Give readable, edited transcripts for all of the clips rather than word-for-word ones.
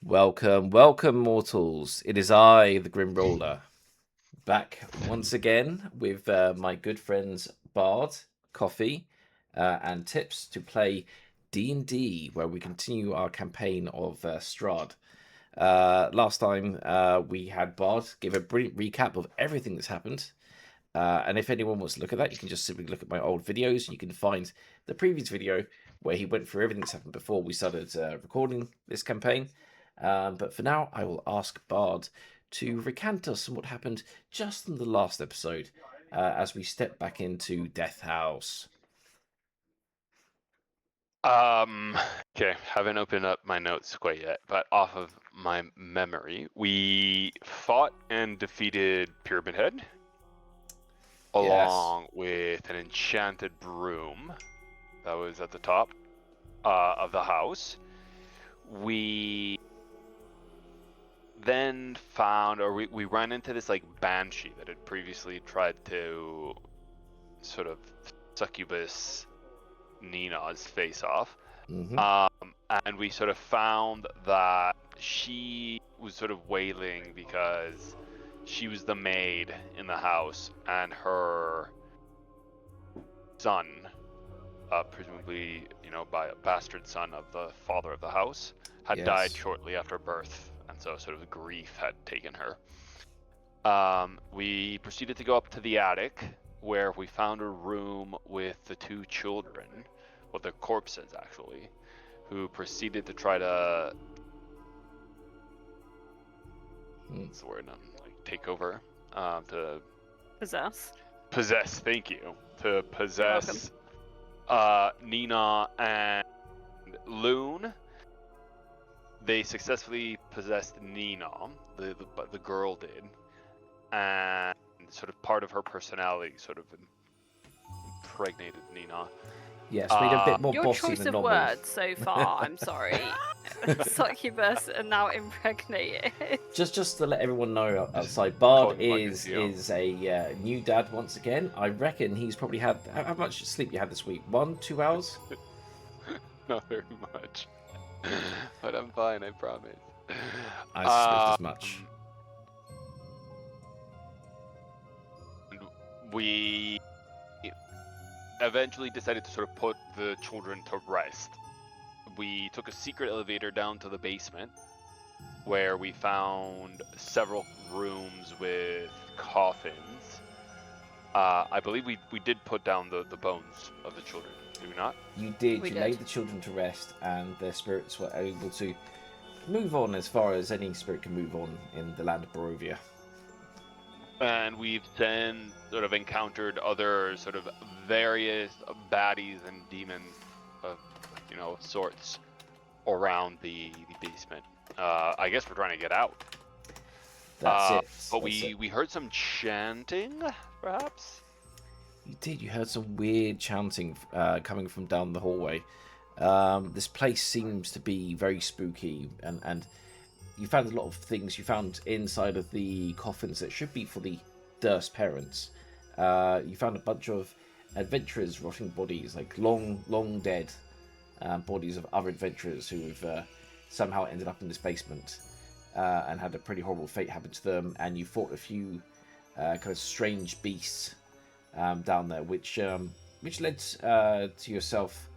Welcome, welcome, mortals. It is I, the Grim Roller, back once again with my good friends Bard, Coffee, and Tips to play D&D, where we continue our campaign of Strahd. Last time we had Bard give a brilliant recap of everything that's happened. And if anyone wants to look at that, you can just simply look at my old videos. You can find the previous video where he went through everything that's happened before we started recording this campaign. But for now, I will ask Bard to recant us on what happened just in the last episode as we step back into Death House. Okay, haven't opened up my notes quite yet, but off of my memory, we fought and defeated Pyramid Head, along with an enchanted broom that was at the top of the house. We then found, or we ran into this like banshee that had previously tried to sort of succubus Nina's face off. And we sort of found that she was sort of wailing because she was the maid in the house, and her son, presumably, by a bastard son of the father of the house, had died shortly after birth, and so sort of grief had taken her. We proceeded to go up to the attic, where we found a room with the two children, well, the corpses actually, who proceeded to try to what's the word? Take over. To possess. Thank you. To possess Nina and Loon. They successfully possessed Nina. The girl did, and sort of part of her personality sort of impregnated Nina. Yes, made a bit more your bossy choice than of normal. words so far, I'm sorry. Succubus and now impregnated. Just to let everyone know outside, Bard is a new dad once again. I reckon he's probably had... How much sleep you had this week? 1-2 hours? Not very much. But I'm fine, I promise. I suspect as much. We eventually decided to sort of put the children to rest. We took a secret elevator down to the basement, where we found several rooms with coffins. I believe we did put down the bones of the children, did we not? You did. You laid the children to rest, and their spirits were able to move on as far as any spirit can move on in the land of Barovia. And we've then sort of encountered other sort of various baddies and demons of sorts around the basement. I guess we're trying to get out. That's it. But we heard some chanting, perhaps? You did. You heard some weird chanting coming from down the hallway. This place seems to be very spooky, and you found a lot of things. You found inside of the coffins that should be for the Durst parents. You found a bunch of adventurers' rotting bodies, like long dead bodies of other adventurers who have somehow ended up in this basement and had a pretty horrible fate happen to them. And you fought a few kind of strange beasts down there, which led to yourself,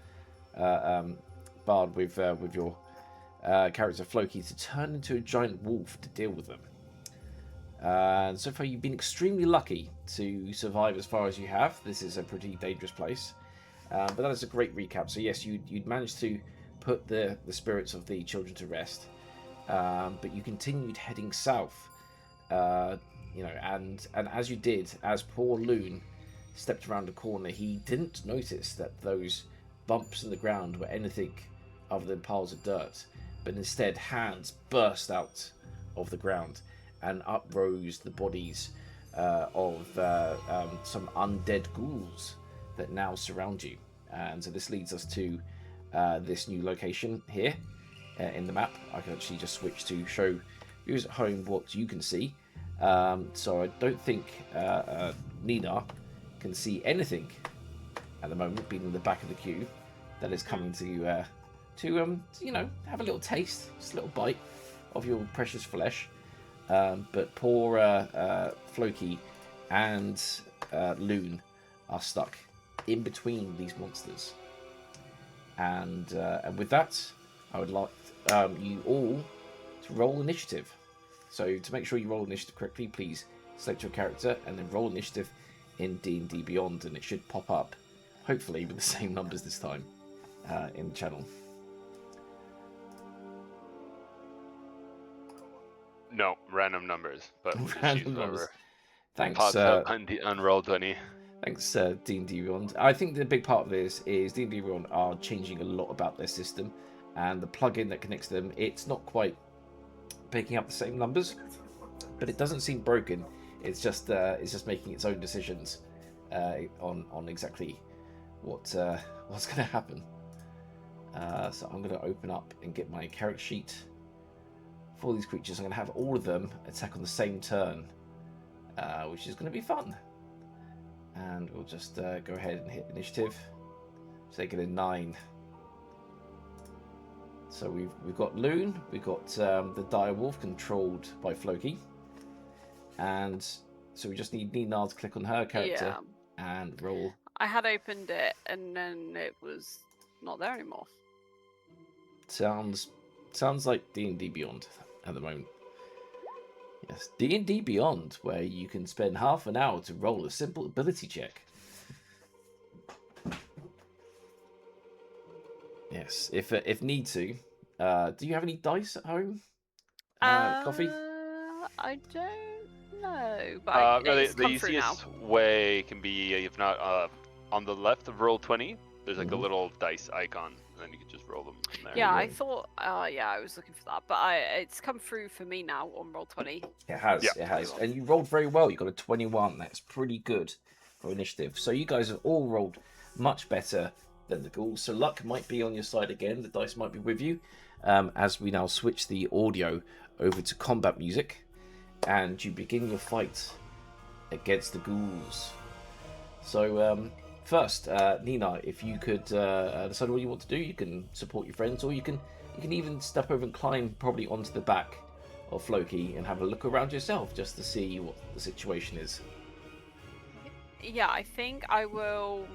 Bard, with your character Floki, to turn into a giant wolf to deal with them. And so far you've been extremely lucky to survive as far as you have. This is a pretty dangerous place. But that is a great recap. So yes, you'd managed to put the spirits of the children to rest. But you continued heading south. And as you did, as poor Loon stepped around a corner, he didn't notice that those bumps in the ground were anything other than piles of dirt. But instead, hands burst out of the ground, and up rose the bodies of some undead ghouls that now surround you. And so this leads us to this new location here in the map. I can actually just switch to show viewers at home what you can see. So I don't think Nina can see anything at the moment, being in the back of the queue, that is coming to have a little taste, just a little bite of your precious flesh. But poor Floki and Loon are stuck in between these monsters. And with that, I would like you all to roll initiative. So to make sure you roll initiative correctly, please select your character and then roll initiative in D&D Beyond, and it should pop up, hopefully with the same numbers this time in the channel. No, random numbers, but we'll just Random use numbers. whatever Thanks, pops up on Roll20. Thanks, D&D Beyond. I think the big part of this is D&D Beyond are changing a lot about their system, and the plugin that connects them, it's not quite picking up the same numbers, but it doesn't seem broken. It's just making its own decisions on exactly what's going to happen. So I'm going to open up and get my character sheet for these creatures. I'm going to have all of them attack on the same turn, which is going to be fun. And we'll just go ahead and hit initiative. So they get a 9. So we've got Loon, we've got the dire wolf controlled by Floki, and so we just need Nina to click on her character and roll. I had opened it and then it was not there anymore. Sounds like D&D Beyond at the moment. Yes, D&D Beyond, where you can spend half an hour to roll a simple ability check. Yes, if need to. Do you have any dice at home? Coffee? I don't know, but it's the come through now. easiest way can be, if not on the left of Roll20, there's like a little dice icon, and then you can just roll them from there. Yeah, I thought, I was looking for that, but it's come through for me now on Roll20. It has, Yeah. it has. And you rolled very well. You got a 21. That's pretty good for initiative. So you guys have all rolled much better than the ghouls. So luck might be on your side again. The dice might be with you. As we now switch the audio over to combat music, and you begin your fight against the ghouls. So first, Nina, if you could decide what you want to do, you can support your friends, or you can even step over and climb probably onto the back of Floki and have a look around yourself just to see what the situation is. Yeah, I think I will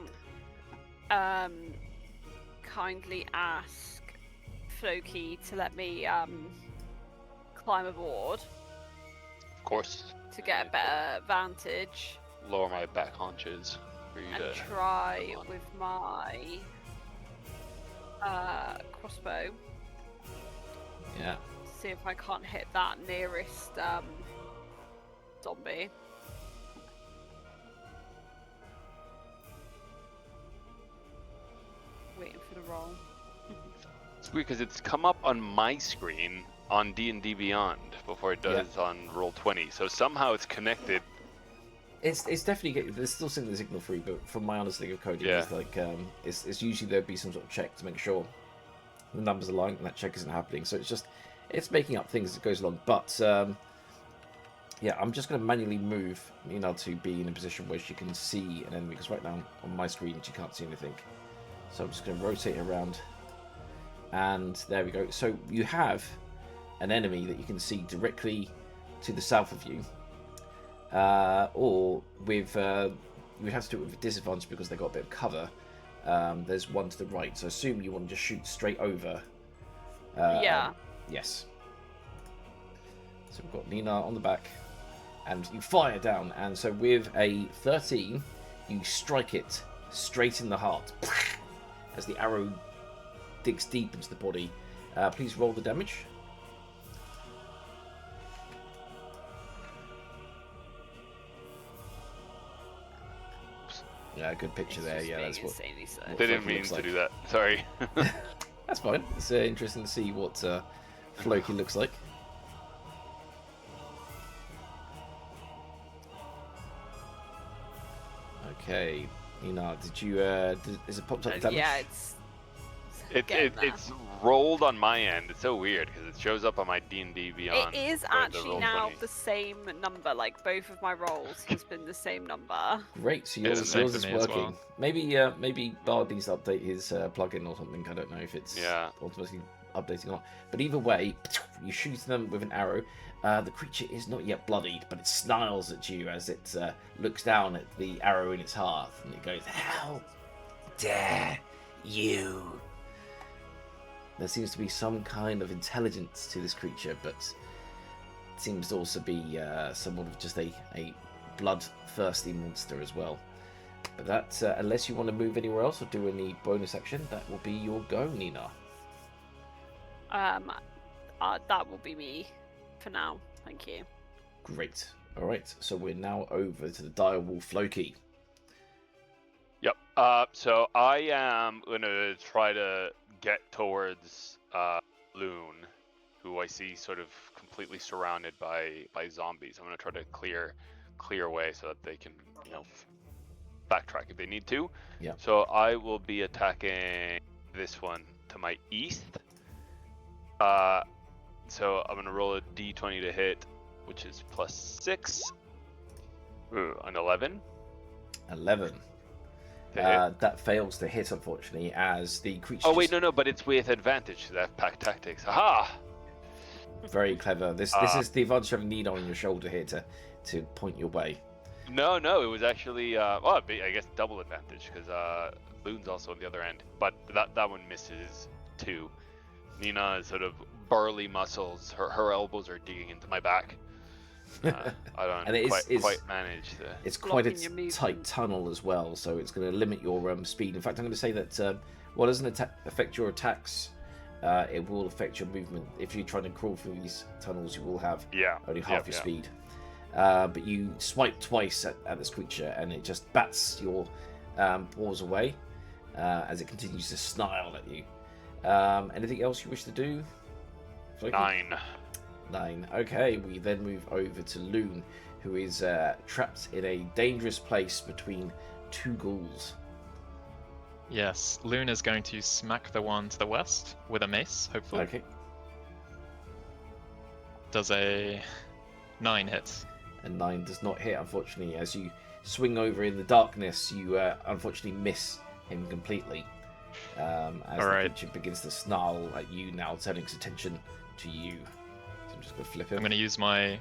kindly ask Floki to let me climb aboard. Of course. To get a better vantage. Lower my back haunches for you And to try with my crossbow. Yeah. See if I can't hit that nearest zombie. Waiting for the roll. It's weird because it's come up on my screen on D&D Beyond before it does on Roll20, so somehow it's connected. It's definitely there's still sending the signal through, but from my understanding of coding, it's like it's usually there'd be some sort of check to make sure the numbers are aligned and that check isn't happening. So it's making up things as it goes along. But yeah, I'm just going to manually move Nina to be in a position where she can see an enemy, because right now on my screen she can't see anything. So I'm just going to rotate around, and there we go. So you have an enemy that you can see directly to the south of you. Or with you would have to do it with a disadvantage because they got a bit of cover. There's one to the right, so assume you want to just shoot straight over. Yes. So we've got Nina on the back, and you fire down, and so with a 13, you strike it straight in the heart as the arrow digs deep into the body. Please roll the damage. Yeah, good picture there. Yeah, that's what. They didn't mean to do that. Sorry. That's fine. It's interesting to see what Floki looks like. Okay, Nina, did you? Is it popped up damage? Yeah, it's rolled on my end. It's so weird because it shows up on my D&D Beyond. It is actually now the same number. Like both of my rolls has been the same number. Great, so yours is working. Well. Maybe Bard needs to update his plugin or something. I don't know if it's ultimately updating or not. But either way, You shoot them with an arrow. The creature is not yet bloodied, but it snarls at you as it looks down at the arrow in its heart, and it goes, "How dare you!" There seems to be some kind of intelligence to this creature, but it seems to also be somewhat of just a bloodthirsty monster as well. But that, unless you want to move anywhere else or do any bonus action, that will be your go, Nina. That will be me for now. Thank you. Great. All right. So we're now over to the direwolf Loki. Yep. So I am gonna try to get towards Loon, who I see sort of completely surrounded by zombies. I'm gonna try to clear away so that they can, backtrack if they need to. Yeah. So I will be attacking this one to my east. So I'm gonna roll a d20 to hit, which is +6. Ooh, an 11. 11. That fails to hit, unfortunately, as the creature. Oh wait, no, but it's with advantage. So that pack tactics. Aha! Very clever. This is the advantage of having Nina on your shoulder here to point your way. No, it was actually I guess double advantage because Loon's also on the other end, but that one misses too. Nina is sort of burly muscles. Her elbows are digging into my back. I don't and quite manage to. It's quite a tight tunnel as well, so it's going to limit your speed. In fact, I'm going to say that while it doesn't affect your attacks, it will affect your movement. If you're trying to crawl through these tunnels, you will have only half your speed. But you swipe twice at this creature, and it just bats your paws away as it continues to snarl at you. Anything else you wish to do? 9. Okay, we then move over to Loon, who is trapped in a dangerous place between two ghouls. Yes, Loon is going to smack the one to the west with a mace, hopefully. Okay. Does a 9 hit? A 9 does not hit, unfortunately. As you swing over in the darkness, you unfortunately miss him completely. As the creature begins to snarl at you now, turning its attention to you. So I'm just going to flip him. I'm going to use my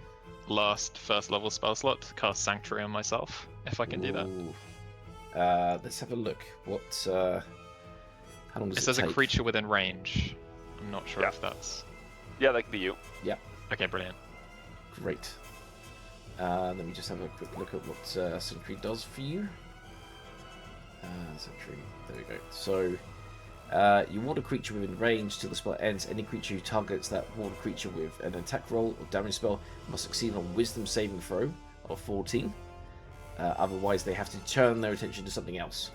last first level spell slot to cast Sanctuary on myself, if I can do that. Let's have a look. What? How long does it says take? a creature within range. I'm not sure if that's... Yeah, that could be you. Yeah. Okay, brilliant. Great. Let me just have a quick look at what Sentry does for you. Sentry. There we go. So, you ward a creature within range till the spell ends. Any creature who targets that ward creature with an attack roll or damage spell must succeed on Wisdom saving throw of 14. Otherwise, they have to turn their attention to something else.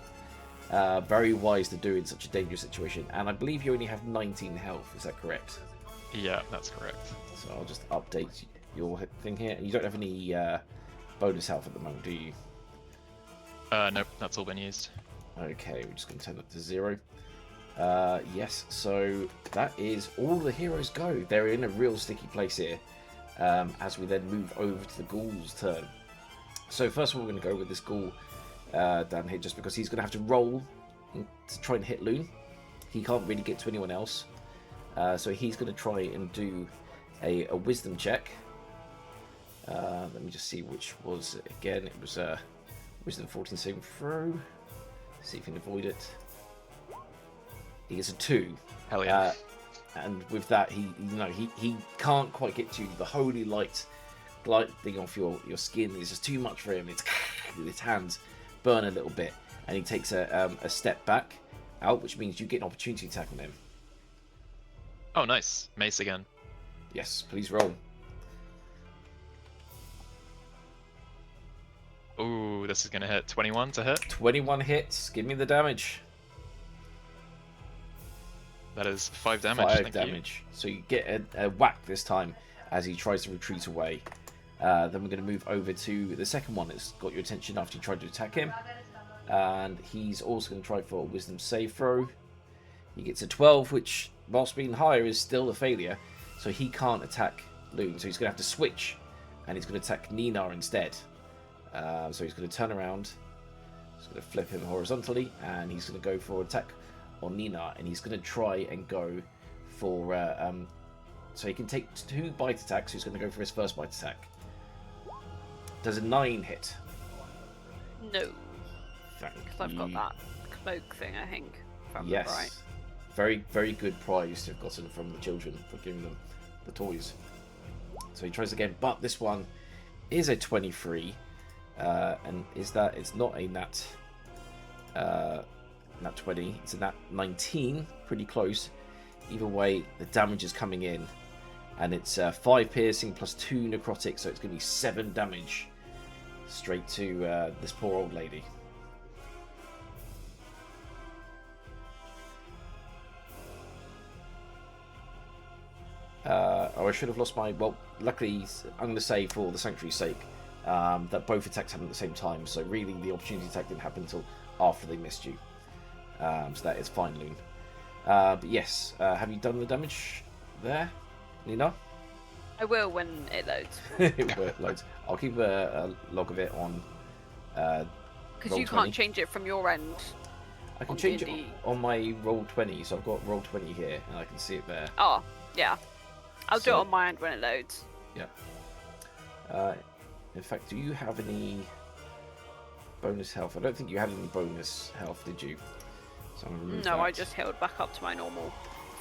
Very wise to do in such a dangerous situation. And I believe you only have 19 health. Is that correct? Yeah, that's correct. So I'll just update your thing here. You don't have any bonus health at the moment, do you? Nope, that's all been used. Okay, we're just going to turn that to 0. Yes, so that is all the heroes go. They're in a real sticky place here. As we then move over to the ghoul's turn. So first of all, we're going to go with this ghoul down here, just because he's going to have to roll to try and hit Loon. He can't really get to anyone else. So he's going to try and do a wisdom check. Let me just see which was, again, it was wisdom 14 saving throw. See if he can avoid it. He gets a 2. Hell yeah. And with that, he can't quite get to you. The holy light gliding off your skin is just too much for him. His hands burn a little bit, and he takes a step back out, which means you get an opportunity attack on him. Oh, nice. Mace again. Yes, please roll. Ooh, this is going to hit. 21 to hit. 21 hits. Give me the damage. That is 5 damage. 5 Thank damage. You. So you get a whack this time as he tries to retreat away. Then we're going to move over to the second one that's got your attention after you tried to attack him. And he's also going to try for a wisdom save throw. He gets a 12, which, whilst being higher, is still a failure. So he can't attack Loon. So he's going to have to switch. And he's going to attack Nina instead. So he's going to turn around. He's going to flip him horizontally. And he's going to go for an attack on Nina. And he's going to try and go for So he can take 2 bite attacks. Who's going to go for his first bite attack? Does a 9 hit? No. Thank Because I've got you. that cloak thing, I think. From Yes. Right. Very, very good prize to have gotten from the children for giving them the toys. So he tries again, but this one is a 23. And is that... It's not a nat 20. It's a nat 19. Pretty close. Either way, the damage is coming in. And it's 5 piercing plus 2 necrotic, so it's going to be 7 damage straight to this poor old lady. I should have lost my... Well, luckily, I'm going to say for the Sanctuary's sake that both attacks happened at the same time, so really the opportunity attack didn't happen until after they missed you. So that is fine, Loon. But yes, have you done the damage there, Nina? I will when it loads. It loads. I'll keep a log of it on. Because you Roll20. can't change it from your end. I can on change it D&D. on my Roll20, so I've got Roll20 here, and I can see it there. Oh, yeah. I'll do it So- on my end when it loads. Yeah. In fact, do you have any bonus health? I don't think you had any bonus health, did you? So I'm gonna remove No, that. I just healed back up to my normal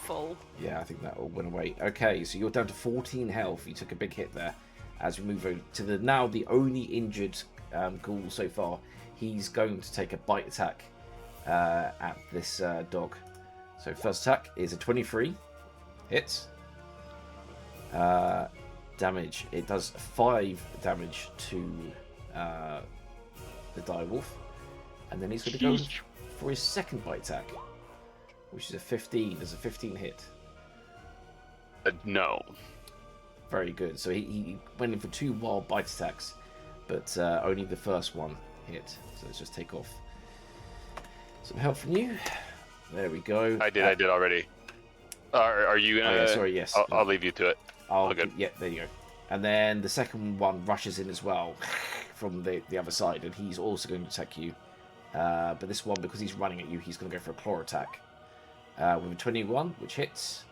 full. Yeah, I think that all went away. Okay, so you're down to 14 health. You took a big hit there. As we move over to the only injured ghoul so far, he's going to take a bite attack at this dog. So first attack is a 23. Hits. Damage. It does 5 damage to the direwolf. And then he's going to go for his second bite attack, which is a 15. Does a 15 hit? No. Very good. So he went in for 2 wild bite attacks, but only the first one hit. So let's just take off some help from you. There we go. I did already. Are you gonna? Oh, yeah, sorry, yes. I'll leave you to it. All good. Yeah, there you go. And then the second one rushes in as well from the other side, and he's also going to attack you. But this one, because he's running at you, he's going to go for a claw attack with a 21, which hits.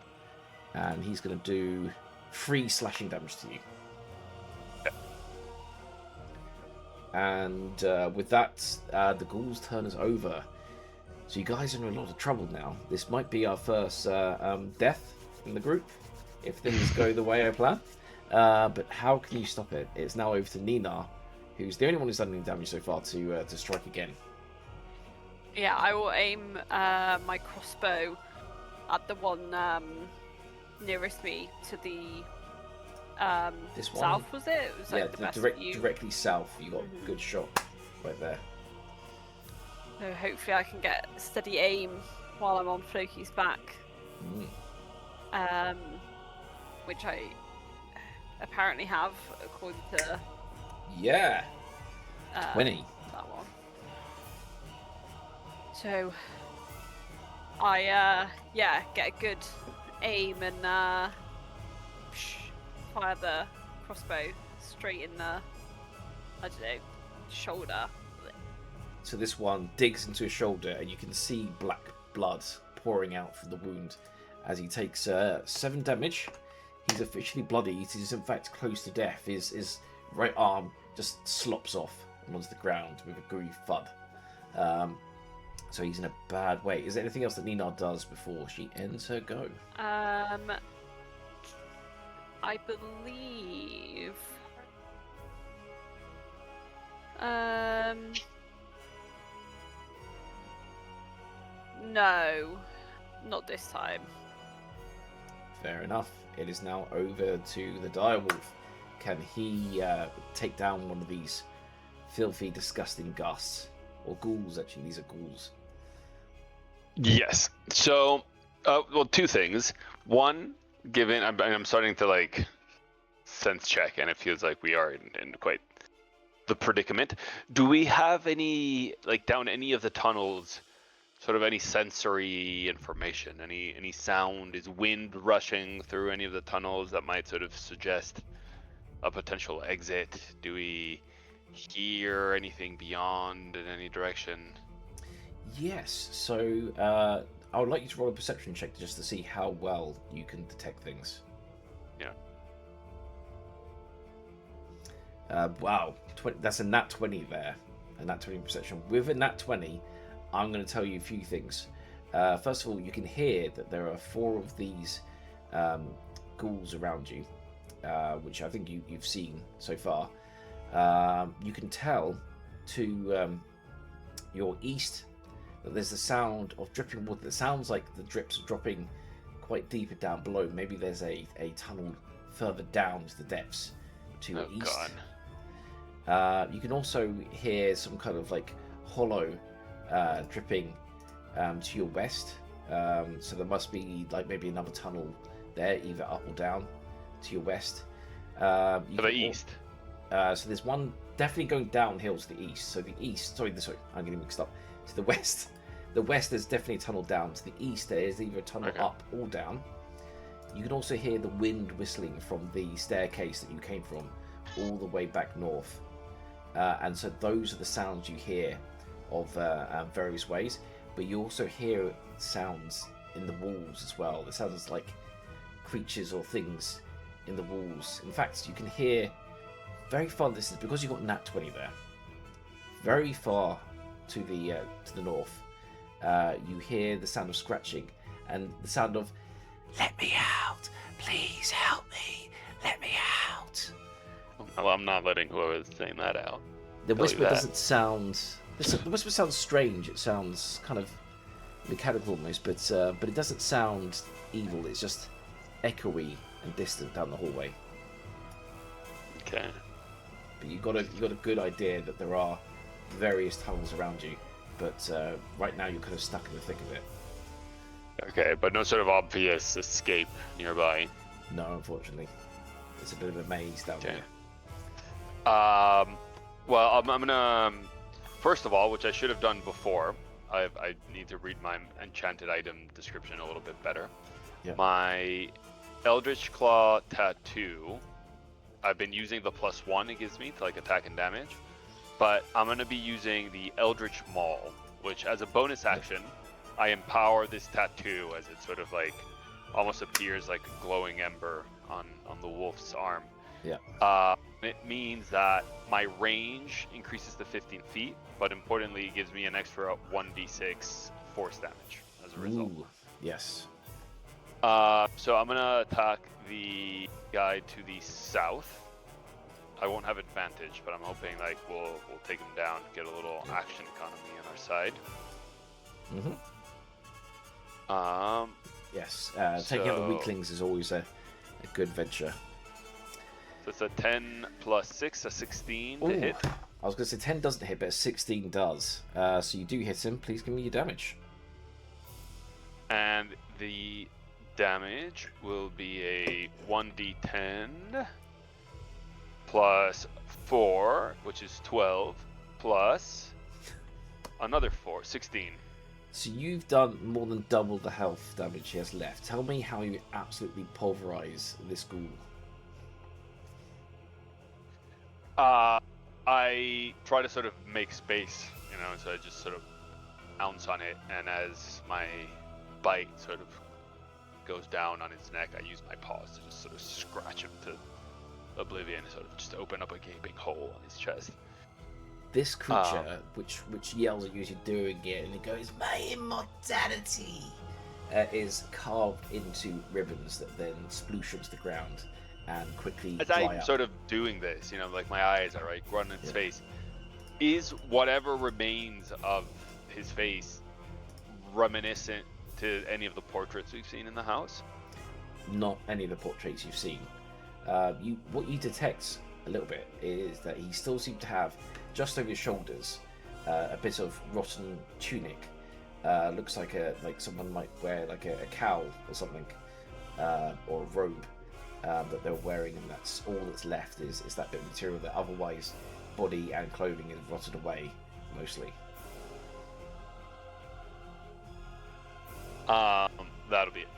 And he's going to do 3 slashing damage to you. And with that, the ghoul's turn is over. So you guys are in a lot of trouble now. This might be our first death in the group, if things go the way I plan. But how can you stop it? It's now over to Nina, who's the only one who's done any damage so far, to strike again. Yeah, I will aim my crossbow at the one nearest me to the This one? south, was it? It was like Yeah, the best view. directly south. You got a good shot right there. So hopefully I can get steady aim while I'm on Floki's back. Which I apparently have, according to Yeah, 20. that one. So I get a good aim and fire the crossbow straight in the, I don't know, shoulder. So this one digs into his shoulder, and you can see black blood pouring out from the wound as he takes 7 damage. He's officially bloody. He's in fact close to death. His right arm just slops off and onto the ground with a gooey thud. So he's in a bad way. Is there anything else that Nina does before she ends her go? I believe. No, not this time. Fair enough. It is now over to the direwolf. Can he take down one of these filthy, disgusting ghasts? Or ghouls, actually. These are ghouls. Yes. So, well, 2 things. One, given I'm starting to like sense check, and it feels like we are in quite the predicament. Do we have any, like, down any of the tunnels, sort of any sensory information, any sound? Is wind rushing through any of the tunnels that might sort of suggest a potential exit? Do we hear anything beyond in any direction? Yes, so I would like you to roll a perception check just to see how well you can detect things. Wow, that's a nat 20 there. A nat 20 perception. With a nat 20, I'm going to tell you a few things. First of all, you can hear that there are 4 of these ghouls around you, which I think you've seen so far. You can tell to your east that there's the sound of dripping water. It sounds like the drips are dropping quite deeper down below. Maybe there's a tunnel further down to the depths to your east. You can also hear some kind of like hollow dripping to your west. So there must be like maybe another tunnel there, either up or down to your west. To the east. So there's one definitely going downhill to the east. So the east, sorry, I'm getting mixed up. To the west. The west, there's definitely a tunnel down. To the east, there is either a tunnel up or down. You can also hear the wind whistling from the staircase that you came from all the way back north. And so those are the sounds you hear of various ways. But you also hear sounds in the walls as well. It sounds like creatures or things in the walls. In fact, you can hear very far distance, because you've got nat 20 there, very far to the north. You hear the sound of scratching and the sound of "Let me out! Please help me! Let me out!" Well, I'm not letting whoever's saying that out. The whisper doesn't sound. The whisper sounds strange. It sounds kind of mechanical almost, but it doesn't sound evil. It's just echoey and distant down the hallway. Okay. But you got a good idea that there are various tunnels around you, but right now you're kind of stuck in the thick of it. Okay, but no sort of obvious escape nearby. No, unfortunately, it's a bit of a maze down there. Well, I'm gonna first of all, which I should have done before. I need to read my enchanted item description a little bit better. Yeah. My Eldritch Claw tattoo. I've been using the +1 it gives me to like attack and damage, but I'm gonna be using the Eldritch Maul, which as a bonus action, I empower this tattoo as it sort of like almost appears like a glowing ember on the wolf's arm. Yeah. It means that my range increases to 15 feet, but importantly, it gives me an extra 1d6 force damage as a result. Ooh, yes. So I'm gonna attack the guy to the south. I won't have advantage, but I'm hoping like we'll take him down, get a little action economy on our side. Yes. Taking out the weaklings is always a good venture. So it's a 10 plus 6, a 16 to hit. I was going to say 10 doesn't hit, but a 16 does. So you do hit him. Please give me your damage. And the damage will be a 1d10 plus 4, which is 12, plus another 4, 16. So you've done more than double the health damage he has left. Tell me how you absolutely pulverize this ghoul. I try to sort of make space, so I just sort of ounce on it, and as my bite sort of goes down on its neck, I use my paws to just sort of scratch him to oblivion, sort of just open up a gaping hole on his chest. This creature, which yells at you as you're doing it, and it goes, "My immortality," is carved into ribbons that then sploosh onto the ground and quickly as dry I'm up. sort of doing this, like my eyes are right growing in his face. Is whatever remains of his face reminiscent to any of the portraits we've seen in the house? Not any of the portraits you've seen. What you detect a little bit is that he still seems to have just over his shoulders a bit of rotten tunic. Looks like someone might wear like a cowl or something, or a robe that they're wearing, and that's all that's left is that bit of material. That otherwise body and clothing is rotted away mostly. That'll be it.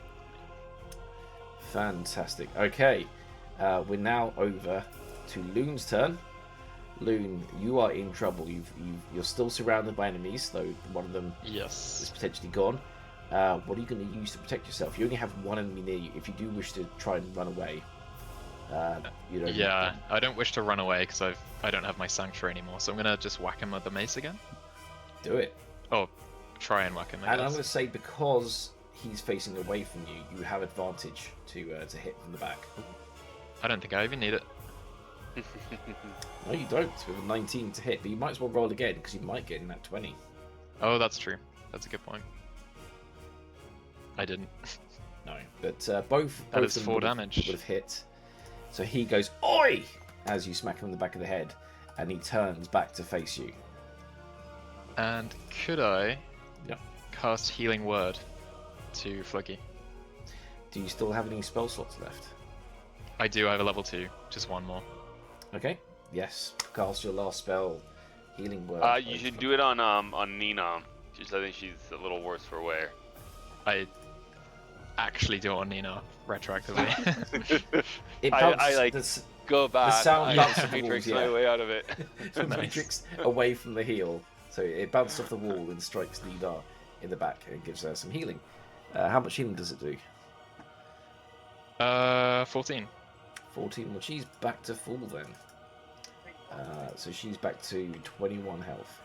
Fantastic. Okay, we're now over to Loon's turn. Loon, you are in trouble. You're still surrounded by enemies, though one of them is potentially gone. What are you going to use to protect yourself? You only have one enemy near you. If you do wish to try and run away, You know. Yeah, I don't wish to run away because I don't have my sanctuary anymore, so I'm gonna just whack him with the mace again. Do it. Oh, try and whack him. And I'm going to say because he's facing away from you, you have advantage to hit from the back. I don't think I even need it. No, you don't. With a 19 to hit, but you might as well roll again because you might get in that 20. Oh, that's true. That's a good point. I didn't. No, but both is of them 4 would damage. have hit. So he goes, "Oi!" as you smack him in the back of the head, and he turns back to face you. And could I Yeah. cast Healing Word to Fluggy? Do you still have any spell slots left? I do. I have a level 2. Just one more. Okay. Yes. Cast your last spell, Healing Word. You should do it on Nina. I think she's a little worse for wear. I actually do it on Nina retroactively. It I like bounces go back. the sound I bounces off the matrix walls, my way out of it. the Nice. matrix away from the heel. So it bounces off the wall and strikes Nina in the back and gives her some healing. How much healing does it do? 14. 14. Well, she's back to full then. So she's back to 21 health.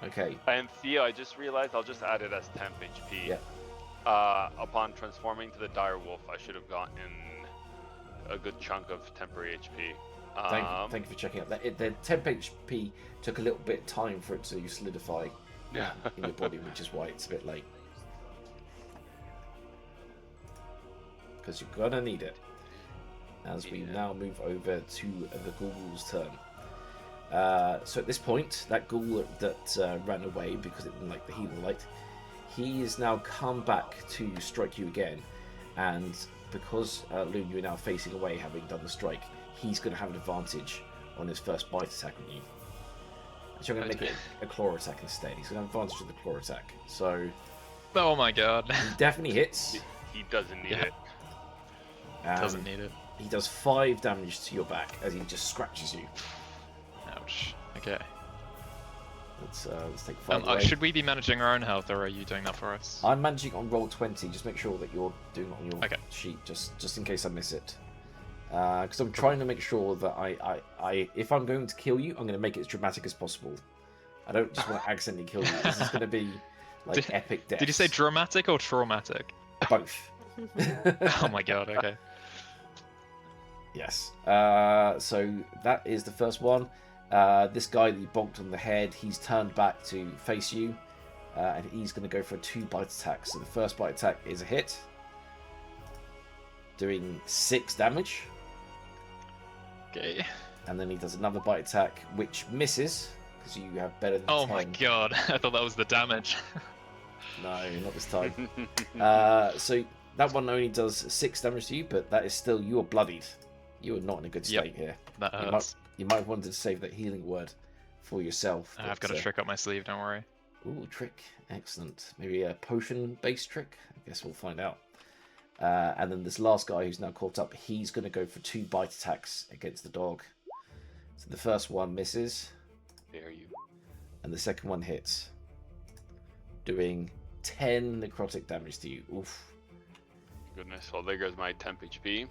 Okay. And Theo, I just realized I'll just add it as temp HP. Yeah. Upon transforming to the dire wolf, I should have gotten a good chunk of temporary HP. Thank you for checking out. The temp HP took a little bit of time for it to solidify Yeah. in your body, which is why it's a bit late. Because you're gonna need it. As we now move over to the ghoul's turn. So at this point, that ghoul that ran away because it didn't like the healing light, he is now come back to strike you again, and because Loon, you're now facing away, having done the strike, he's going to have an advantage on his first bite attack on you. So I'm going to make it a claw attack instead. He's going to have advantage of the claw attack. So Oh my god. he definitely hits. He doesn't need Yeah. it. Doesn't need it. He does 5 damage to your back as he just scratches you. Ouch. Okay. Let's take 5 away. Should we be managing our own health, or are you doing that for us? I'm managing on Roll20. Just make sure that you're doing it on your Okay. sheet, just in case I miss it. Because I'm trying to make sure that I if I'm going to kill you, I'm going to make it as dramatic as possible. I don't just want to accidentally kill you. This is going to be like epic death. Did you say dramatic or traumatic? both? Oh my god, okay. Yes. So that is the first one. This guy that you bonked on the head, he's turned back to face you, and he's going to go for a 2 bite attack. So the first bite attack is a hit, doing 6 damage. Okay. And then he does another bite attack, which misses, because you have better than 10. Oh my god, I thought that was the damage. No, not this time. So that one only does 6 damage to you, but that is still, you are bloodied. You are not in a good state here. That hurts. You might want to save that healing word for yourself. I've got a trick up my sleeve, don't worry. Ooh, trick. Excellent. Maybe a potion-based trick? I guess we'll find out. And then this last guy who's now caught up, he's going to go for 2 bite attacks against the dog. So the first one misses. Dare you. And the second one hits. Doing 10 necrotic damage to you. Oof. Goodness, well there goes my temp HP.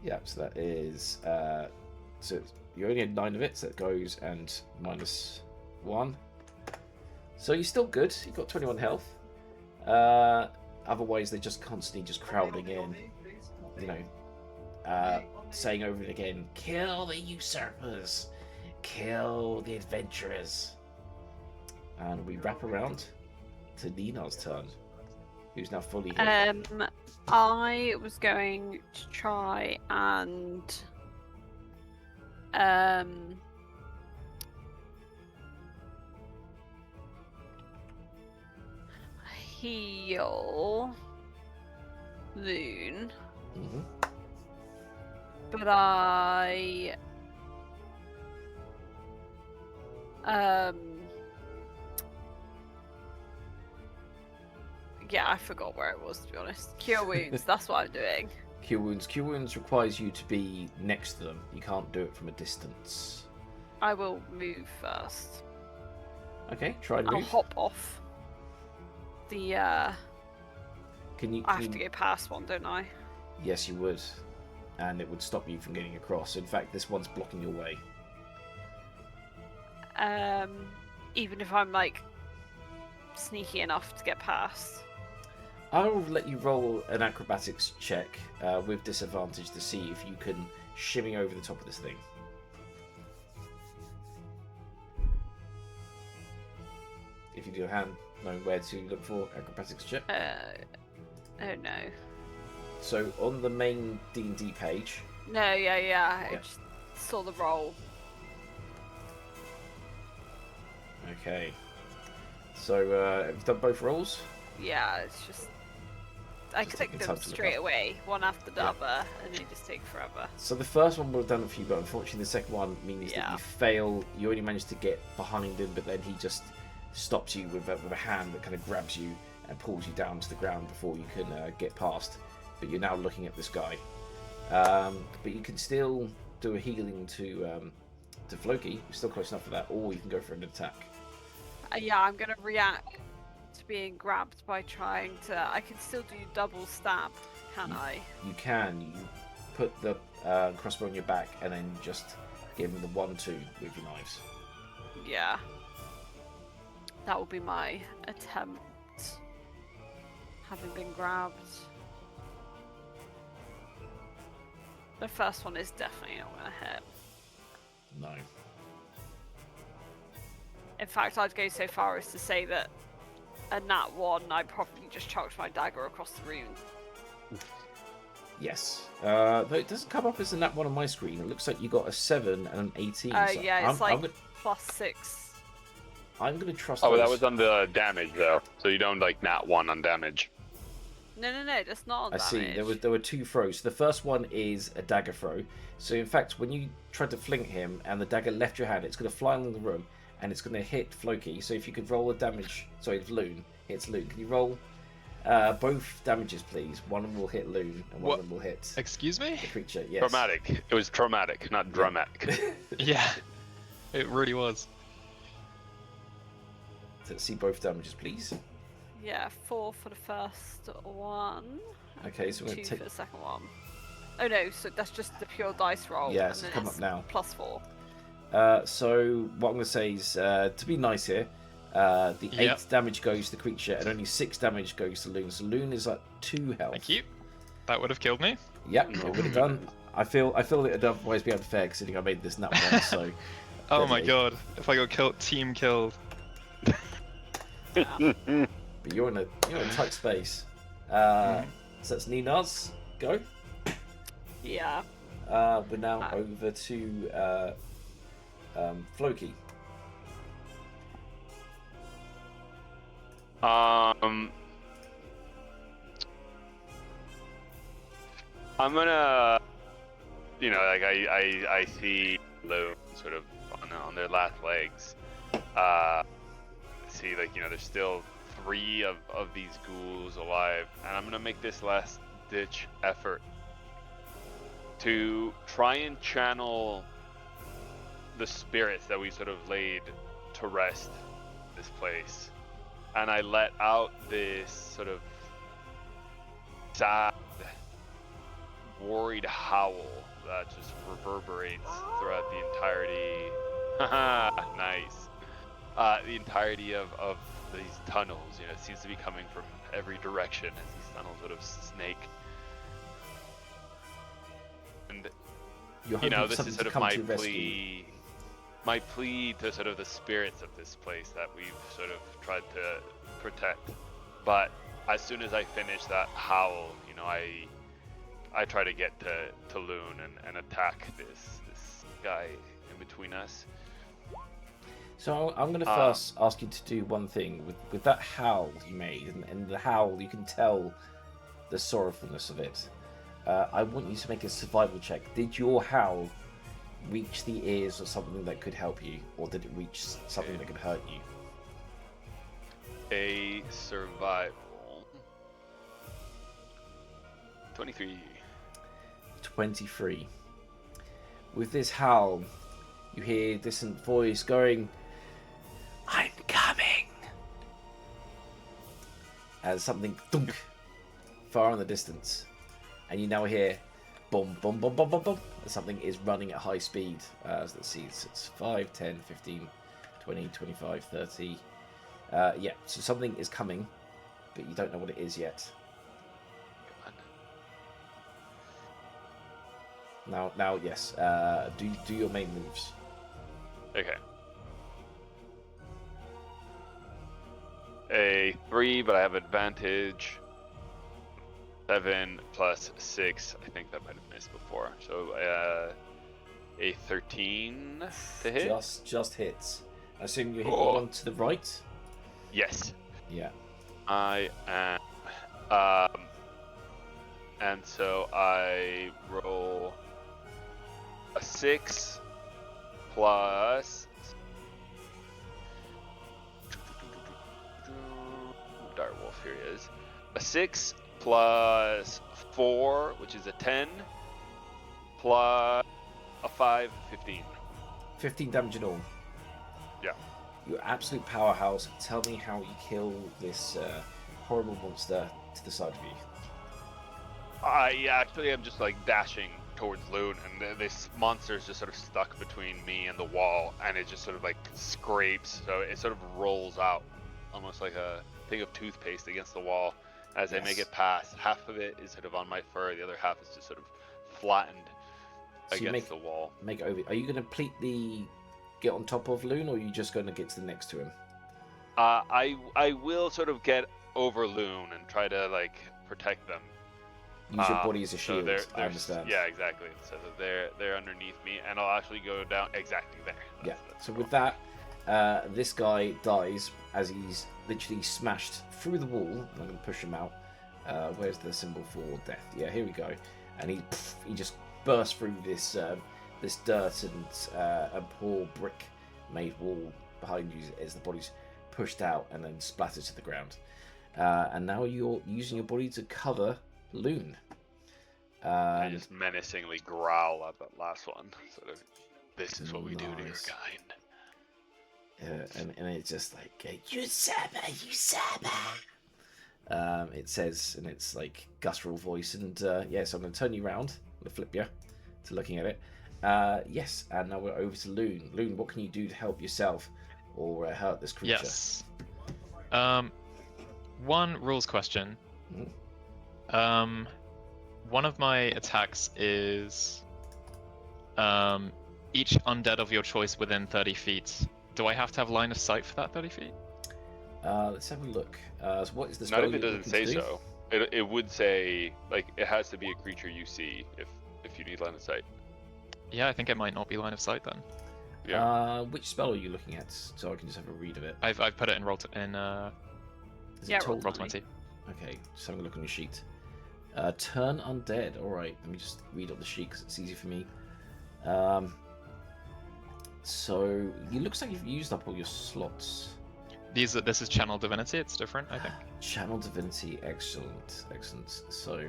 Yeah, so that is... so you only had 9 of it, so that goes and -1. So you're still good. You've got 21 health. Otherwise, they're just constantly just crowding in. You know, saying over and again, kill the usurpers, kill the adventurers. And we wrap around to Nina's turn, who's now fully healed. I was going to try and heal Loon, but yeah, I forgot where it was, to be honest. Cure wounds, that's what I'm doing. Cure wounds. Cure wounds requires you to be next to them. You can't do it from a distance. I will move first. Okay, try and I'll move. hop off the Can you? I have to go past one, don't I? Yes, you would. and it would stop you from getting across. In fact, this one's blocking your way. Even if I'm like sneaky enough to get past. I'll let you roll an acrobatics check with disadvantage to see if you can shimmy over the top of this thing. If you do hand know where to look for acrobatics check. Oh no. So on the main D&D page. No, yeah. I just saw the roll. Okay. So have you done both rolls? Yeah, it's just I Just click taking them time to look straight up. away, one after the other, and they just take forever. So the first one would have done it for you, but unfortunately the second one means that you fail. You only managed to get behind him, but then he just stops you with a hand that kind of grabs you and pulls you down to the ground before you can get past. But you're now looking at this guy. But you can still do a healing to Floki. You're still close enough for that, or you can go for an attack. Yeah, I'm gonna react to being grabbed by trying to. I can still do double stab, can I? You can. You put the crossbow on your back and then just give him the 1-2 with your knives. Yeah. That will be my attempt. Having been grabbed. The first one is definitely not going to hit. No. In fact, I'd go so far as to say that a nat 1, I probably just chucked my dagger across the room. Yes. Though it doesn't come up as a nat 1 on my screen. It looks like you got a 7 and an 18. So Yeah, it's I'm +6. I'm going to trust Oh, those. that was on the damage, though. So you don't, like, nat 1 on damage. No, that's not on I damage. see. There were 2 throws. The first one is a dagger throw. So in fact, when you tried to fling at him and the dagger left your hand, it's going to fly along the room and it's going to hit Floki. So if you could roll a damage, sorry, Loon hits Loon. Can you roll both damages, please? One of them will hit Loon and one of them will hit Excuse me? the creature. Yes. Traumatic. It was traumatic, not dramatic. Yeah, it really was. Let's see both damages, please. Yeah, 4 for the first one. Okay, so we're 2 going to take. for the second one. Oh no, so that's just the pure dice roll. Yeah, and it's then come up now. +4. So what I'm going to say is, to be nice here, the 8 damage goes to the creature and only 6 damage goes to Loon. So Loon is at 2 health. Thank you. That would have killed me. Yep, it would have done. I feel that it would otherwise be unfair considering I made this nut one, so... Oh my deadly. god, if I got killed, team killed. But you're in a tight space. So that's Nina's go. Yeah. We're now over to Floki. I'm gonna, like I see Loon sort of on their last legs. See, there's still 3 of these ghouls alive, and I'm gonna make this last ditch effort to try and channel the spirits that we sort of laid to rest this place. And I let out this sort of sad, worried howl that just reverberates throughout the entirety. Nice. The entirety of these tunnels. It seems to be coming from every direction as these tunnels sort of snake. And this is sort of my plea. My plea to sort of the spirits of this place that we've sort of tried to protect. But as soon as I finish that howl, I try to get to Loon and attack this guy in between us. So I'm going to first ask you to do one thing. With that howl you made, and the howl, you can tell the sorrowfulness of it. I want you to make a survival check. Did your howl reach the ears of something that could help you, or did it reach something that could hurt you? A survival. 23. 23. With this howl, you hear a distant voice going, "I'm coming!" As something thunk far in the distance. And you now hear, boom, boom, boom, boom, boom, boom. Something is running at high speed. Let's see, it's 5, 10, 15, 20, 25, 30. Yeah, so something is coming, but you don't know what it is yet. Now, yes. Do your main moves. Okay. A 3, but I have advantage. 7 plus 6. I think that might have missed before. So a 13 to hit. Just hits. I assume you hit the one to the right. Yes. Yeah. I am. And so I roll a 6 plus. Direwolf, here he is. A 6 plus 4, which is a 10, plus a 5, 15. 15 damage in all. Yeah. You're absolute powerhouse. Tell me how you kill this horrible monster to the side of you. I actually am just like dashing towards Loon, and this monster is just sort of stuck between me and the wall, and it just sort of like scrapes, so it sort of rolls out almost like a thing of toothpaste against the wall. As I make it past, half of it is sort of on my fur, the other half is just sort of flattened against the wall. Make it over. Are you going to completely get on top of Loon, or are you just going to get to the next to him? I will sort of get over Loon and try to like protect them. Use your body as a shield. So I understand. Yeah, exactly. So they're underneath me, and I'll actually go down exactly there. So with that, this guy dies as he's literally smashed through the wall. I'm going to push him out. Where's the symbol for death? Yeah, here we go. And he just bursts through this this dirt and a poor brick-made wall behind you as the body's pushed out and then splattered to the ground. And now you're using your body to cover Loon. I just menacingly growl at that last one. Sort of, this is what we do to your kind. And it's just like, you Saba. It says, and it's like guttural voice, and so I'm going to turn you around. I'm going to flip you to looking at it. Yes, and now we're over to Loon. Loon, what can you do to help yourself or hurt this creature? Yes. One rules question. One of my attacks is each undead of your choice within 30 feet. Do I have to have line of sight for that 30 feet? Let's have a look. So what is the spell? Not if it doesn't say so. It would say, like, it has to be a creature you see if you need line of sight. Yeah, I think it might not be line of sight then. Yeah. Which spell are you looking at? So I can just have a read of it. I've put it in roll Roll20. Okay, just having a look on your sheet. Turn undead. All right, let me just read up the sheet because it's easy for me. So it looks like you've used up all your slots. This is channel divinity. It's different, I think. Channel divinity, excellent. So,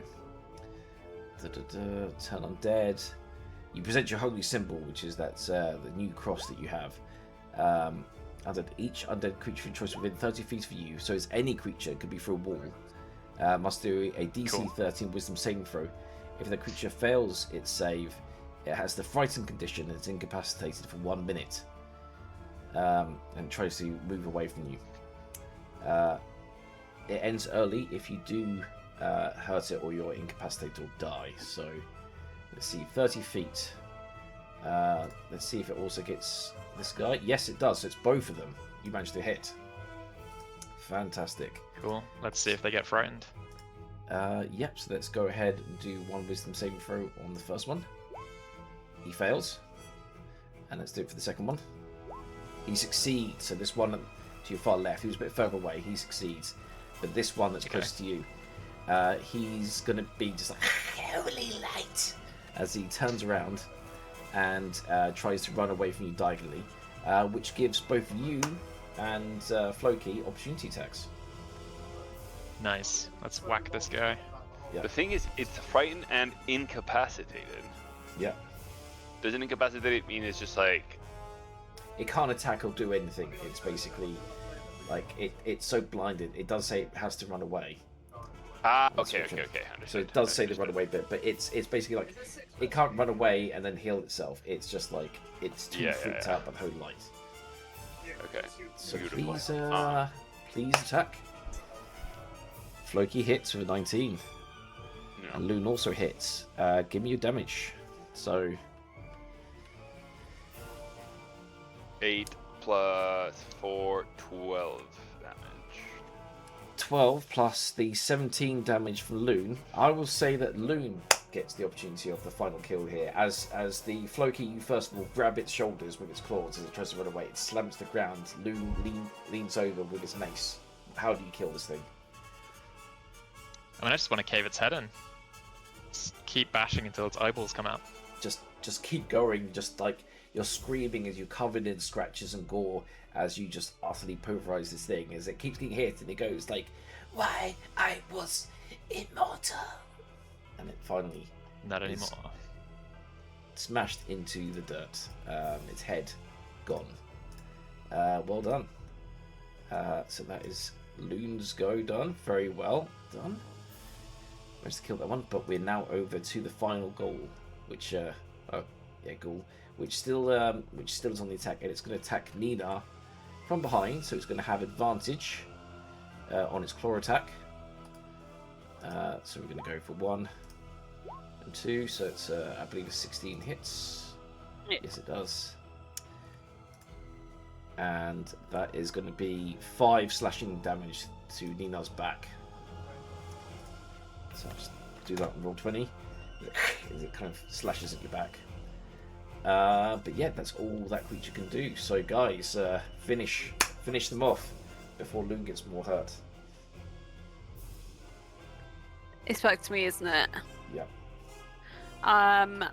turn undead. You present your holy symbol, which is the new cross that you have. Undead, each undead creature of choice within 30 feet of you, so it's any creature, it could be through a wall, must do a DC 13 Wisdom saving throw. If the creature fails its save, it has the frightened condition and it's incapacitated for 1 minute, and tries to move away from you. It ends early if you do hurt it or you're incapacitated or die. So let's see, 30 feet. Let's see if it also gets this guy. Yes, it does. So it's both of them. You managed to hit. Fantastic. Cool. Let's see if they get frightened. Yep, so let's go ahead and do one wisdom saving throw on the first one. He fails. And let's do it for the second one. He succeeds. So this one to your far left, he was a bit further away, he succeeds. But this one that's close to you, he's going to be just like, holy light, as he turns around and tries to run away from you diagonally, which gives both you and Floki opportunity attacks. Nice. Let's whack this guy. Yeah. The thing is, it's frightened and incapacitated. Yeah. Doesn't incapacitated mean it's just like... It can't attack or do anything. It's basically like it's so blinded. It does say it has to run away. Okay. description. Understood. So it does say the runaway bit, but it's basically like it can't run away and then heal itself. It's just like it's too freaked out by the holy light. Okay. So Beautiful. please attack. Floki hits with a 19. Yeah. And Loon also hits. Give me your damage. So 8 plus 4, 12 damage. 12 plus the 17 damage from Loon. I will say that Loon gets the opportunity of the final kill here. As the Floki, you first of all grab its shoulders with its claws as it tries to run away. It slams to the ground. Loon leans over with his mace. How do you kill this thing? I mean, I just want to cave its head in. Just keep bashing until its eyeballs come out. Just keep going. Just like you're screaming as you're covered in scratches and gore as you just utterly pulverize this thing as it keeps getting hit and it goes like, "Why I was immortal," and it finally Not anymore. smashed into the dirt. Its head gone. Well done. So that is Loon's go done. Very well done. Managed to kill that one, but we're now over to the final goal, which goal, which still is on the attack, and it's going to attack Nina from behind. So it's going to have advantage on its claw attack. So we're going to go for 1 and 2. So it's I believe 16 hits. Yeah. Yes, it does. And that is going to be 5 slashing damage to Nina's back. So I'll just do that on Roll20. It kind of slashes at your back. But yeah, that's all that creature can do. So guys, finish them off before Loon gets more hurt. It's back to me, isn't it? Yeah. Am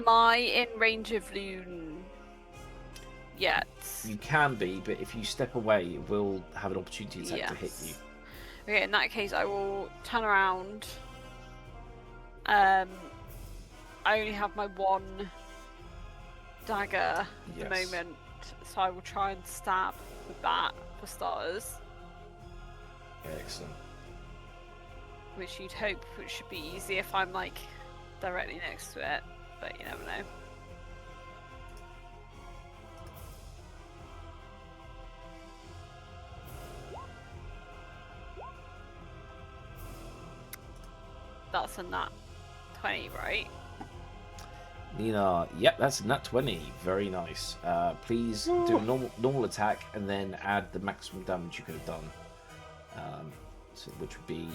I in range of Loon yet? You can be, but if you step away, it will have an opportunity attack to hit you. Okay, in that case, I will turn around. I only have my 1 dagger at the moment, so I will try and stab with that for starters. Excellent. Which you'd hope which should be easy if I'm like directly next to it, but you never know. That's a nat 20, right? Nina, yep, that's a nat 20. Very nice. Please do a normal attack and then add the maximum damage you could have done. So which would be,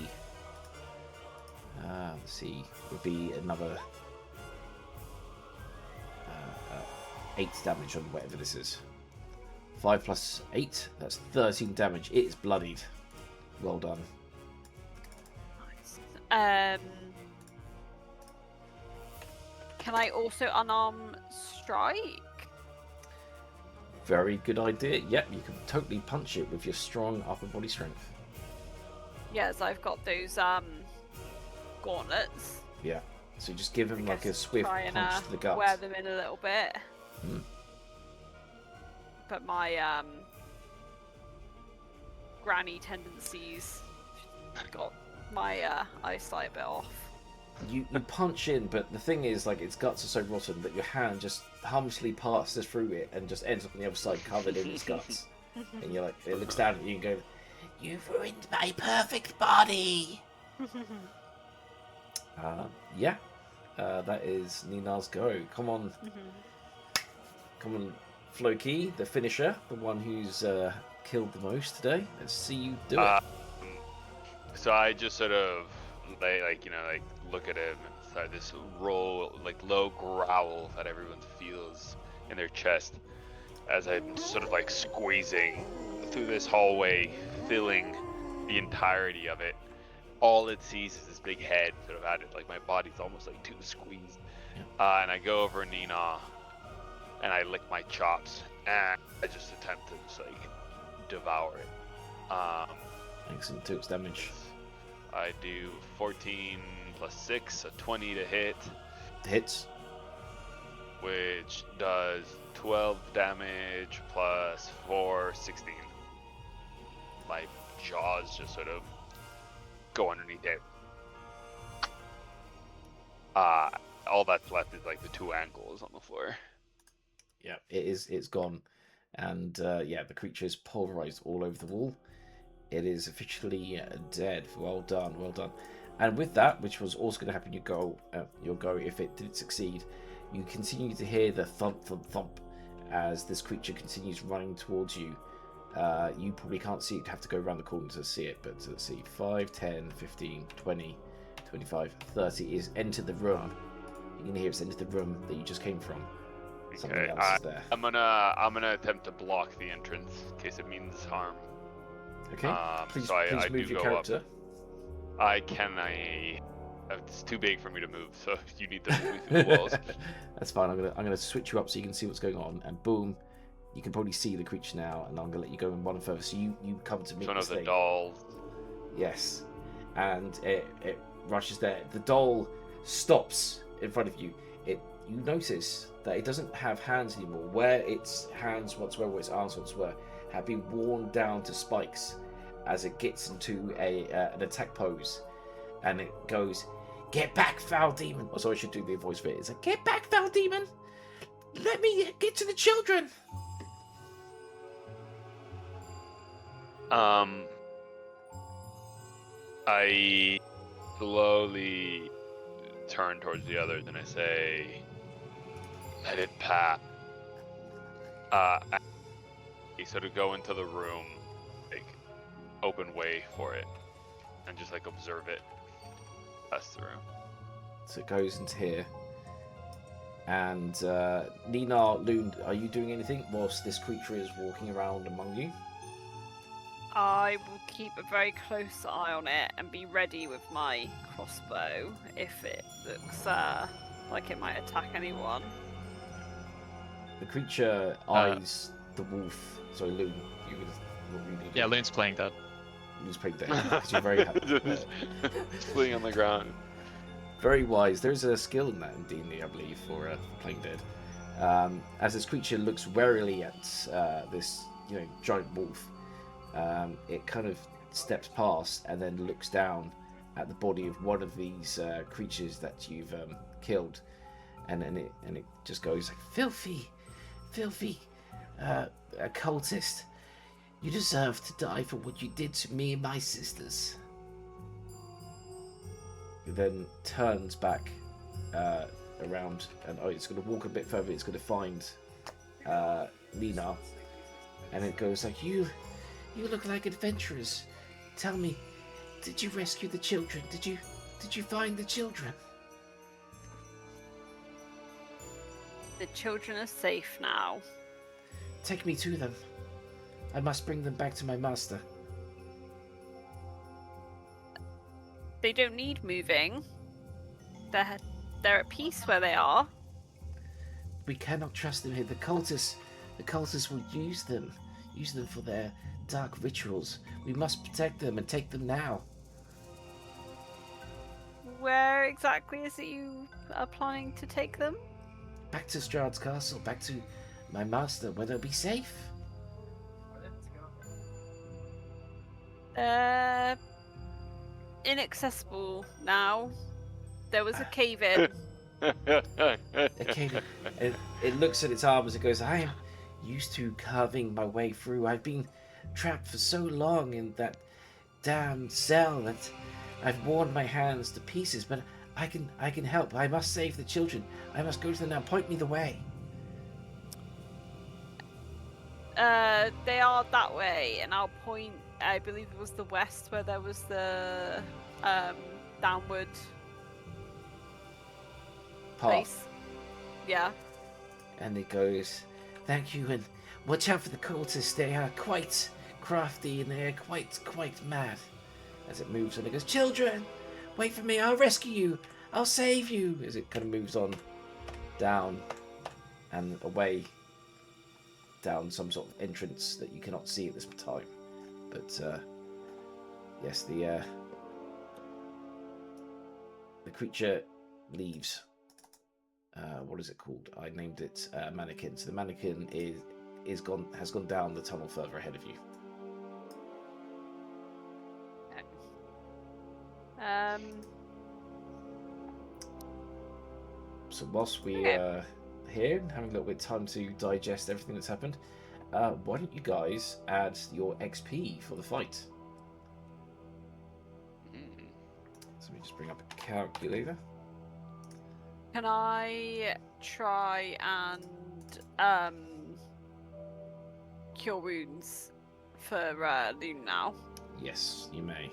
let's see, would be another 8 damage on whatever this is. 5 plus 8, that's 13 damage. It is bloodied. Well done. Can I also unarm strike? Very good idea. Yep, you can totally punch it with your strong upper body strength. Yes, I've got those gauntlets. Yeah. So just give him like a swift Try and, punch to the gut. wear them in a little bit. But my granny tendencies got my eyesight a bit off. You punch in, but the thing is, like, its guts are so rotten that your hand just harmlessly passes through it and just ends up on the other side covered in its guts. And you're like, it looks down at you and go, "You've ruined my perfect body." That is Nina's go. Come on, Floki, the finisher, the one who's killed the most today. Let's see you do it. So I just sort of look at him and start this low growl that everyone feels in their chest as I'm sort of like squeezing through this hallway, filling the entirety of it. All it sees is this big head sort of at it, like my body's almost like too squeezed. And I go over Nina and I lick my chops and I just attempt to just like devour it. Excellent, 2 damage. I do 14 plus 6, so 20 to hit. Hits. Which does 12 damage plus 4, 16. My jaws just sort of go underneath it. All that's left is like the 2 ankles on the floor. Yeah, it's gone. And yeah, the creature is pulverized all over the wall. It is officially dead. Well done, well done. And with that, which was also going to happen, your go if it did succeed, you continue to hear the thump, thump, thump as this creature continues running towards you. You probably can't see it, you have to go around the corner to see it, but let's see, 5, 10, 15, 20, 25, 30 is entered the room. You can hear it's entered the room that you just came from. Something Okay, else is there. I'm gonna attempt to block the entrance in case it means harm. Okay, please, so please I move do your go character. up. It's too big for me to move, so you need to move through the walls. That's fine. I'm gonna switch you up so you can see what's going on, and boom, you can probably see the creature now. And I'm gonna let you go in one further. So you come to meet It's one of the the dolls. Yes, and it rushes there. The doll stops in front of you. You notice that it doesn't have hands anymore. Where its hands once were, where its arms once were, have been worn down to spikes as it gets into an attack pose, and it goes, "Get back, foul demon!" Oh, sorry, I should do the voice for it. It's like, "Get back, foul demon! Let me get to the children!" I slowly turn towards the others and I say, "Let it pass." So to go into the room, like, open way for it, and just like observe it pass through. So it goes into here. And Nina, Loon, are you doing anything whilst this creature is walking around among you? I will keep a very close eye on it and be ready with my crossbow if it looks like it might attack anyone. The creature eyes the wolf. Sorry, Loon. What were you doing? Yeah, Loon's playing dead. Loon's playing dead because you're very happy. Just fleeing on the ground. Very wise. There's a skill in that in D&D, I believe, for playing dead. As this creature looks warily at this, giant wolf, it kind of steps past and then looks down at the body of one of these creatures that you've killed, and it just goes like, "Filthy, occultist! You deserve to die for what you did to me and my sisters." It then turns back around, and it's going to walk a bit further. It's going to find Nina, and it goes like, You look like adventurers. Tell me, did you rescue the children? Did you find the children?" The children are safe now. "Take me to them. I must bring them back to my master." They don't need moving. They're at peace where they are. "We cannot trust them here. The cultists will use them for their dark rituals. We must protect them and take them now." Where exactly is it you are planning to take them? "Back to Strahd's castle, back to my master, where they'll be safe." Inaccessible now. There was a cave in. It looks at its arms and goes, "I am used to carving my way through. I've been trapped for so long in that damn cell that I've worn my hands to pieces, but I can help. I must save the children. I must go to them now. Point me the way." They are that way, and I'll point. I believe it was the west where there was the downward place. Yeah. And it goes, "Thank you, and watch out for the cultists. They are quite crafty and they are quite mad." As it moves, and it goes, "Children, wait for me. I'll rescue you. I'll save you." As it kind of moves on down and away down some sort of entrance that you cannot see at this time. But yes, the creature leaves. What is it called? I named it mannequin. So the mannequin has gone down the tunnel further ahead of you. So whilst we are here, having a little bit of time to digest everything that's happened, why don't you guys add your XP for the fight? So let me just bring up a calculator. Can I try and cure wounds for Loon now? Yes, you may.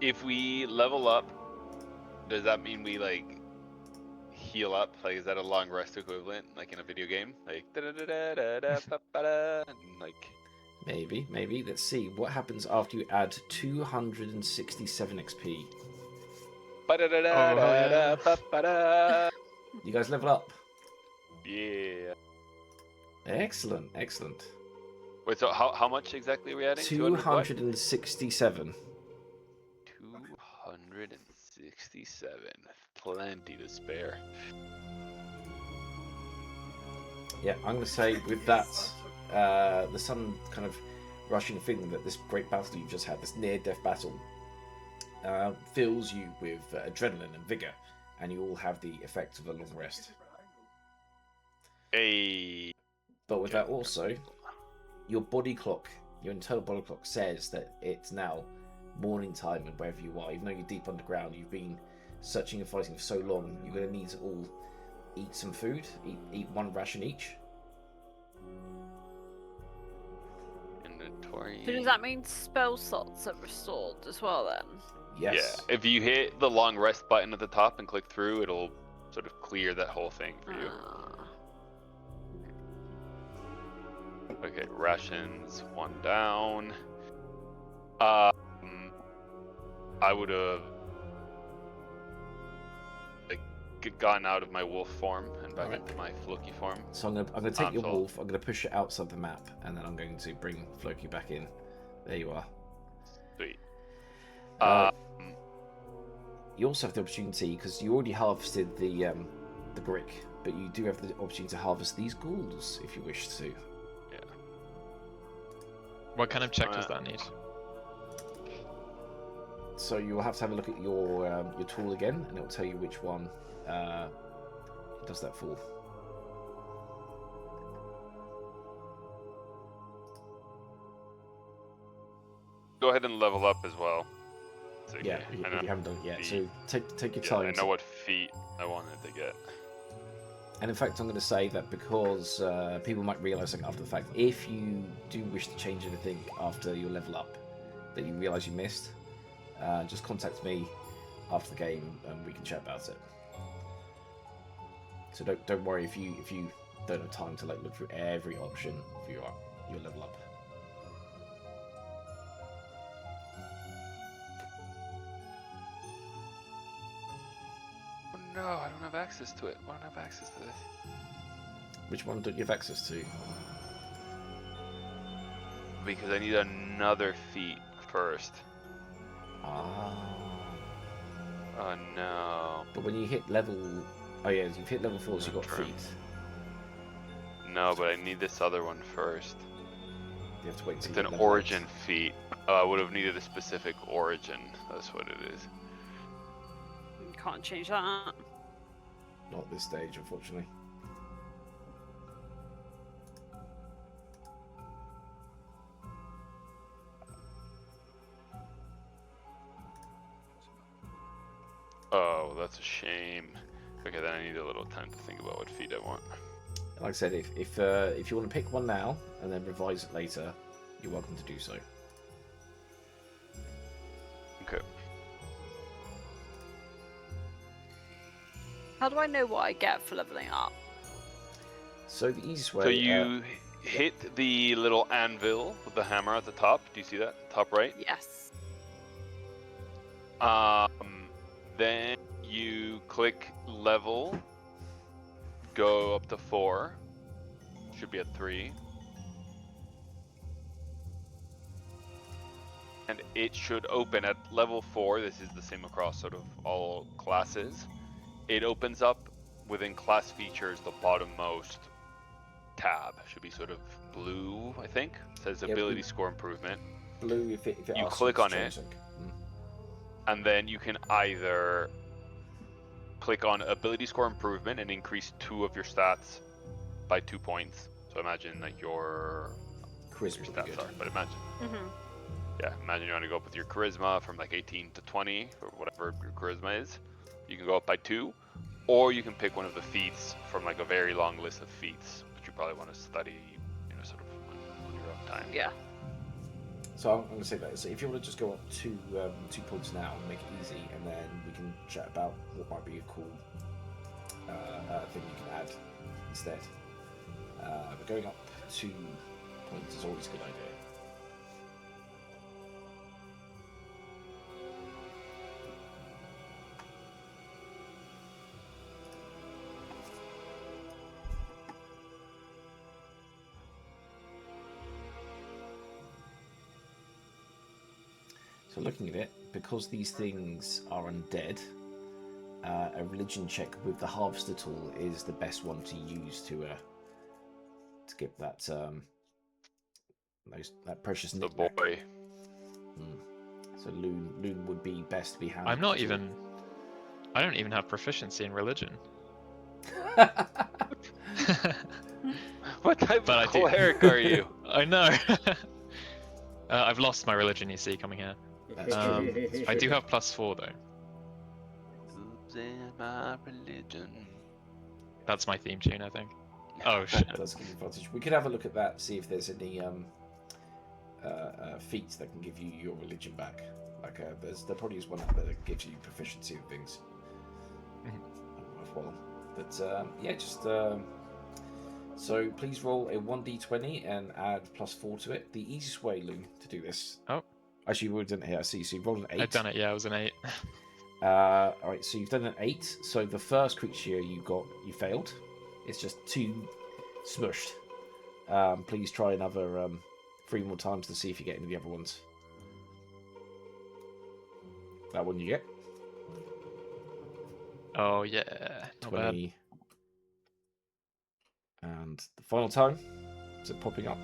If we level up, does that mean we like heal up? Like, is that a long rest equivalent, like in a video game? Like da da da da da da ba ba da, and like. Maybe. Let's see what happens after you add 267 XP. You guys level up. Yeah. Excellent. Wait, so how much exactly are we adding? 267. 267. Plenty to spare. Yeah, I'm going to say with that, the sun kind of rushing feeling that this great battle you've just had, this near-death battle, fills you with adrenaline and vigor, and you all have the effect of a long rest. Hey. But with that also, your body clock, your internal body clock says that it's now morning time and wherever you are, even though you're deep underground, you've been searching and fighting for so long, you're going to need to all eat some food, eat one ration each. Inventory. So does that mean spell slots are restored as well then? Yes. Yeah, if you hit the long rest button at the top and click through, it'll sort of clear that whole thing for you. Okay, rations, 1 down. I would have gotten out of my wolf form and back into my Floki form. So I'm gonna take your wolf, I'm gonna push it outside the map, and then I'm going to bring Floki back in. There you are. Sweet. You also have the opportunity, because you already harvested the brick, but you do have the opportunity to harvest these ghouls if you wish to. Yeah. What kind of check does that need? So you'll have to have a look at your tool again, and it will tell you which one it does that for. Go ahead and level up as well. Okay. Yeah, you haven't done it yet. So take your time. I know what feat I wanted to get. And in fact, I'm going to say that because people might realise something after the fact, if you do wish to change anything after your level up that you realise you missed, just contact me after the game and we can chat about it. So don't worry if you don't have time to look through every option for your level up. Oh no, I don't have access to it. Why don't I have access to this? Which one don't you have access to? Because I need another feat first. Ah. Oh no. But when you hit level... Oh yeah, you've hit level 4, so you've got True. feet. No, but I need this other one first. You have to wait until It's you an hit level origin feat. I would have needed a specific origin. That's what it is. You can't change that. 8. Not at this stage, unfortunately. Oh, that's a shame. Okay, then I need a little time to think about what feat I want. Like I said, if you want to pick one now and then revise it later, you're welcome to do so. Okay. How do I know what I get for leveling up? So the easiest way... So you hit the little anvil with the hammer at the top. Do you see that? Top right? Yes. Then you click level, go up to 4, should be at 3, and it should open at level 4. This is the same across sort of all classes. It opens up within class features, the bottommost tab should be sort of blue, I think. It says ability score improvement. Blue if it You asks click to on change it. something. and then you can either click on ability score improvement and increase 2 of your stats by 2 points. So imagine like your Charisma would be stats good. are, but imagine. Yeah, imagine you want to go up with your charisma from like 18 to 20 or whatever your charisma is. You can go up by 2, or you can pick one of the feats from like a very long list of feats, which you probably want to study, sort of on your own time. Yeah. So I'm going to say that. So if you want to just go up 2 points now and make it easy, and then we can chat about what might be a cool thing you can add instead. But going up 2 points is always a good idea. So looking at it, because these things are undead, a religion check with the harvester tool is the best one to use to get that that precious The knick-knack. boy. So Loon would be best to be handled. I don't even have proficiency in religion. What type of cleric are you? I know. I've lost my religion, you see, coming here. That's true. That's I true. do have +4 though. Losing my religion. That's my theme tune, I think. Oh shit. That's a good advantage. We could have a look at that, see if there's any feats that can give you your religion back. Like there probably is one out there that gives you proficiency in things. Worthwhile. But yeah, just so please roll a 1d20 and add +4 to it. The easiest way, Loon, to do this. Oh. Actually, you already done it here. I see. So you rolled an 8. I've done it. Yeah, it was an 8. Alright, so you've done an 8. So the first creature you failed. It's just too smushed. Please try another 3 more times to see if you get any of the other ones. That one you get. Oh yeah. Not 20. bad. And the final time. Is it popping up?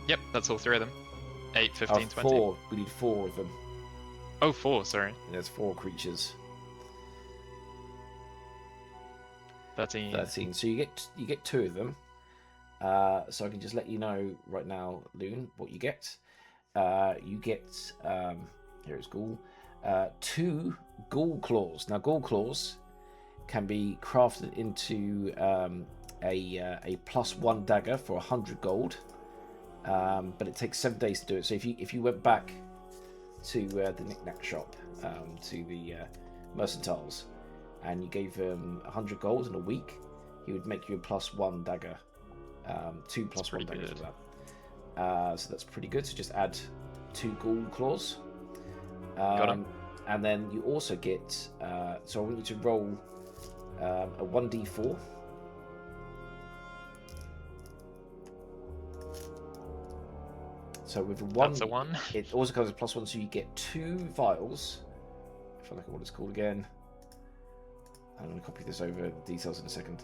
Yep, that's all 3 of them. 8, 15, 20. 4. We need 4 of them. Oh, 4, sorry. There's 4 creatures. 13. 13. So you get 2 of them. So I can just let you know right now, Loon, what you get. You get here's Ghoul. 2 Ghoul Claws. Now Ghoul Claws can be crafted into a +1 dagger for 100 gold. But it takes 7 days to do it. So if you went back to the knick-knack shop, to the mercantils, and you gave him 100 gold in a week, he would make you a +1 dagger. 2 +1 daggers for that. So that's pretty good. So just add 2 Ghoul Claws. Got him. And then you also get, so I want you to roll a 1d4. So with a 1, That's a 1. it also comes with +1, so you get 2 vials. If I look at what it's called again. I'm going to copy this over, details in a second.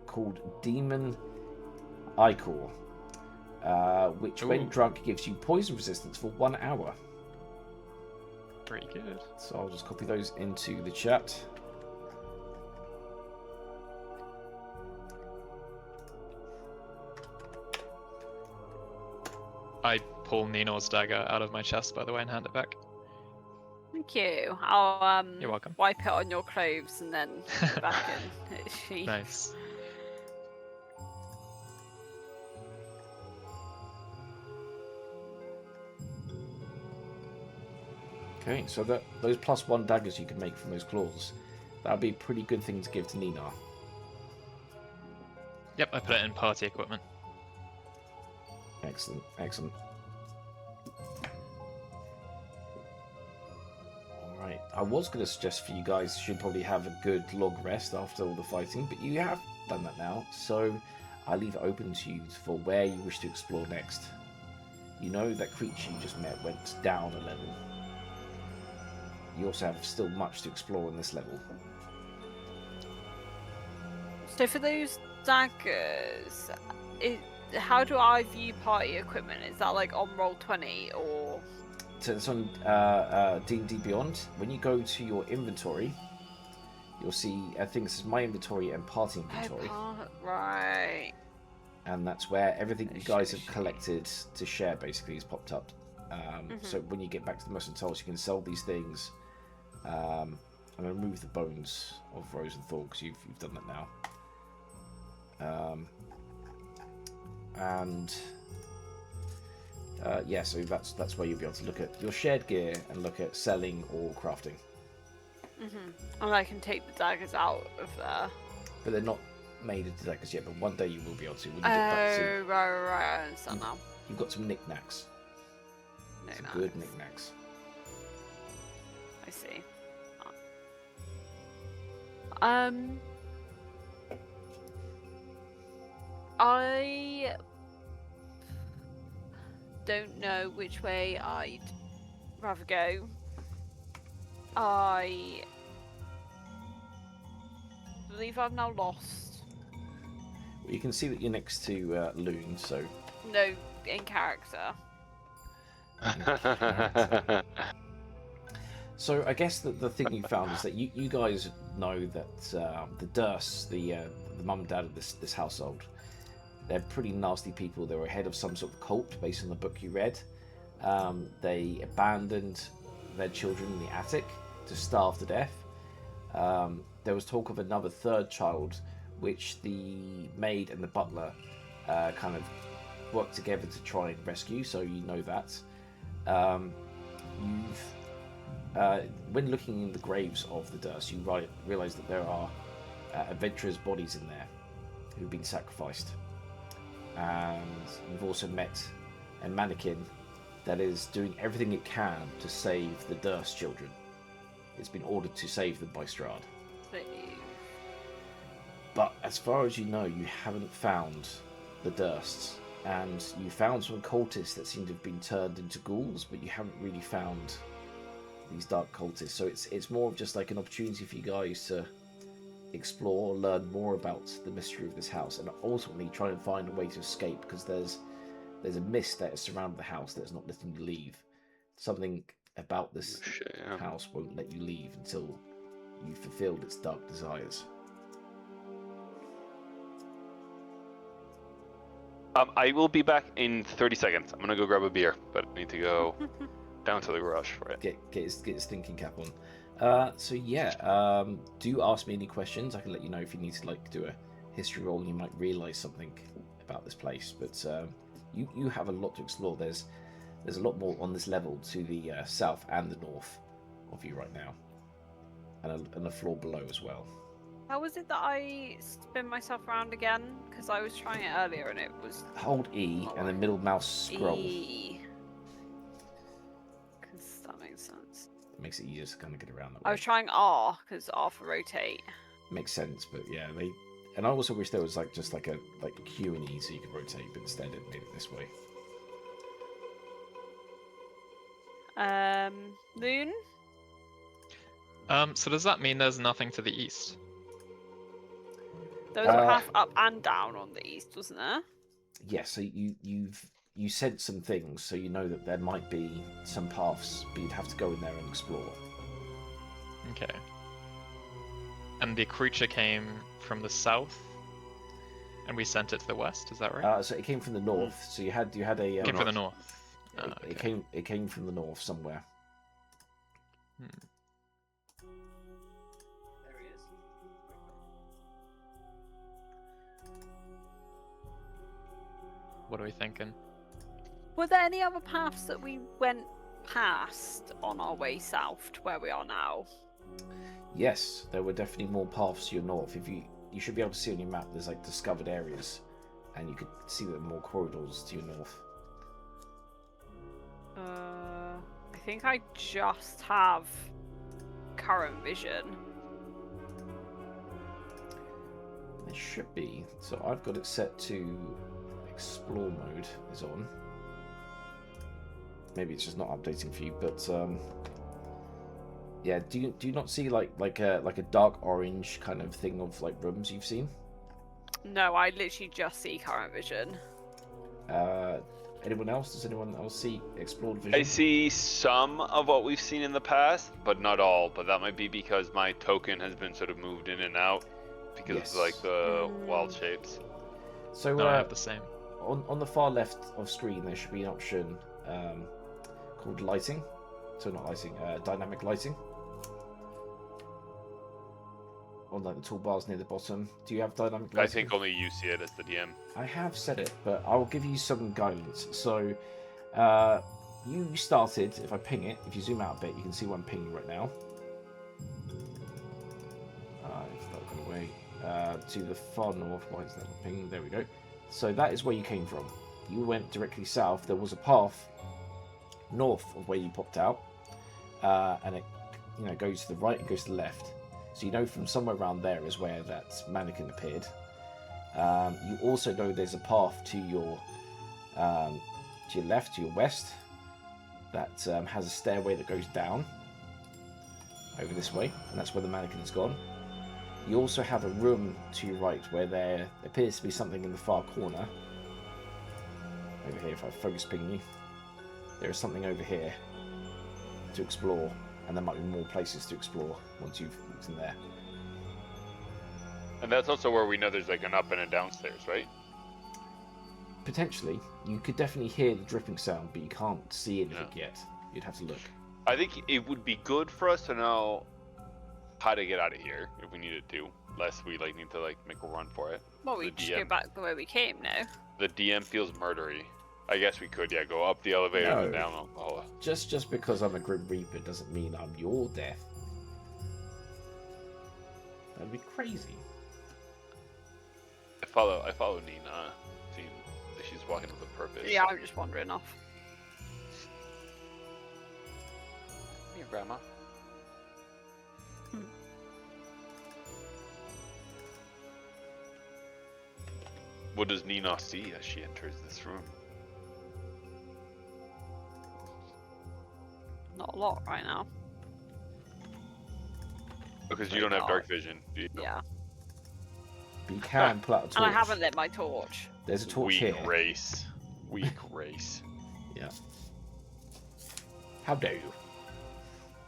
Called Demon Ichor, which when drunk gives you poison resistance for 1 hour. Pretty good. So I'll just copy those into the chat. I pull Ninor's dagger out of my chest, by the way, and hand it back. Thank you. I'll You're welcome. wipe it on your clothes and then put it back in its sheath. Nice. Okay, so those +1 daggers you can make from those claws, that would be a pretty good thing to give to Nina. Yep, I put it in party equipment. Excellent, excellent. Alright, I was going to suggest for you guys should probably have a good long rest after all the fighting, but you have done that now, so I leave it open to you for where you wish to explore next. You know that creature you just met went down a level. You also have still much to explore in this level. So for those daggers, how do I view party equipment? Is that like on Roll20 or? So it's on D&D Beyond. When you go to your inventory, you'll see I think this is my inventory and party inventory. Right. And that's where everything you guys have collected to share basically is popped up. So when you get back to the mercantile, you can sell these things. I'm going to remove the bones of Rose and Thor because you've done that now. Yeah, so that's where you'll be able to look at your shared gear and look at selling or crafting. And I can take the daggers out of there. But they're not made into daggers yet, but one day you will be able to. When you get back to, right, I understand now. You've got some knickknacks. Some good knickknacks. I see. I don't know which way I'd rather go. I believe I've now lost. Well, you can see that you're next to Loon, so... No, in character. So I guess that the thing you found is that you guys know that the Durst, the mum and dad of this household, they're pretty nasty people. They were head of some sort of cult based on the book you read. They abandoned their children in the attic to starve to death. There was talk of another third child, which the maid and the butler kind of worked together to try and rescue, so you know that. When looking in the graves of the Durst, you realise that there are adventurers' bodies in there who've been sacrificed. And you've also met a mannequin that is doing everything it can to save the Durst children. It's been ordered to save them by Strahd. But as far as you know, you haven't found the Dursts. And you found some cultists that seem to have been turned into ghouls, but you haven't really found these dark cultists. So it's more of just like an opportunity for you guys to explore, learn more about the mystery of this house, and ultimately try and find a way to escape, because there's a mist that has surrounded the house that is not letting you leave. Something about this house won't let you leave until you've fulfilled its dark desires. I will be back in 30 seconds. I'm gonna go grab a beer, but I need to go down to the garage for it. Get his thinking cap on. So yeah, do ask me any questions. I can let you know if you need to like do a history roll and you might realise something about this place. But you have a lot to explore. There's a lot more on this level to the south and the north of you right now, and a floor below as well. How was it that I spin myself around again? Because I was trying it earlier and it was... Hold E and the middle mouse scroll. E. Because that makes sense. It makes it easier to kind of get around that way. I was trying R, because R for rotate. Makes sense, but yeah, and I also wish there was like just like a Q and E so you could rotate, but instead it made it this way. Loon? So does that mean there's nothing to the east? There was a path up and down on the east, wasn't there? Yeah, so you said some things, so you know that there might be some paths, but you'd have to go in there and explore. Okay. And the creature came from the south, and we sent it to the west. Is that right? So it came from the north. So you had a. It came from the north. Okay. It came from the north somewhere. What are we thinking? Were there any other paths that we went past on our way south to where we are now? Yes, there were definitely more paths to your north. If you should be able to see on your map, there's like discovered areas, and you could see there are more corridors to your north. I think I just have current vision. There should be. So I've got it set to explore mode is on. Maybe it's just not updating for you, but yeah. Do you not see like a dark orange kind of thing of like rooms you've seen? No, I literally just see current vision. Anyone else? Does anyone else see explored vision? I see some of what we've seen in the past, but not all. But that might be because my token has been sort of moved in and out because of like the wild shapes. So No, I have the same. On the far left of screen, there should be an option called lighting. So not lighting, dynamic lighting. On like the toolbars near the bottom. Do you have dynamic lighting? I think only you see it as the DM. I have said it, but I'll give you some guidance. So you started, if I ping it, if you zoom out a bit, you can see what I'm pinging right now. If that gone away. To the far north. Why is that not pinging? There we go. So that is where you came from. You went directly south. There was a path north of where you popped out, and it goes to the right and goes to the left. So you know from somewhere around there is where that mannequin appeared. You also know there's a path to your left, to your west, that has a stairway that goes down over this way, and that's where the mannequin's gone. You also have a room to your right where there appears to be something in the far corner. Over here, if I focus ping you, there is something over here to explore, and there might be more places to explore once you've looked in there. And that's also where we know there's like an up and a downstairs, right? Potentially. You could definitely hear the dripping sound, but you can't see anything yet. You'd have to look. I think it would be good for us to know how to get out of here if we needed to, lest we like need to like make a run for it. Well, we just go back the way we came now. The DM feels murdery. I guess we could, go up the elevator and down Alcoa. Just because I'm a Grim Reaper doesn't mean I'm your death. That'd be crazy. I follow Nina. See, she's walking with a purpose. Yeah, I'm just wandering off. Your grandma. What does Nina see as she enters this room? Not a lot right now. Because you don't have dark vision, do you? Yeah. But you can pull out a torch. And I haven't lit my torch. There's a torch Weak here. race. Weak race. Yeah. How dare you?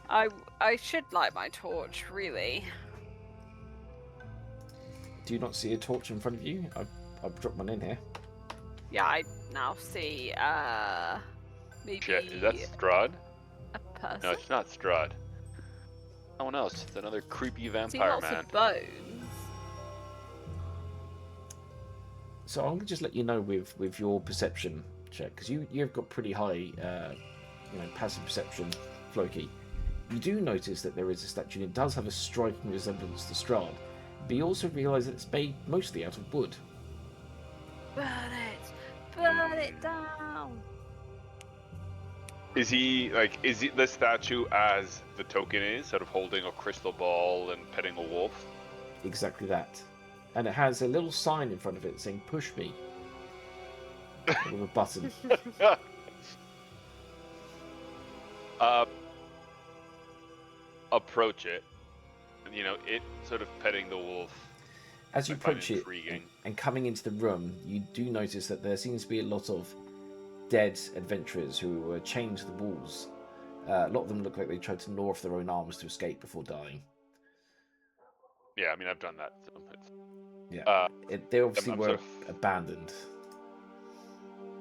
I should light my torch, really. Do you not see a torch in front of you? I've dropped one in here. Yeah, I now see, maybe... Shit, is that Strahd? A person? No, it's not Strahd. Someone else. It's another creepy See vampire lots man. of bones. So I'm gonna just let you know with your perception check, because you've got pretty high, passive perception, Floki. You do notice that there is a statue, and it does have a striking resemblance to Strahd, but you also realise that it's made mostly out of wood. Burn it down. Is he the statue as the token is, sort of holding a crystal ball and petting a wolf? Exactly that. And it has a little sign in front of it saying, "Push me." With a button. Approach it. It sort of petting the wolf. As you approach it intriguing. and coming into the room, you do notice that there seems to be a lot of dead adventurers who were chained to the walls. A lot of them look like they tried to gnaw off their own arms to escape before dying. Yeah, I mean, I've done that. So yeah, they obviously I'm were sort of... abandoned.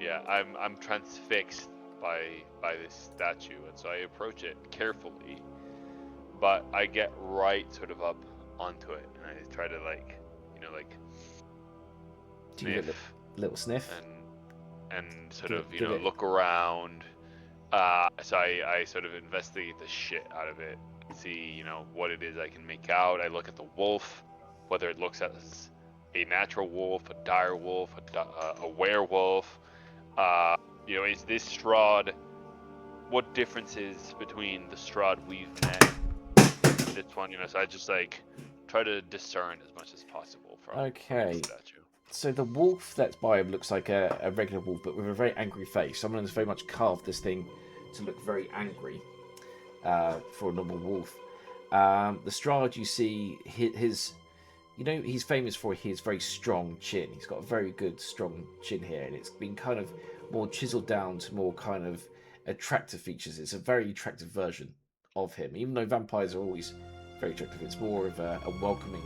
Yeah, I'm transfixed by this statue, and so I approach it carefully, but I get right sort of up onto it, and I try to Do you get a little sniff? And sort Give of it. look around. So I sort of investigate the shit out of it, see what it is I can make out. I look at the wolf, whether it looks as a natural wolf, a dire wolf, a werewolf. Is this Strahd? What differences between the Strahd we've met and this one? So I just try to discern as much as possible from Okay. the statue. So the wolf that's by him looks like a regular wolf, but with a very angry face. Someone has very much carved this thing to look very angry for a normal wolf. The Strahd, you see, his he's famous for his very strong chin. He's got a very good, strong chin here, and it's been kind of more chiseled down to more kind of attractive features. It's a very attractive version of him, even though vampires are always very attractive. It's more of a welcoming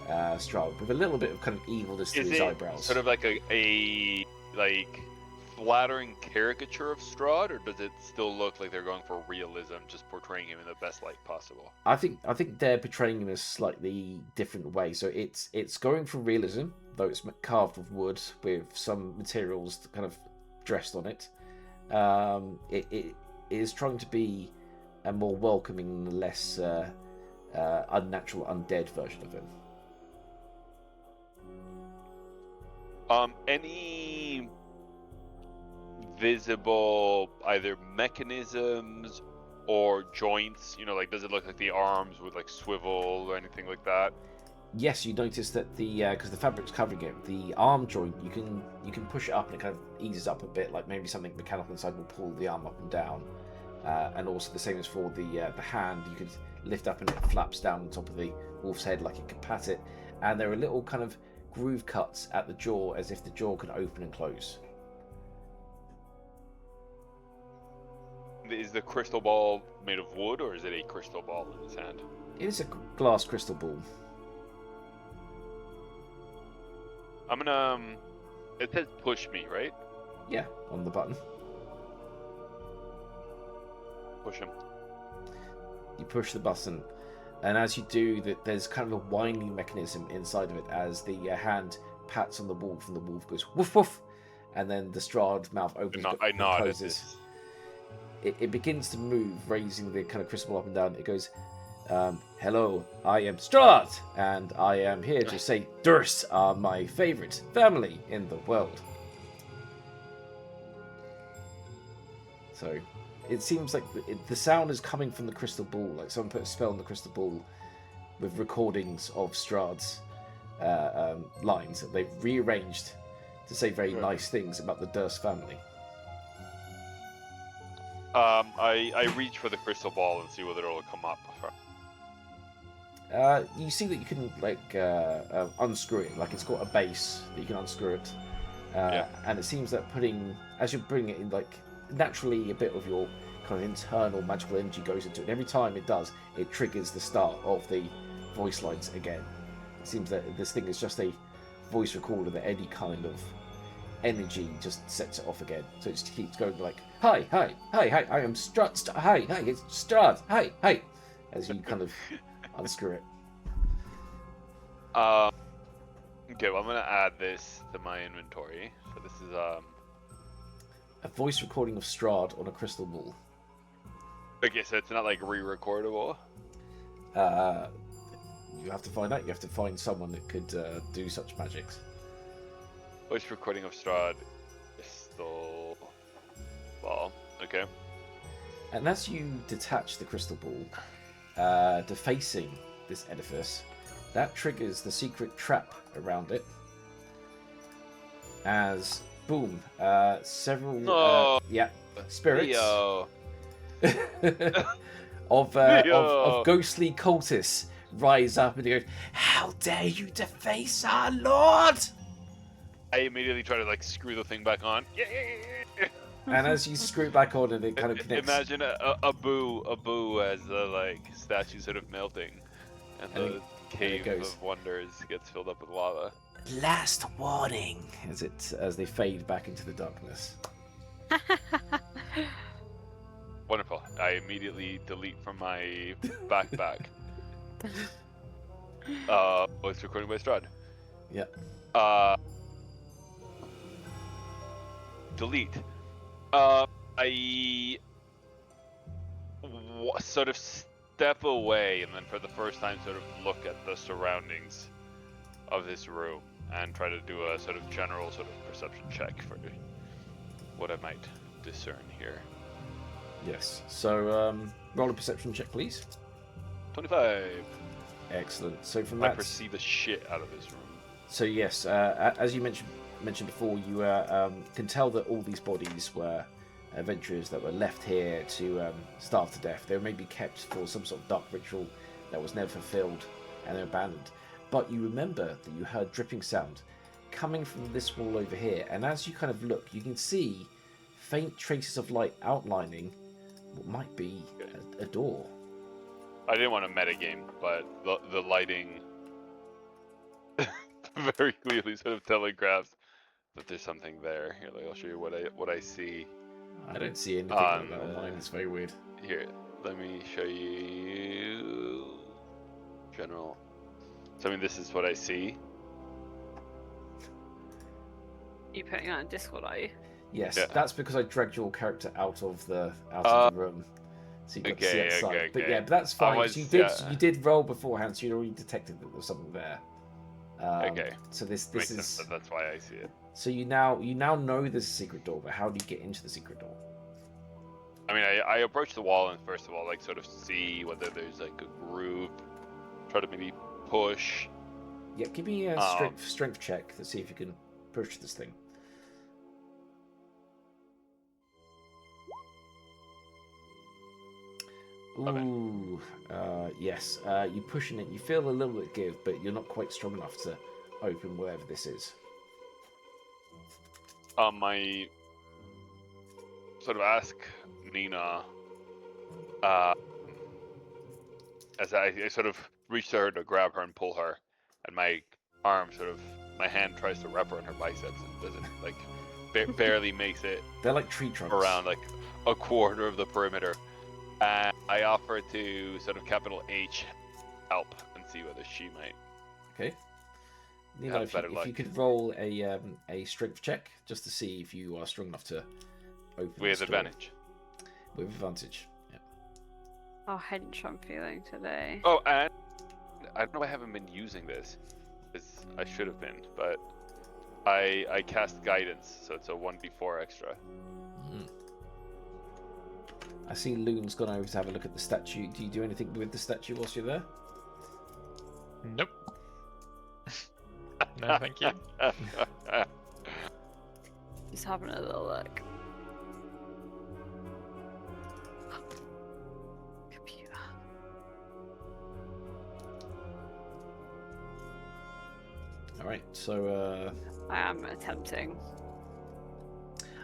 Strahd with a little bit of kind of evilness to his eyebrows. Sort of like a flattering caricature of Strahd, or does it still look like they're going for realism, just portraying him in the best light possible? I think they're portraying him in a slightly different way. So it's going for realism, though it's carved of wood with some materials kind of dressed on it. It is trying to be a more welcoming, less unnatural, undead version of him. Any visible either mechanisms or joints? Like, does it look like the arms would like swivel or anything like that? Yes, you notice that because the fabric's covering it, the arm joint you can push it up and it kind of eases up a bit, like maybe something mechanical inside will pull the arm up and down. And also the same as for the hand, you could lift up and it flaps down on top of the wolf's head like it could pat it. And there are little kind of groove cuts at the jaw as if the jaw can open and close. Is the crystal ball made of wood, or is it a crystal ball in his hand? It is a glass crystal ball. I'm gonna... It says push me, right? Yeah, on the button. Push him. You push the button, and as you do, there's kind of a winding mechanism inside of it as the hand pats on the wolf, and the wolf goes woof woof, and then the Strahd mouth opens I and nod at closes. this. It begins to move, raising the kind of crystal up and down. It goes, hello, I am Strahd, and I am here to say Durst are my favorite family in the world. So it seems like the sound is coming from the crystal ball, like someone put a spell on the crystal ball with recordings of Strahd's lines that they've rearranged to say very nice things about the Durst family. I reach for the crystal ball and see whether it'll come up. You see that you can unscrew it, like it's got a base that you can unscrew it, and it seems that as you bring it in, like naturally a bit of your kind of internal magical energy goes into it. And every time it does, it triggers the start of the voice lines again. It seems that this thing is just a voice recorder that any kind of energy just sets it off again. So it just keeps going like, hi, I am Strahd, hi, it's Strahd, hi, as you kind of unscrew it. Okay, well, I'm gonna add this to my inventory. So this is a voice recording of Strahd on a crystal ball. Okay, so it's not like re-recordable. You have to find out. You have to find someone that could do such magics. Voice recording of Strahd, crystal ball. Okay. And as you detach the crystal ball, defacing this edifice, that triggers the secret trap around it. As boom, several spirits of ghostly cultists rise up and they go, "How dare you deface our lord!" I immediately try to like screw the thing back on. And as you screw it back on, and it kind of connects. Imagine a boo as the like statue sort of melting, and the cave of wonders gets filled up with lava. Last warning, as they fade back into the darkness. Wonderful. I immediately delete from my backpack. Voice recording by Strahd. Yep. Delete. I sort of step away and then for the first time sort of look at the surroundings of this room and try to do a sort of general sort of perception check for what I might discern here. Yes. So roll a perception check, please. 25. Excellent. So from I that, perceive the shit out of this room. So yes, as you mentioned before, you can tell that all these bodies were adventurers that were left here to starve to death. They were maybe kept for some sort of dark ritual that was never fulfilled, and they're abandoned. But you remember that you heard dripping sound coming from this wall over here, and as you kind of look, you can see faint traces of light outlining what might be a door. I didn't want to metagame, but the lighting very clearly sort of telegraphs that there's something there. Here, like, I'll show you what I see. I don't see anything like that on mine. It's very weird. Here, let me show you general. So I mean, this is what I see. You putting that in Discord, are you? Yes, Yeah. that's because I dragged your character out of the room, so you got to see outside. Okay. But yeah, but that's fine. Was, you did roll beforehand, so you already detected that there was something there. Okay. So this Makes is sense, that's why I see it. so you now know there's a secret door, but how do you get into the secret door? I mean, I approach the wall and first of all, like, sort of see whether there's like a groove. Try to maybe push. Yeah, give me a strength check to see if you can push this thing. Ooh, yes. You're pushing it. You feel a little bit give, but you're not quite strong enough to open wherever this is. I sort of ask Nina, as I sort of reach to her to grab her and pull her, and my hand tries to wrap around her biceps and doesn't, like, barely makes it. They're like tree trunks. Around like a quarter of the perimeter. And I offer to sort of capital H help and see whether she might. Okay. Nina, if you could roll a strength check just to see if you are strong enough to open With this door. advantage. With advantage. Yeah. Oh, hench I'm feeling today. Oh, and I don't know if I haven't been using this. I should have been, but I cast guidance, so it's a 1d4 extra. Mm. I see Loon's gone over to have a look at the statue. Do you do anything with the statue whilst you're there? Nope. No, thank you. Just having a little look. Computer. Alright, so I am attempting.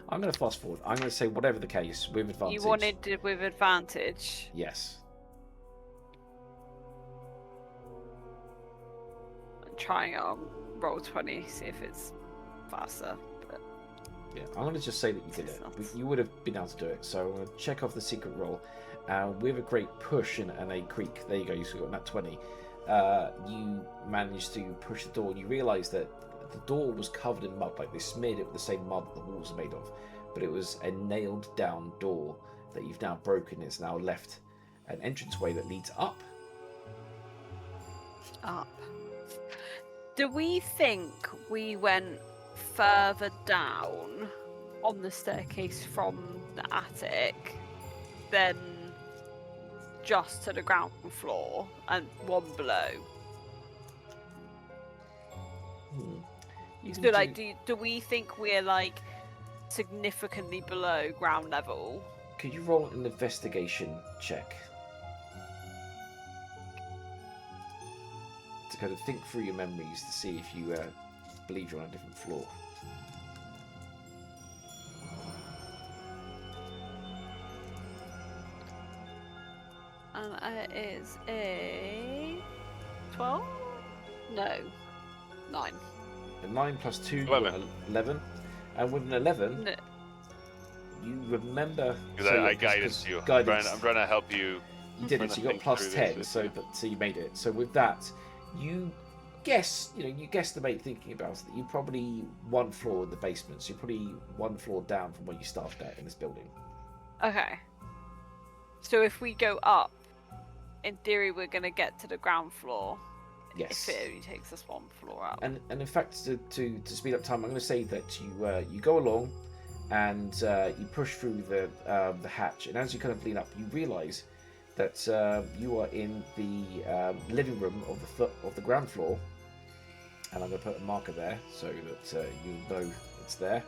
I'm going to fast forward. I'm going to say whatever the case, with advantage. You wanted it with advantage? Yes. I'm trying it on Roll20, see if it's faster. But Yeah, I'm going to just say that you did it. You would have been able to do it. So I'm going to check off the secret roll. With a great push and a creak, there you go, you got that 20. You managed to push the door and you realise that the door was covered in mud, like they smeared it with the same mud that the walls are made of. But it was a nailed down door that you've now broken. It's now left an entranceway that leads up. up. Do we think we went further down on the staircase from the attic than just to the ground floor and one below? So like, do we think we're like significantly below ground level? Could you roll an investigation check to kind of think through your memories to see if you believe you're on a different floor? And it is a 12? No, 9. A 9 plus 2, 11. And with an 11, No. you remember. Because I guided you. I'm trying to help you. You did it, so you got plus 10, so you made it. So with that, you guesstimate thinking about it, that you're probably one floor in the basement, so you're probably one floor down from where you started at in this building. Okay. So if we go up, in theory, we're going to get to the ground floor. Yes. If it only takes us one floor up. And in fact, to speed up time, I'm going to say that you go along, and you push through the hatch, and as you kind of lean up, you realise that you are in the living room of the ground floor, and I'm going to put a marker there so that you'll know it's there.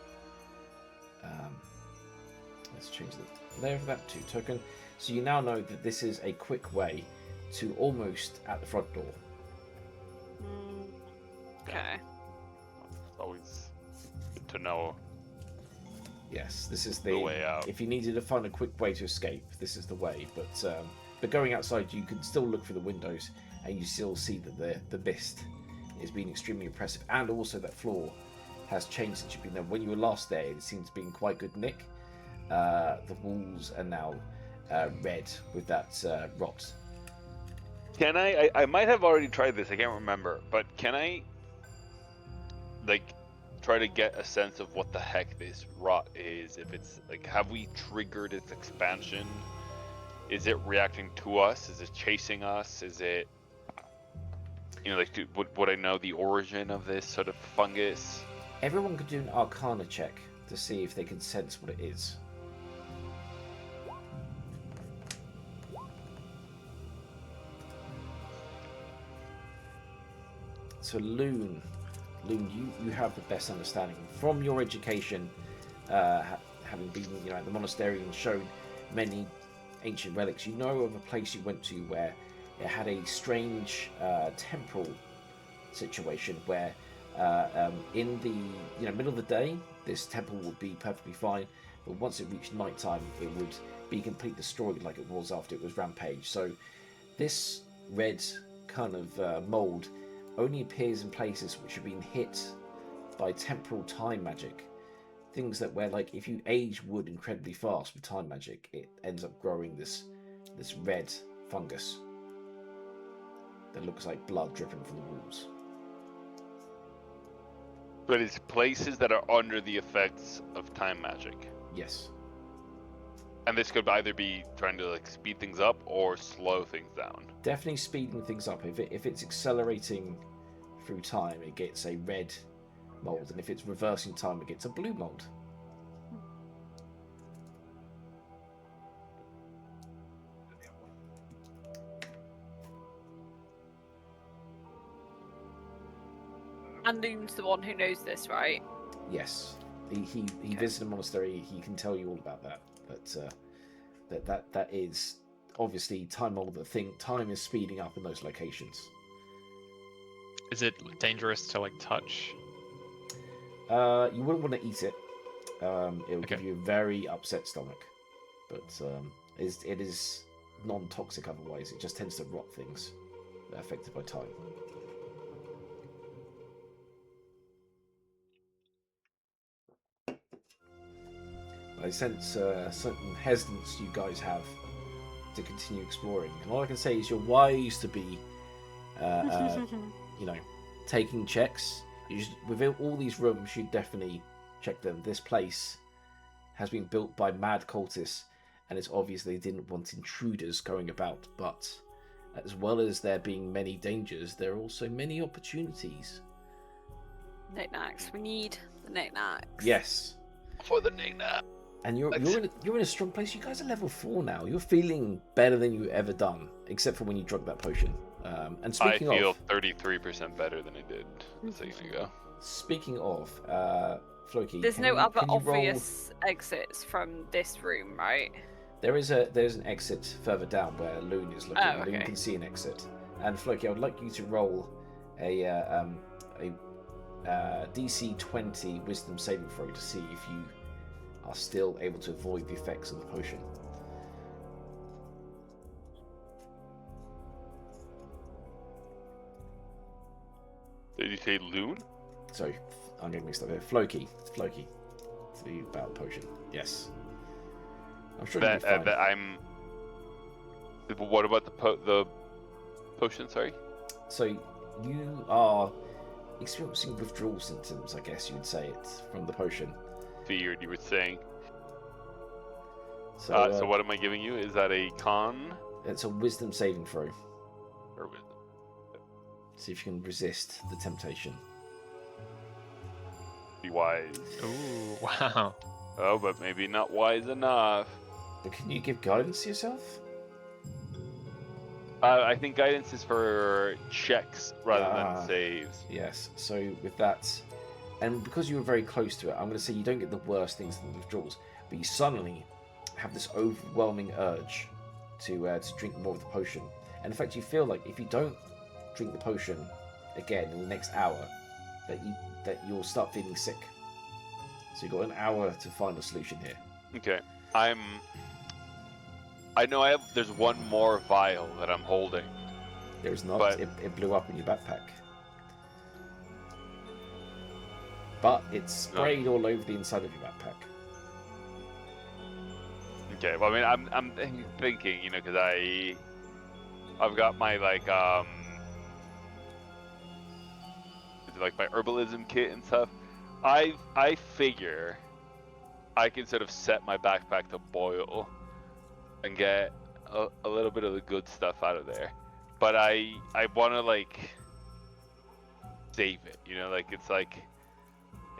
Let's change the layer of that to token. So you now know that this is a quick way to almost at the front door. Okay. That's all we to know. Yes, this is the way out. If you needed to find a quick way to escape, this is the way. But going outside, you can still look through the windows, and you still see that the mist is being extremely oppressive, and also that floor has changed since you've been there. When you were last there, it seems to be in quite good nick. The walls are now red with that rot. Can I might have already tried this, I can't remember, but can I try to get a sense of what the heck this rot is? If it's have we triggered its expansion? Is it reacting to us? Is it chasing us? Is it, would I know the origin of this sort of fungus? Everyone could do an Arcana check to see if they can sense what it is. So Loon, you have the best understanding from your education, having been at the monastery and shown many ancient relics. You know of a place you went to where it had a strange temporal situation where in the middle of the day this temple would be perfectly fine, but once it reached nighttime it would be completely destroyed like it was after it was rampaged. So this red kind of mold only appears in places which have been hit by temporal time magic. Things that where if you age wood incredibly fast with time magic, it ends up growing this red fungus that looks like blood dripping from the walls. But it's places that are under the effects of time magic. Yes. And this could either be trying to speed things up or slow things down. Definitely speeding things up. If it's accelerating through time, it gets a red mold, and if it's reversing time, it gets a blue mold. And Loon's the one who knows this, right? Yes. He visited a monastery. He can tell you all about that. That is obviously time mold. The thing, time is speeding up in those locations. Is it dangerous to touch? You wouldn't want to eat it. It will give you a very upset stomach, but it is non-toxic otherwise. It just tends to rot things that are affected by time. I sense certain hesitance you guys have to continue exploring, and all I can say is you're wise to be, taking checks. With all these rooms, you definitely check them. This place has been built by mad cultists, and it's obvious they didn't want intruders going about. But as well as there being many dangers, there are also many opportunities. Knickknacks. We need the knickknacks. Yes. For the knickknack. And you're in a strong place. You guys are level 4 now. You're feeling better than you've ever done, except for when you drank that potion. And speaking I feel of, 33% better than I did a second ago. Speaking of, Floki, there's no other obvious exits from this room, right? There's an exit further down where Loon is looking. Oh, okay. Loon can see an exit. And Floki, I would like you to roll a DC 20 Wisdom saving throw to see if you are still able to avoid the effects of the potion. Did you say Loon? Sorry, I'm getting mixed up here. Floki. It's Floki. It's the battle potion. Yes. I'm sure you'll be fine. What about the potion? Sorry. So you are experiencing withdrawal symptoms, I guess you would say it, from the potion. Feared you were saying. So what am I giving you? Is that a con? It's a wisdom saving throw. Or wisdom? See if you can resist the temptation. Be wise. Ooh, wow. Oh, but maybe not wise enough. But can you give guidance to yourself? I think guidance is for checks rather than saves. Yes. So with that, and because you were very close to it, I'm going to say you don't get the worst things than the withdrawals, but you suddenly have this overwhelming urge to drink more of the potion. And in fact, you feel like if you don't drink the potion again in the next hour, that you'll start feeling sick. So you've got an hour to find a solution here. Okay. I know there's one more vial that I'm holding. There is not. But... It blew up in your backpack. But it's sprayed all over the inside of your backpack. Okay, well, I mean, I'm thinking, you know, because I've got my like my herbalism kit and stuff. I figure I can sort of set my backpack to boil and get a little bit of the good stuff out of there, but I want to like save it, you know, like it's like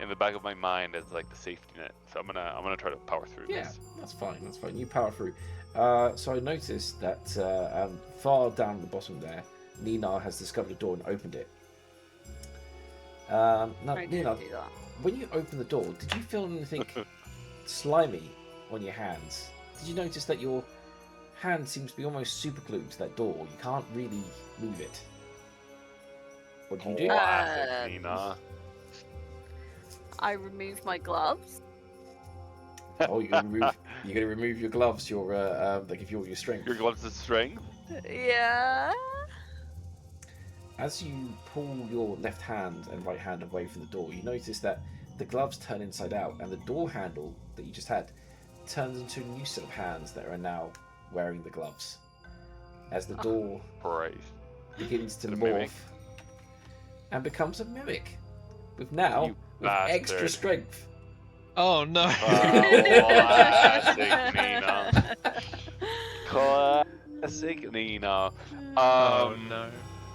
in the back of my mind as like the safety net. So I'm gonna try to power through this. Yeah, that's fine. That's fine. You power through. So I noticed that far down at the bottom there, Nina has discovered a door and opened it. Now, Nina, when you open the door, did you feel anything slimy on your hands? Did you notice that your hand seems to be almost super glued to that door? You can't really move it. What do you do? Classic, Nina. I remove my gloves. Oh, you're gonna remove your gloves. Your that give you all your strength. Your gloves of strength. Yeah. As you pull your left hand and right hand away from the door, you notice that the gloves turn inside out, and the door handle that you just had turns into a new set of hands that are now wearing the gloves. As the door begins to morph mimic. and becomes a mimic with extra strength. Oh no! Classic Nina. Classic Nina. Oh no.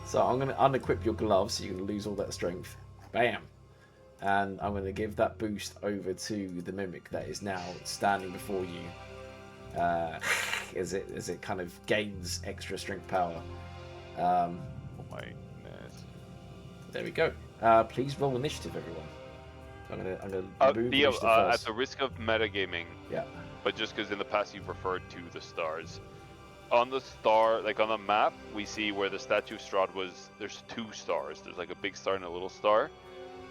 So I'm going to unequip your gloves, so you're going to lose all that strength. Bam! And I'm going to give that boost over to the mimic that is now standing before you. As it kind of gains extra strength power. Oh my goodness. There we go. Please roll initiative, everyone. I'm gonna move Theo, initiative first. at the risk of metagaming, Yeah. but just because in the past you've referred to the stars. On the star, like on the map, we see where the statue of Strahd was. There's 2 stars. There's like a big star and a little star.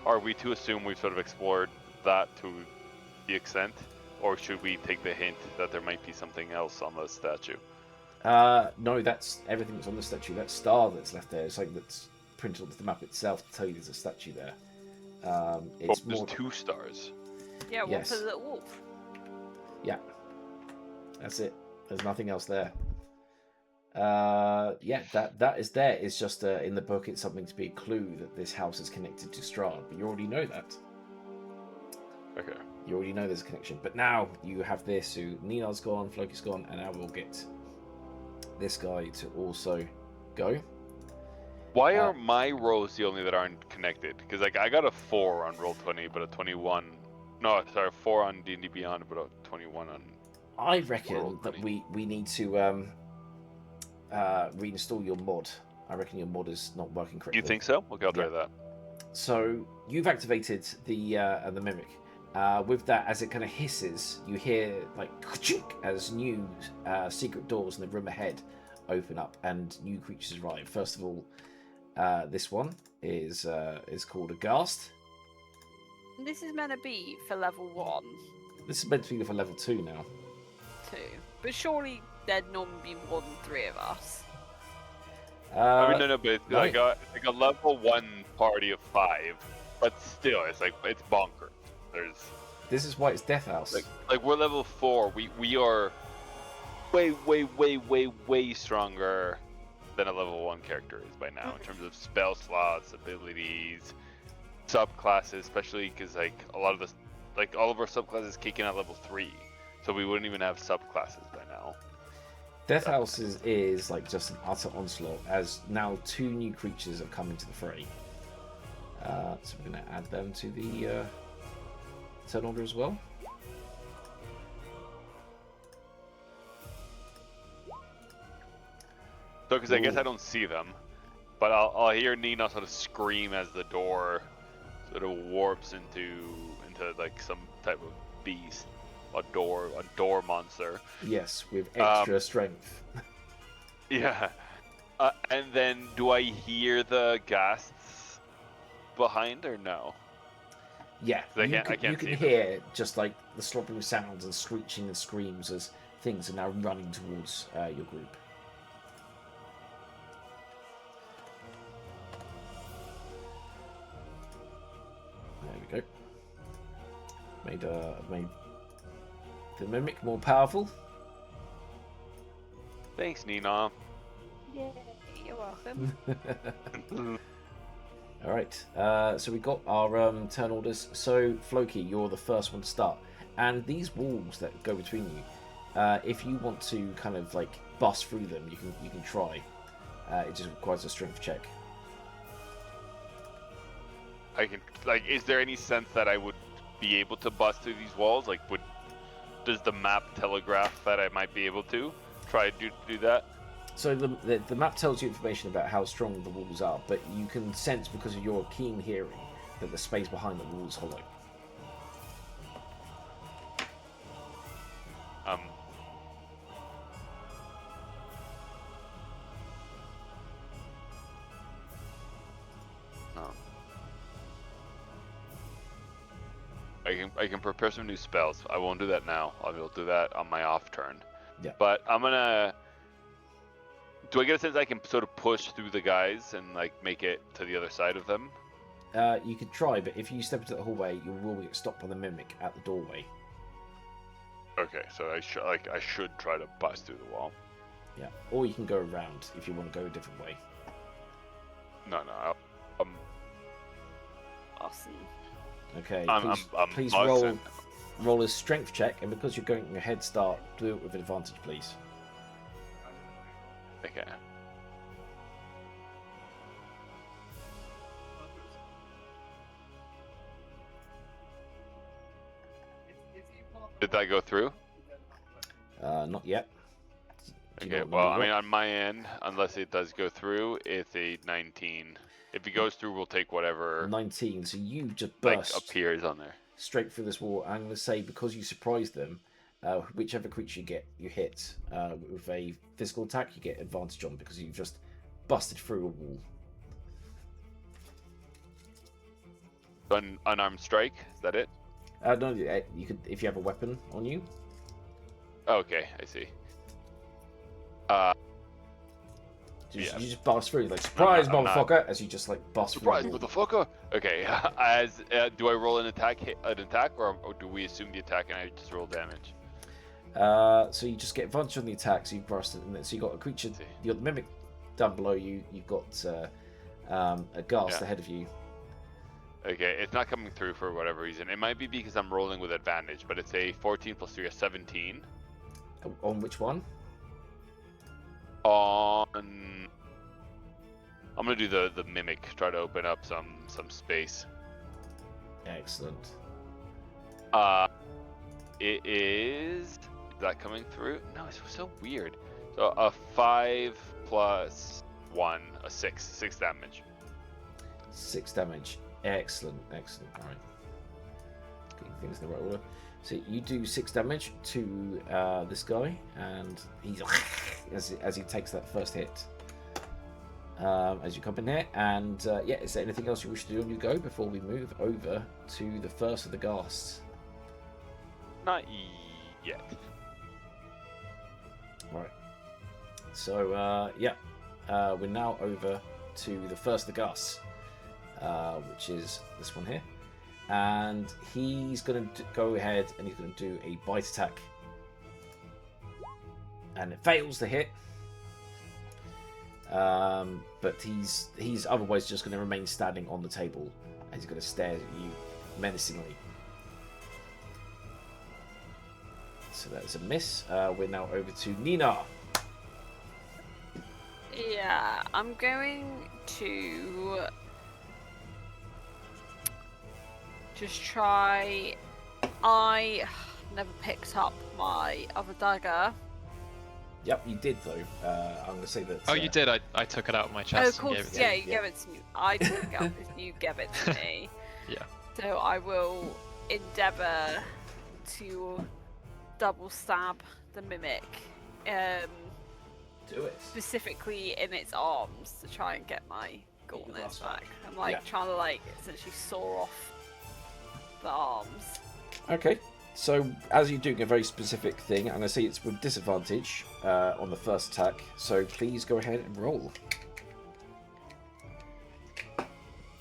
Are we to assume we've sort of explored that to the extent, or should we take the hint that there might be something else on the statue? No, that's everything that's on the statue. That star that's left there is something that's printed onto the map itself to tell you there's a statue there. It's there's more 2 stars. Yeah, one Yes. for the little wolf. Yeah, that's it. There's nothing else there. Yeah, that is there. It's just in the book. It's something to be a clue that this house is connected to Strahd, but you already know that. Okay. You already know there's a connection. But now you have this. So Nina's gone, Floki's gone, and now we'll get this guy to also go. Why are my rolls the only that aren't connected? Because like I got a 4 on Roll20, but a 21. No, sorry, 4 on D&D Beyond, but a 21 on. I reckon that we need to reinstall your mod. I reckon your mod is not working correctly. You think so? Okay, I'll try that. So you've activated the mimic. With that, as it kind of hisses, you hear like as new secret doors in the room ahead open up and new creatures arrive. First of all, this one is called a ghast. This is meant to be for level 1. This is meant to be for level 2 now. 2. But surely there'd normally be more than 3 of us. I mean, no, but no. I got like a level 1 party of 5, but still, it's bonkers. This is why it's Death House. Like we're level 4. We are way stronger than a level 1 character is by now in terms of spell slots, abilities, subclasses, especially because like a lot of this, like all of our subclasses kick in at level 3, so we wouldn't even have subclasses by now. Death House is like just an utter onslaught, as now 2 new creatures have come into the fray. So we're going to add them to the turn order as well. So, because I guess I don't see them, but I'll hear Nina sort of scream as the door sort of warps into like some type of beast, a door monster. Yes, with extra strength. Yeah. And then do I hear the ghasts behind or no? Yeah, I you can't can see them. hear just like the slobbering sounds and screeching and screams as things are now running towards your group. There we go. Made the mimic more powerful. Thanks, Nina. Yay, you're welcome. All right, so we got our turn orders. So Floki, you're the first one to start, and these walls that go between you, if you want to kind of like bust through them, you can try. It just requires a strength check. I can is there any sense that I would be able to bust through these walls? Like, does the map telegraph that I might be able to try to do that? So the map tells you information about how strong the walls are, but you can sense because of your keen hearing that the space behind the wall is hollow. I can prepare some new spells. I won't do that now. I will do that on my off turn. Yeah. But I'm gonna. Do I get a sense I can sort of push through the guys and like make it to the other side of them? You could try, but if you step into the hallway, you will get stopped by the mimic at the doorway. Okay, so I should try to bust through the wall. Yeah, or you can go around if you want to go a different way. No. Awesome. Okay, I'm please buzzing. roll a strength check, and because you're going a head start, do it with advantage, please. Okay. Did that go through? Not yet. Okay, well, I mean, on my end, unless it does go through, it's a 19. If it goes through, we'll take whatever 19, so you just like burst appears on there. straight through this wall. I'm going to say because you surprised them, whichever creature you hit with a physical attack, you get advantage on because you've just busted through a wall. Unarmed strike, is that it? No, you could if you have a weapon on you. Oh, okay, I see. You just bust through like surprise, I'm not- motherfucker, as you just like bust Surprise, through. motherfucker! Okay, do I roll an attack, or do we assume the attack and I just roll damage? So you just get advantage on the attack, so you burst it, and then so you got a creature. You got the mimic down below you. You've got a ghast ahead of you. Okay, it's not coming through for whatever reason. It might be because I'm rolling with advantage, but it's a 14 plus 3, a 17. On which one? I'm gonna do the mimic. Try to open up some space. Excellent. It is that coming through? No, it's so weird. So a 5 plus 1, a 6 damage. 6 damage. Excellent. All right. Getting things in the right order. So you do 6 damage to this guy, and he's as he takes that first hit. As you come in here, and is there anything else you wish to do on your go before we move over to the first of the ghasts? Not yet. Right. So we're now over to the first of the ghasts, which is this one here. And he's going to go ahead and he's going to do a bite attack. And it fails to hit. But he's otherwise just going to remain standing on the table. And he's going to stare at you menacingly. So that's a miss. We're now over to Nina. Yeah, I'm going to just try. I never picked up my other dagger. Yep, you did though. I'm going to say that. Oh, you did. I took it out of my Oh, of chest and course, gave it to yeah, you. you gave it to me. I took it up, you gave it to me. Yeah. So I will endeavour to double stab the mimic, Do it. specifically in its arms to try and get my gauntlets back. I'm like trying to essentially saw off the arms. Okay. So, as you're doing a very specific thing, I'm going to say it's with disadvantage on the first attack. So, please go ahead and roll.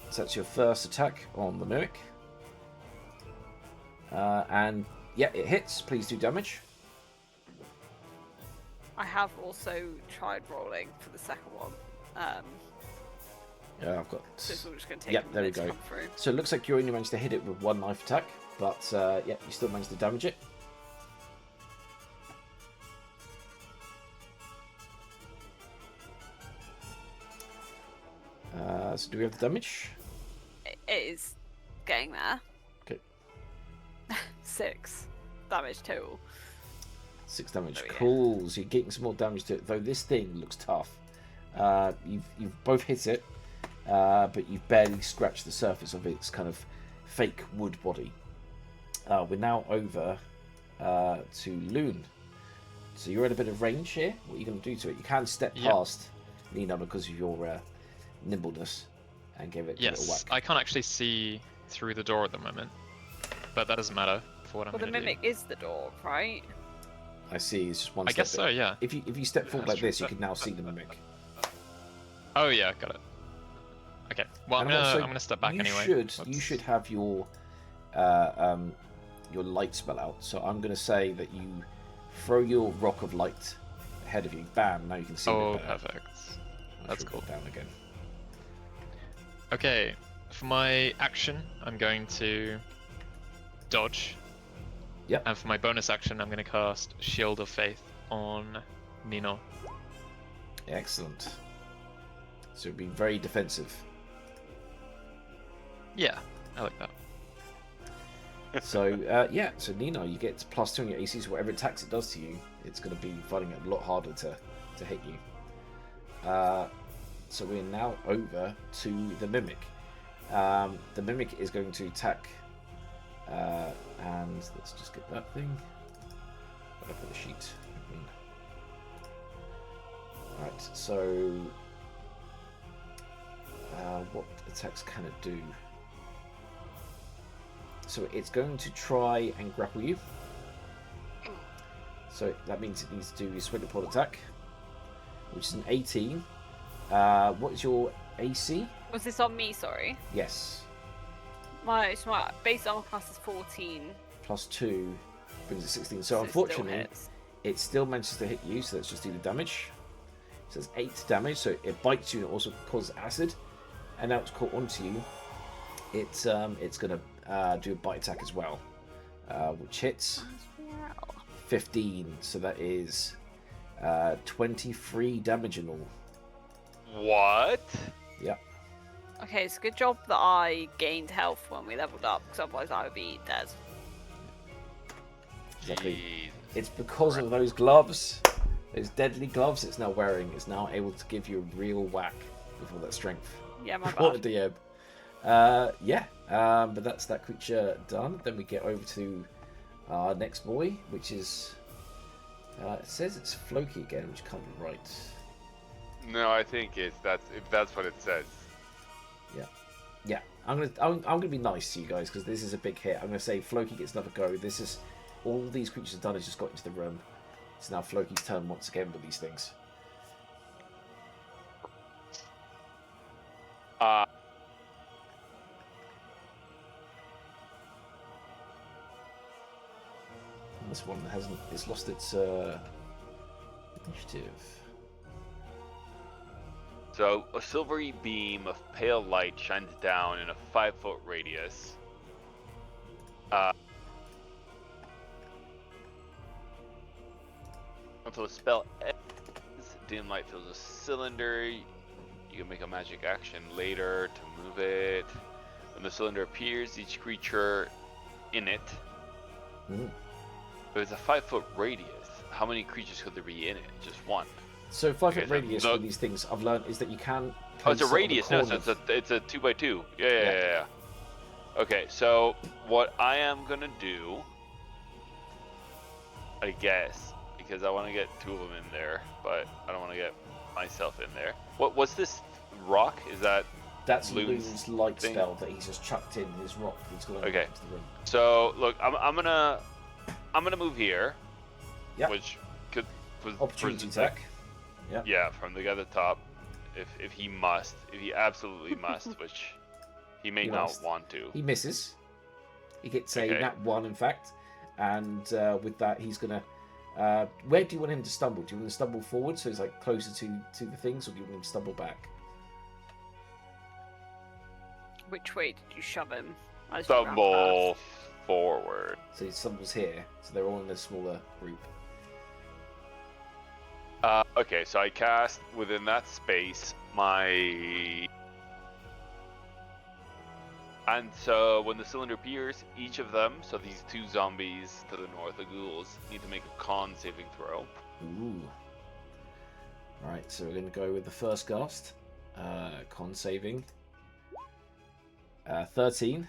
So, that's your first attack on the Mimic. And, yeah, it hits. Please do damage. I have also tried rolling for the second one. Yeah, I've got... So it's all just going to take Yep, a there we minute to go. come through. So, it looks like you only managed to hit it with one knife attack. But, yeah, you still managed to damage it. So do we have the damage? It is getting there. Okay. 6 damage total. 6 damage. There we go. Cool. So you're getting some more damage to it, though this thing looks tough. You've both hit it, but you've barely scratched the surface of its kind of fake wood body. We're now over to Loon. So you're at a bit of range here. What are you going to do to it? You can step past Nina because of your nimbleness and give it a little whack. I can't actually see through the door at the moment, but that doesn't matter for what I'm Well, going the to do. Mimic is the door, right? I see. It's just one I step guess so, bit. yeah. If you step forward That's like true. this, you can now see the Mimic. Oh yeah, got it. Okay, well I'm And also, gonna step back anyway. You should have your light spell out. So I'm gonna say that you throw your rock of light ahead of you. Bam! Now you can see. Oh, it better. perfect. I'll That's shrink it cool. down again. Okay, for my action, I'm going to dodge. Yep. And for my bonus action, I'm going to cast Shield of Faith on Nino. Excellent. So it'd be very defensive. Yeah, I like that. So yeah, so Nino, you get +2 on your AC. So whatever attacks it does to you, it's going to be finding it a lot harder to hit you. So we're now over to the Mimic. The Mimic is going to attack, and let's just get that thing. I'll put the sheet. Right, so what attacks can it do? So it's going to try and grapple you. So that means it needs to do a swing upon attack, which is an 18. What is your AC? Was this on me? Sorry. Yes. My base armor class is 14. +2 brings it 16. So So it still unfortunately, hits. it still manages to hit you. So let's just do the damage. So it's 8 damage. So it bites you and it also causes acid. And now it's caught onto you. It's going to do a bite attack as well, which hits 15. So that is 23 damage in all. What? Yeah. Okay, it's a good job that I gained health when we leveled up, because otherwise I would be dead. Exactly. Jeez. It's because of those gloves, those deadly gloves it's now wearing. It's now able to give you a real whack with all that strength. Yeah, my What a bad. DM. Yeah, but that's that creature done. Then we get over to our next boy, which is... it says it's Floki again, which can't be right. No, I think that's what it says. Yeah, I'm gonna be nice to you guys because this is a big hit. I'm gonna say Floki gets another go. This is all these creatures have done is just got into the room. It's now Floki's turn once again with these things. And this one hasn't. It's lost its initiative. So a silvery beam of pale light shines down in a 5-foot radius. Until the spell ends, dim light fills a cylinder. You can make a magic action later to move it. When the cylinder appears, each creature in it. Mm. If it's a 5-foot radius, how many creatures could there be in it? Just one. So 5-foot Okay, so radius the- for these things I've learned is that you can. Oh, it's a place it on the radius. No, corner so of- it's a 2x2. Yeah. Okay, so what I am gonna do, I guess, because I want to get 2 of them in there, but I don't want to get myself in there. What's this rock? Is that That's Loon's Loon's light thing? spell that he's just chucked in his rock. He's got Okay. into the room. So look, I'm gonna move here. Yep. Which could Opportunity attack. Yep. Yeah, from the guy at the top. If he absolutely must, which he may not want to. He misses. He gets a Okay. nat 1, in fact, and with that, he's gonna. Where do you want him to stumble? Do you want him to stumble forward, so he's like closer to the things, or do you want him to stumble back? Which way did you shove him? As you ran Stumble past? forward. So he stumbles here, so they're all in a smaller group. Okay, so I cast within that space and so when the cylinder appears, each of them, so these 2 zombies to the north, the ghouls, need to make a con saving throw. Ooh. Right, so we're going to go with the first cast. Con saving. 13.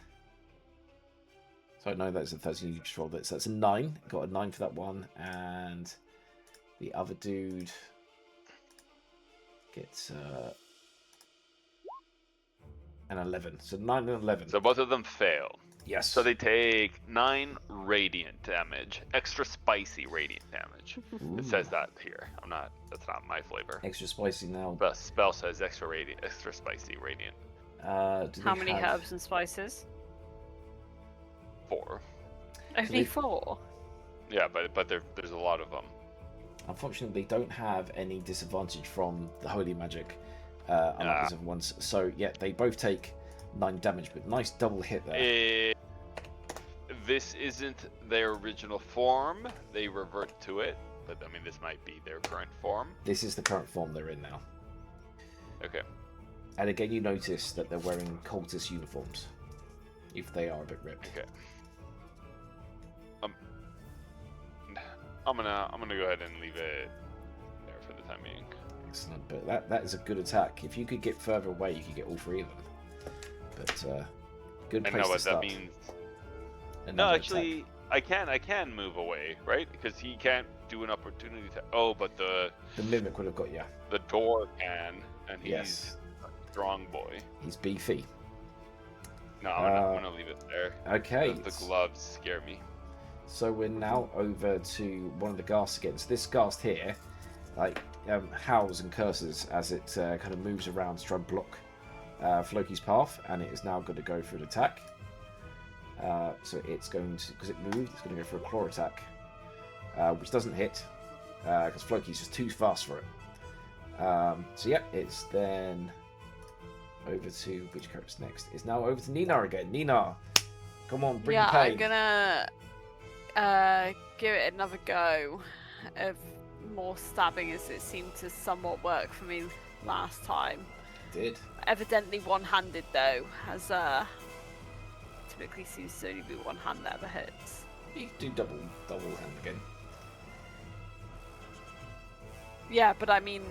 So no, that's a 13. You just rolled it. So that's a 9. Got a 9 for that one. And the other dude gets an 11. So 9 and 11. So both of them fail. Yes. So they take 9 radiant damage, extra spicy radiant damage. Ooh. It says that here. That's not my flavor. Extra spicy now. The spell says extra spicy radiant. How many herbs and spices? 4. Only 4. Yeah, but there's a lot of them. Unfortunately, they don't have any disadvantage from the holy magic, unlike the other ones. So yeah, they both take 9 damage, but nice double hit there. This isn't their original form. They revert to it, but I mean, this might be their current form. This is the current form they're in now. Okay. And again, you notice that they're wearing cultist uniforms, if they are a bit ripped. Okay. I'm gonna go ahead and leave it there for the time being. Excellent, but that is a good attack. If you could get further away, you could get all 3 of them. But good place I know to what start. that means. Another No, actually, attack. I can move away, right? Because he can't do an opportunity attack. Oh, but the mimic would have got you. The door can, and he's a strong boy. He's beefy. No, I'm gonna leave it there. Okay. The gloves scare me. So we're now over to one of the ghasts again. So this ghast here, like, howls and curses as it kind of moves around to try and block Floki's path, and it is now going to go for an attack. So it's going to, because it moved, it's going to go for a claw attack, which doesn't hit, because Floki's just too fast for it. So yeah, it's then over to, which character's next? It's now over to Nina again. Nina, come on, bring pain. I'm gonna give it another go of more stabbing, as it seemed to somewhat work for me last time. It did. Evidently one-handed though, as typically seems to only be one hand that ever hits. You can do double hand again. Yeah, but I mean,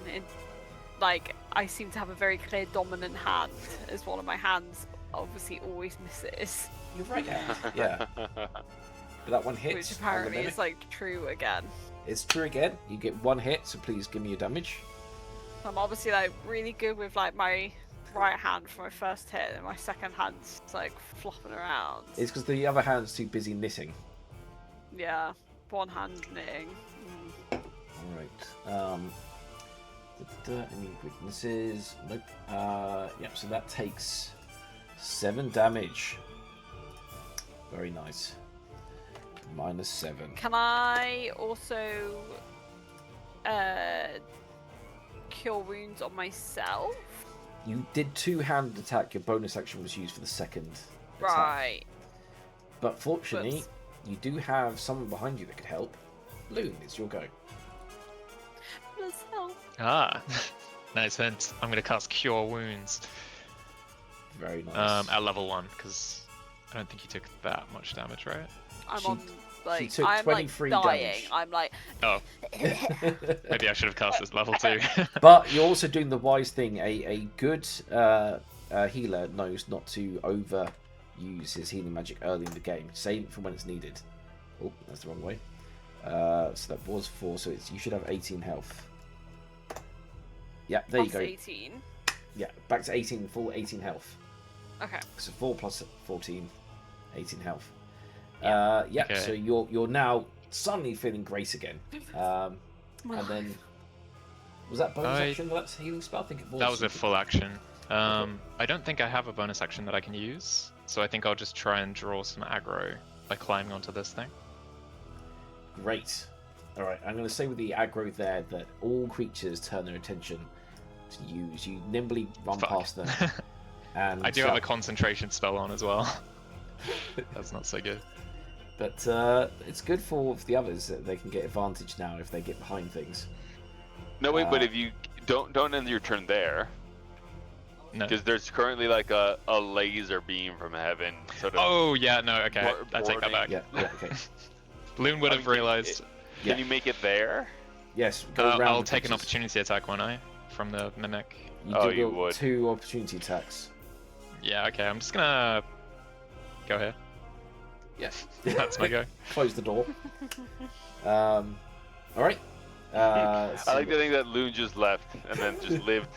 I seem to have a very clear dominant hand, as one of my hands obviously always misses. Your right hand, yeah. But that one hits. Which apparently is true again. It's true again. You get 1 hit, so please give me your damage. I'm obviously really good with my right hand for my first hit, and my second hand's flopping around. It's because the other hand's too busy knitting. Yeah, one hand knitting. Alright. Any weaknesses? Nope. Yep, so that takes 7 damage. Very nice. -7. Can I also cure wounds on myself? You did 2-handed attack. Your bonus action was used for the second attack. Right. But fortunately, you do have someone behind you that could help. Loon, it's your go. Let's help. Nice hint. I'm going to cast Cure Wounds. Very nice. At level 1, because I don't think you took that much damage, right? She took 23 dying. damage. I'm Oh. Maybe I should have cast this level 2. But you're also doing the wise thing. A good healer knows not to overuse his healing magic early in the game. Save it for when it's needed. Oh, that's the wrong way. So that was 4, so you should have 18 health. Yeah, there you go. 18. Yeah, back to 18, full 18 health. Okay. So 4 plus 14, 18 health. Yeah. Okay. So you're now suddenly feeling great again. And then was that bonus action? That's healing spell. I think it was. That was a full action. I don't think I have a bonus action that I can use, so I think I'll just try and draw some aggro by climbing onto this thing. Great. All right, I'm going to say with the aggro there that all creatures turn their attention to you. You nimbly run past them. And I do have a concentration spell on as well. That's not so good. But it's good for the others that they can get advantage now if they get behind things. No, wait, but if you don't end your turn there. No. Because there's currently like a laser beam from heaven. Sort of oh, yeah, no, okay. I take that back. Yeah, okay. Loon would have realized. Can you make it there? Yes, go around. I'll take an opportunity attack, won't I? From the mimic. You would. 2 opportunity attacks. Yeah, okay, I'm just gonna go here. Yes. That's my go. Close the door. Alright. I like to think that Loon just left and then just lived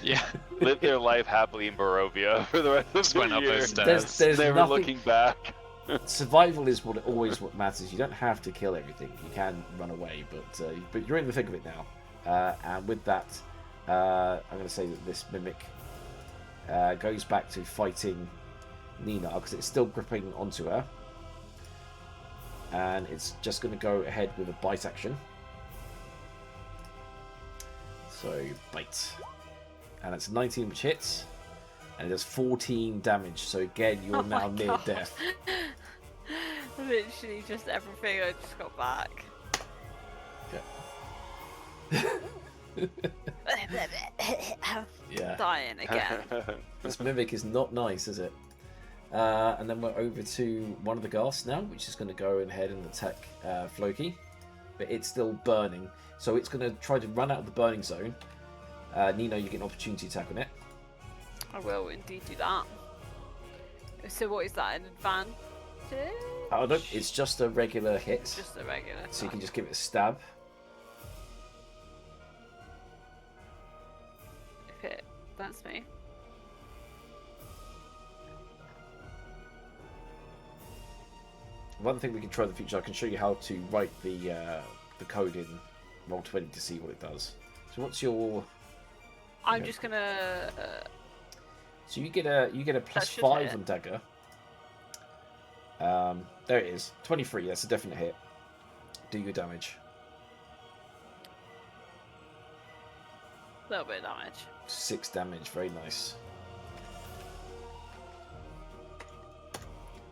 lived their life happily in Barovia for the rest of the went up year. those stairs. There's Never nothing... looking back. Survival is what matters. You don't have to kill everything. You can run away, but you're in the thick of it now. And with that, I'm going to say that this mimic goes back to fighting Nina because it's still gripping onto her, and it's just going to go ahead with a bite action. So bite, and it's 19 which hits, and it does 14 damage. So again, you're now near death. Literally just everything I just got back. Yeah. Dying again. This mimic is not nice, is it? And then we're over to one of the ghasts now, which is going to go ahead and attack Floki, but it's still burning, so it's going to try to run out of the burning zone. Nino, you get an opportunity attack on it. I will indeed do that. So what is that, an advantage? Oh no, it's just a regular hit. Just a regular. So you can just give it a stab. If it, that's me. One thing we can try in the future, I can show you how to write the code in Roll20 to see what it does. So what's your? I'm just gonna. So you get a +5 on dagger. There it is, 23. That's a definite hit. Do your damage. A little bit of damage. 6 damage. Very nice.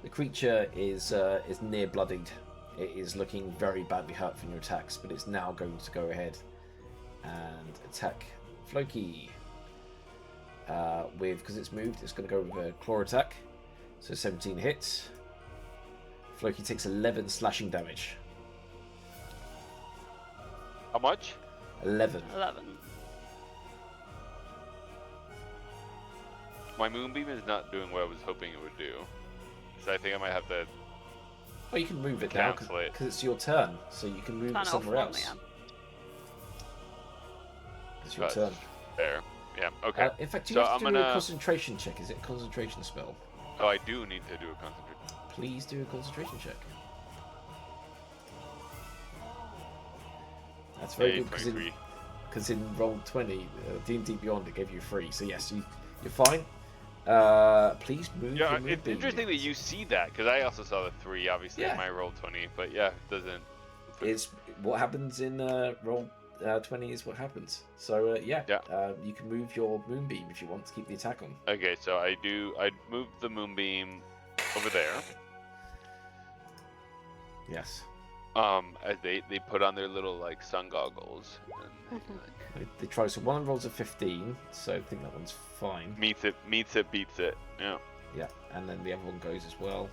The creature is near bloodied. It is looking very badly hurt from your attacks, but it's now going to go ahead and attack Floki. Because it's moved, it's going to go with a claw attack. So 17 hits. Floki takes 11 slashing damage. How much? 11. 11. My moonbeam is not doing what I was hoping it would do. So I think I might have to. Well, you can move it now because it's your turn, so you can move it somewhere else. It's your turn. There. Yeah. Okay. In fact, do you have to do a concentration check? Is it a concentration spell? Oh, I do need to do a concentration. Please do a concentration check. That's very good because in Roll20, D&D Beyond it gave you 3. So yes, you're fine. Please move. Yeah, it's interesting that you see that because I also saw the 3 obviously in my Roll20, but yeah, it doesn't. It's what happens in Roll20 is what happens. So you can move your moonbeam if you want to keep the attack on. Okay, so I move the moonbeam over there. Yes. As they put on their little like sun goggles. And, they try. So one rolls a 15, so I think that one's fine. Meets it, beats it. Yeah. Yeah, and then the other one goes as well,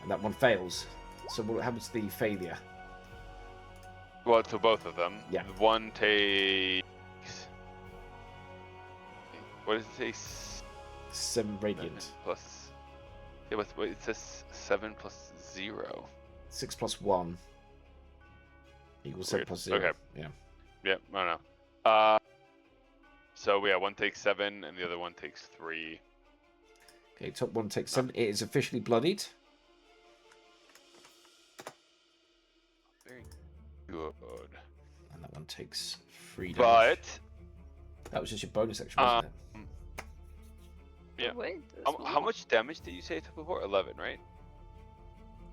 and that one fails. So what happens to the failure? Well, to both of them. Yeah. One takes. What does it say? 7 radiant. Plus. Yeah, wait, it says 7 plus 0. 6 plus 1 equals 7 plus 0. Okay. Yeah. Yeah, I don't know. So yeah, one takes 7 and the other one takes 3. Okay, top one takes 7. It is officially bloodied. Very good. And that one takes 3 damage. But That was just your bonus action, wasn't it? yeah. Wait, How much damage did you say it took before? 11, right?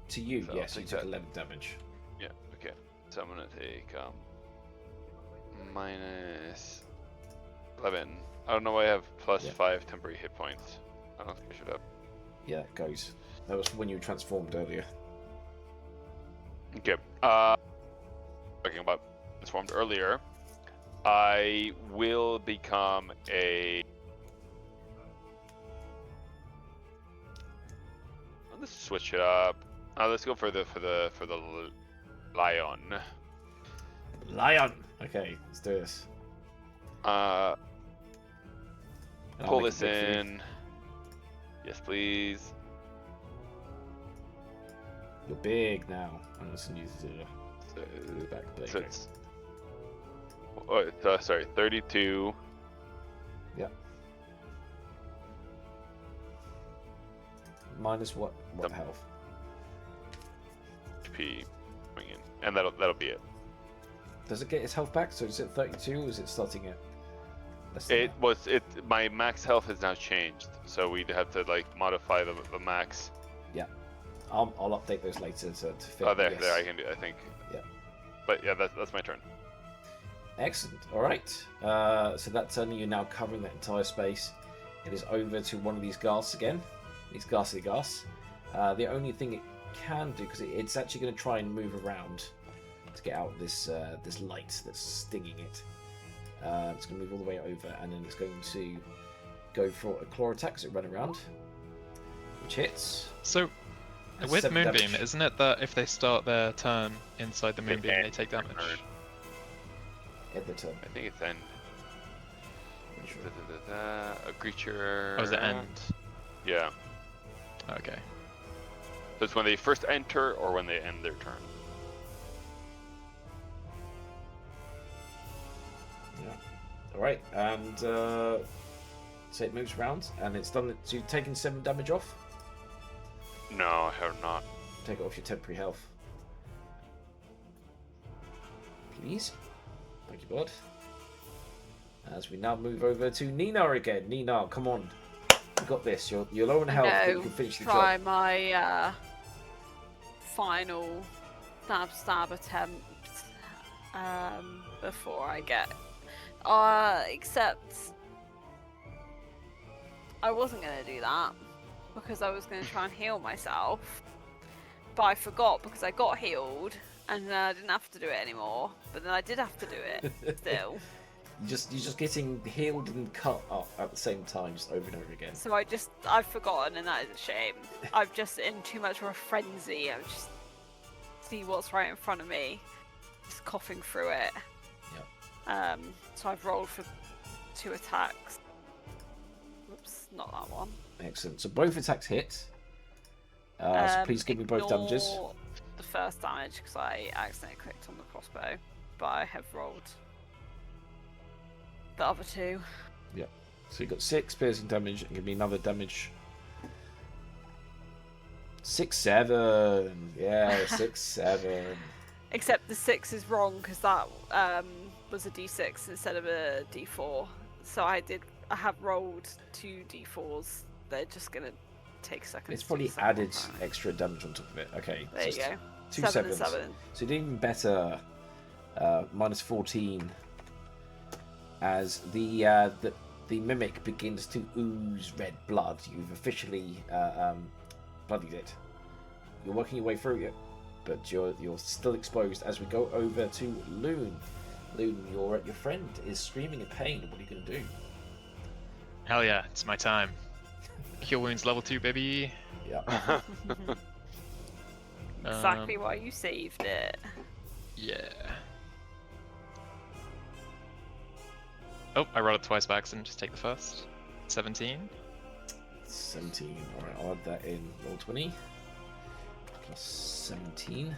To you, So yes, I'll you take took that. 11 damage. Yeah. Okay. So I'm gonna take minus 11. I don't know why I have plus 5 temporary hit points. I don't think I should have. Yeah, it goes. That was when you were transformed earlier. Okay. Talking about transformed earlier, I will become a. Let's switch it up. Let's go for the lion. Lion! Okay, let's do this. And I'll Pull make this it big for you. in. Yes, please. You're big now. I'm just going to use the back. There you So go. it's sorry, 32. Yeah. Minus what health? HP coming in, and that'll be it. Does it get its health back? So is it 32 or is it starting at less than It was it. My max health has now changed, so we'd have to like modify the max. that? I'll update those later to fit. Oh, there, yes. there I can do. I think. Yeah. But yeah, that's my turn. Excellent. All right. So that turn, you're now covering that entire space. It is over to one of these ghasts again. These ghastly ghasts. The only thing it can do, because it's actually going to try and move around to get out this this light that's stinging it. It's going to move all the way over, and then it's going to go for a claw attack as it run around, which hits. So, That's with 7 Moonbeam, damage. isn't it that if they start their turn inside the They Moonbeam, end they take their damage? turn. At the turn. I think it's end. Pretty sure. A creature. Oh, is it end? Yeah. Okay. So it's when they first enter or when they end their turn. Yeah. All right, and so it moves around, and it's done. So you've taken 7 damage off. No, I have not. Take it off your temporary health, please. Thank you, bud. As we now move over to Nina again. Nina, come on, you got this. You're low on health, but you can finish the try job. my final stab attempt before I get. Except I wasn't gonna do that because I was gonna try and heal myself, but I forgot because I got healed and then I didn't have to do it anymore. But then I did have to do it still. You're just getting healed and cut up at the same time, just over and over again. So I've forgotten, and that is a shame. I'm just in too much of a frenzy. I just see what's right in front of me, just coughing through it. Yep. So I've rolled for 2 attacks. Whoops, not that one. Excellent. So both attacks hit. So please give me both damages. Ignore the first damage because I accidentally clicked on the crossbow, but I have rolled the other 2. Yeah. So you got 6 piercing damage, and give me another damage. 6, 7. Yeah, 6, 7. Except the 6 is wrong because that was a d6 instead of a d4. So I have rolled 2 d4s. They're just gonna take seconds. It's probably added extra damage on top of it. Okay. There you so go. 2 7 and sevens. 7. So you did even better. Minus 14. As the mimic begins to ooze red blood, you've officially bloodied it. You're working your way through it, but you're still exposed. As we go over to Loon. Loon, your friend is screaming in pain. What are you going to do? Hell yeah, it's my time. Cure wounds level 2, baby. Yeah. Exactly why you saved it. Yeah. Oh, I rolled it twice by accident. Just take the first. 17. 17. Alright, I'll add that in Roll20. Plus 17.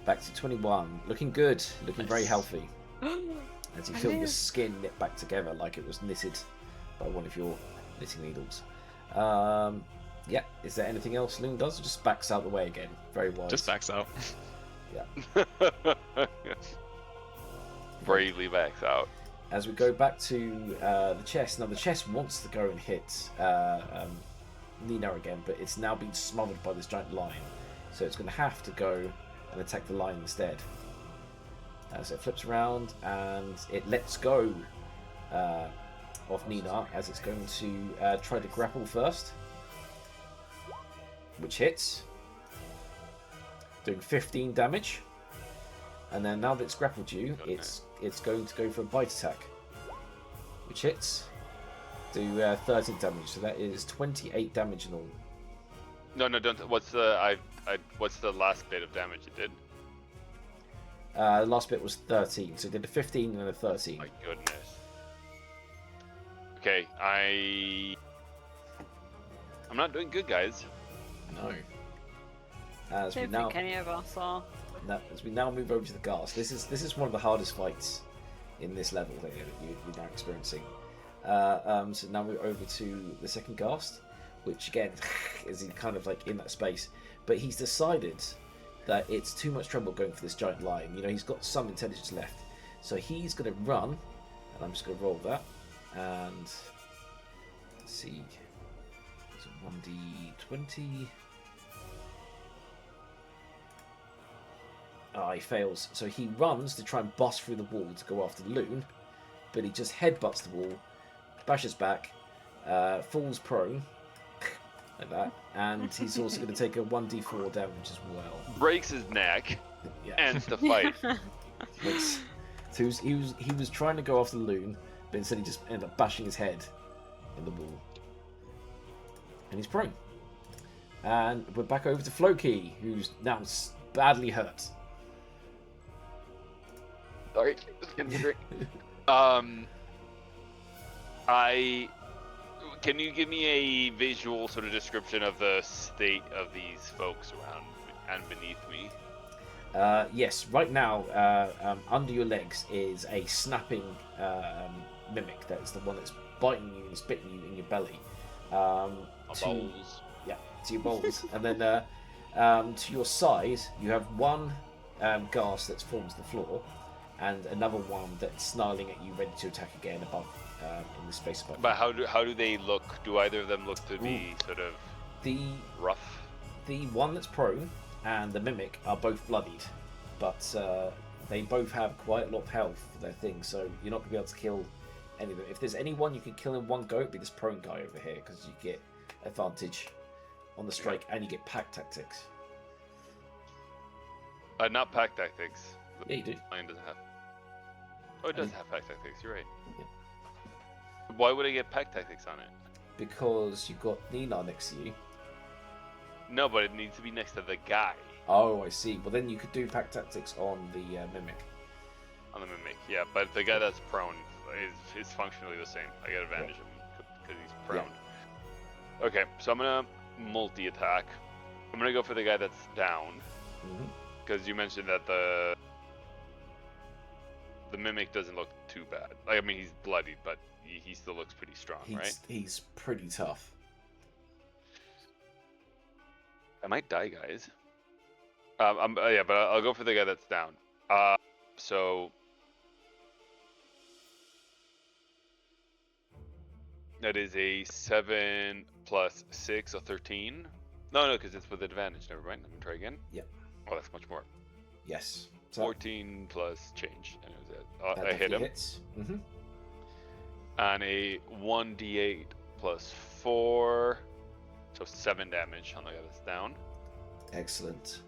Back to 21. Looking good. Looking very Nice. healthy. as you feel your skin knit back together like it was knitted by one of your knitting needles. Yeah, is there anything else Loon does, or just backs out the way again? Very wise. Just backs out. Yeah. Bravely backs out. As we go back to the chest, now the chest wants to go and hit Nina again, but it's now been smothered by this giant lion, so it's going to have to go and attack the lion instead. So it flips around and it lets go of Nina as it's going to try to grapple first, which hits, doing 15 damage. And then now that it's grappled you, it's going to go for a bite attack, which hits, do 13 damage. So that is 28 damage in all. No, don't. What's the what's the last bit of damage it did? The last bit was 13, so it did a 15 and a 13. My goodness. Okay, I'm not doing good, guys. No. I don't think any of us are. As we now move over to the ghast, this is one of the hardest fights in this level that you're now experiencing. So now we're over to the second ghast, which again is kind of like in that space, but he's decided that it's too much trouble going for this giant lion. You know, he's got some intelligence left, so he's going to run, and I'm just going to roll that, and let's see, it's a 1d20. Oh, he fails. So he runs to try and bust through the wall to go after the loon, but he just headbutts the wall, bashes back, falls prone, like that, and he's also going to take a 1d4 damage as well. Breaks his neck, ends the fight. So he was trying to go after the loon, but instead he just ended up bashing his head in the wall. And he's prone. And we're back over to Floki, who's now badly hurt. Sorry, just getting a drink. Can you give me a visual sort of description of the state of these folks around and beneath me? Yes, right now, under your legs is a snapping mimic. That's the one that's biting you and spitting you in your belly. Balls. Yeah, to your balls. And then to your side, you have one ghast that's formed to the floor, and another one that's snarling at you, ready to attack again above in the space above. But how do they look? Do either of them look to be sort of rough? The one that's prone and the mimic are both bloodied, but they both have quite a lot of health for their things, so you're not going to be able to kill any of them. If there's anyone you can kill in one go, it'd be this prone guy over here, because you get advantage on the strike and you get pack tactics. Not pack tactics. Yeah, you do. Mine doesn't have. Oh, it does have pack tactics. You're right. Yeah. Why would I get pack tactics on it? Because you've got Nina next to you. No, but it needs to be next to the guy. Oh, I see. Well, then you could do pack tactics on the mimic. On the mimic, yeah. But the guy that's prone is functionally the same. I get advantage of him because he's prone. Yeah. Okay, so I'm gonna multi-attack. I'm gonna go for the guy that's down. Because you mentioned that the mimic doesn't look too bad. Like, I mean, he's bloodied, but he still looks pretty strong, right? He's pretty tough. I might die, guys. Yeah, but I'll go for the guy that's down. So that is a 7 plus 6, so 13. No, because it's with advantage. Never mind. I'm gonna try again. Yep. Oh, that's much more. Yes. So 14 plus change. that I hit him. Hits. And a 1d8 plus 4, so 7 damage on the guy that's down. Excellent.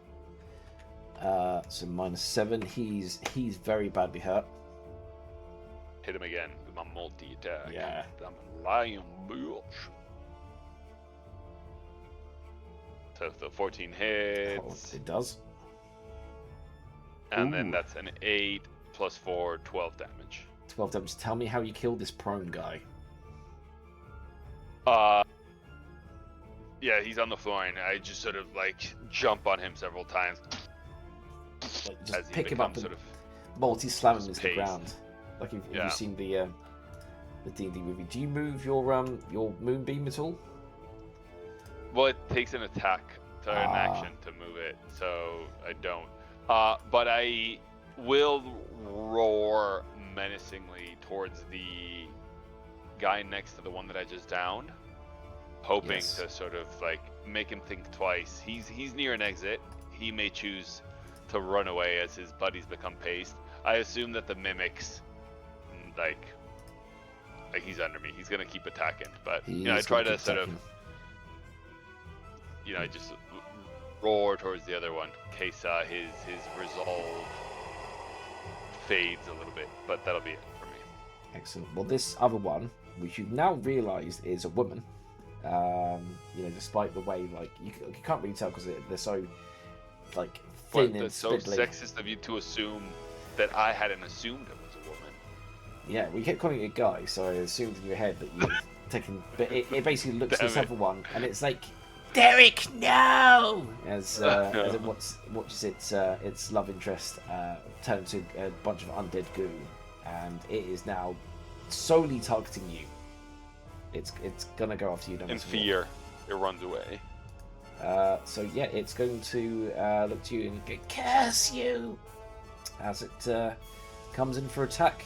So -7. He's very badly hurt. Hit him again with my multi-attack. Yeah. I'm a lion, bitch. So the 14 hits. Oh, it does. And then that's an 8 plus 4, 12 damage. 12 damage. Tell me how you killed this prone guy. Yeah, he's on the floor, and I just sort of like jump on him several times. Like, just pick him up and multi-slam him into the ground. Like, if you've seen the D&D movie, do you move your moonbeam at all? Well, it takes an attack to an action to move it, so I don't. But I will roar menacingly towards the guy next to the one that I just downed, hoping to sort of like make him think twice. He's near an exit. He may choose to run away as his buddies become paced. I assume that the mimics, like he's under me. He's gonna keep attacking, but I try to sort of, just roar towards the other one in case his resolve fades a little bit. But that'll be it for me. Excellent. Well, this other one, which you've now realised is a woman, despite the way, like, you can't really tell because they're so, like, thin and so spindly. Sexist of you to assume that I hadn't assumed it was a woman. Yeah, we kept calling it a guy, so I assumed in your head that you were taking. But it basically looks at this other one, and it's like, Derek, no! As it watches its love interest turn into a bunch of undead goo, and it is now solely targeting you. It's gonna go after you. In fear, it runs away. So yeah, it's going to look to you and go, curse you, as it comes in for attack,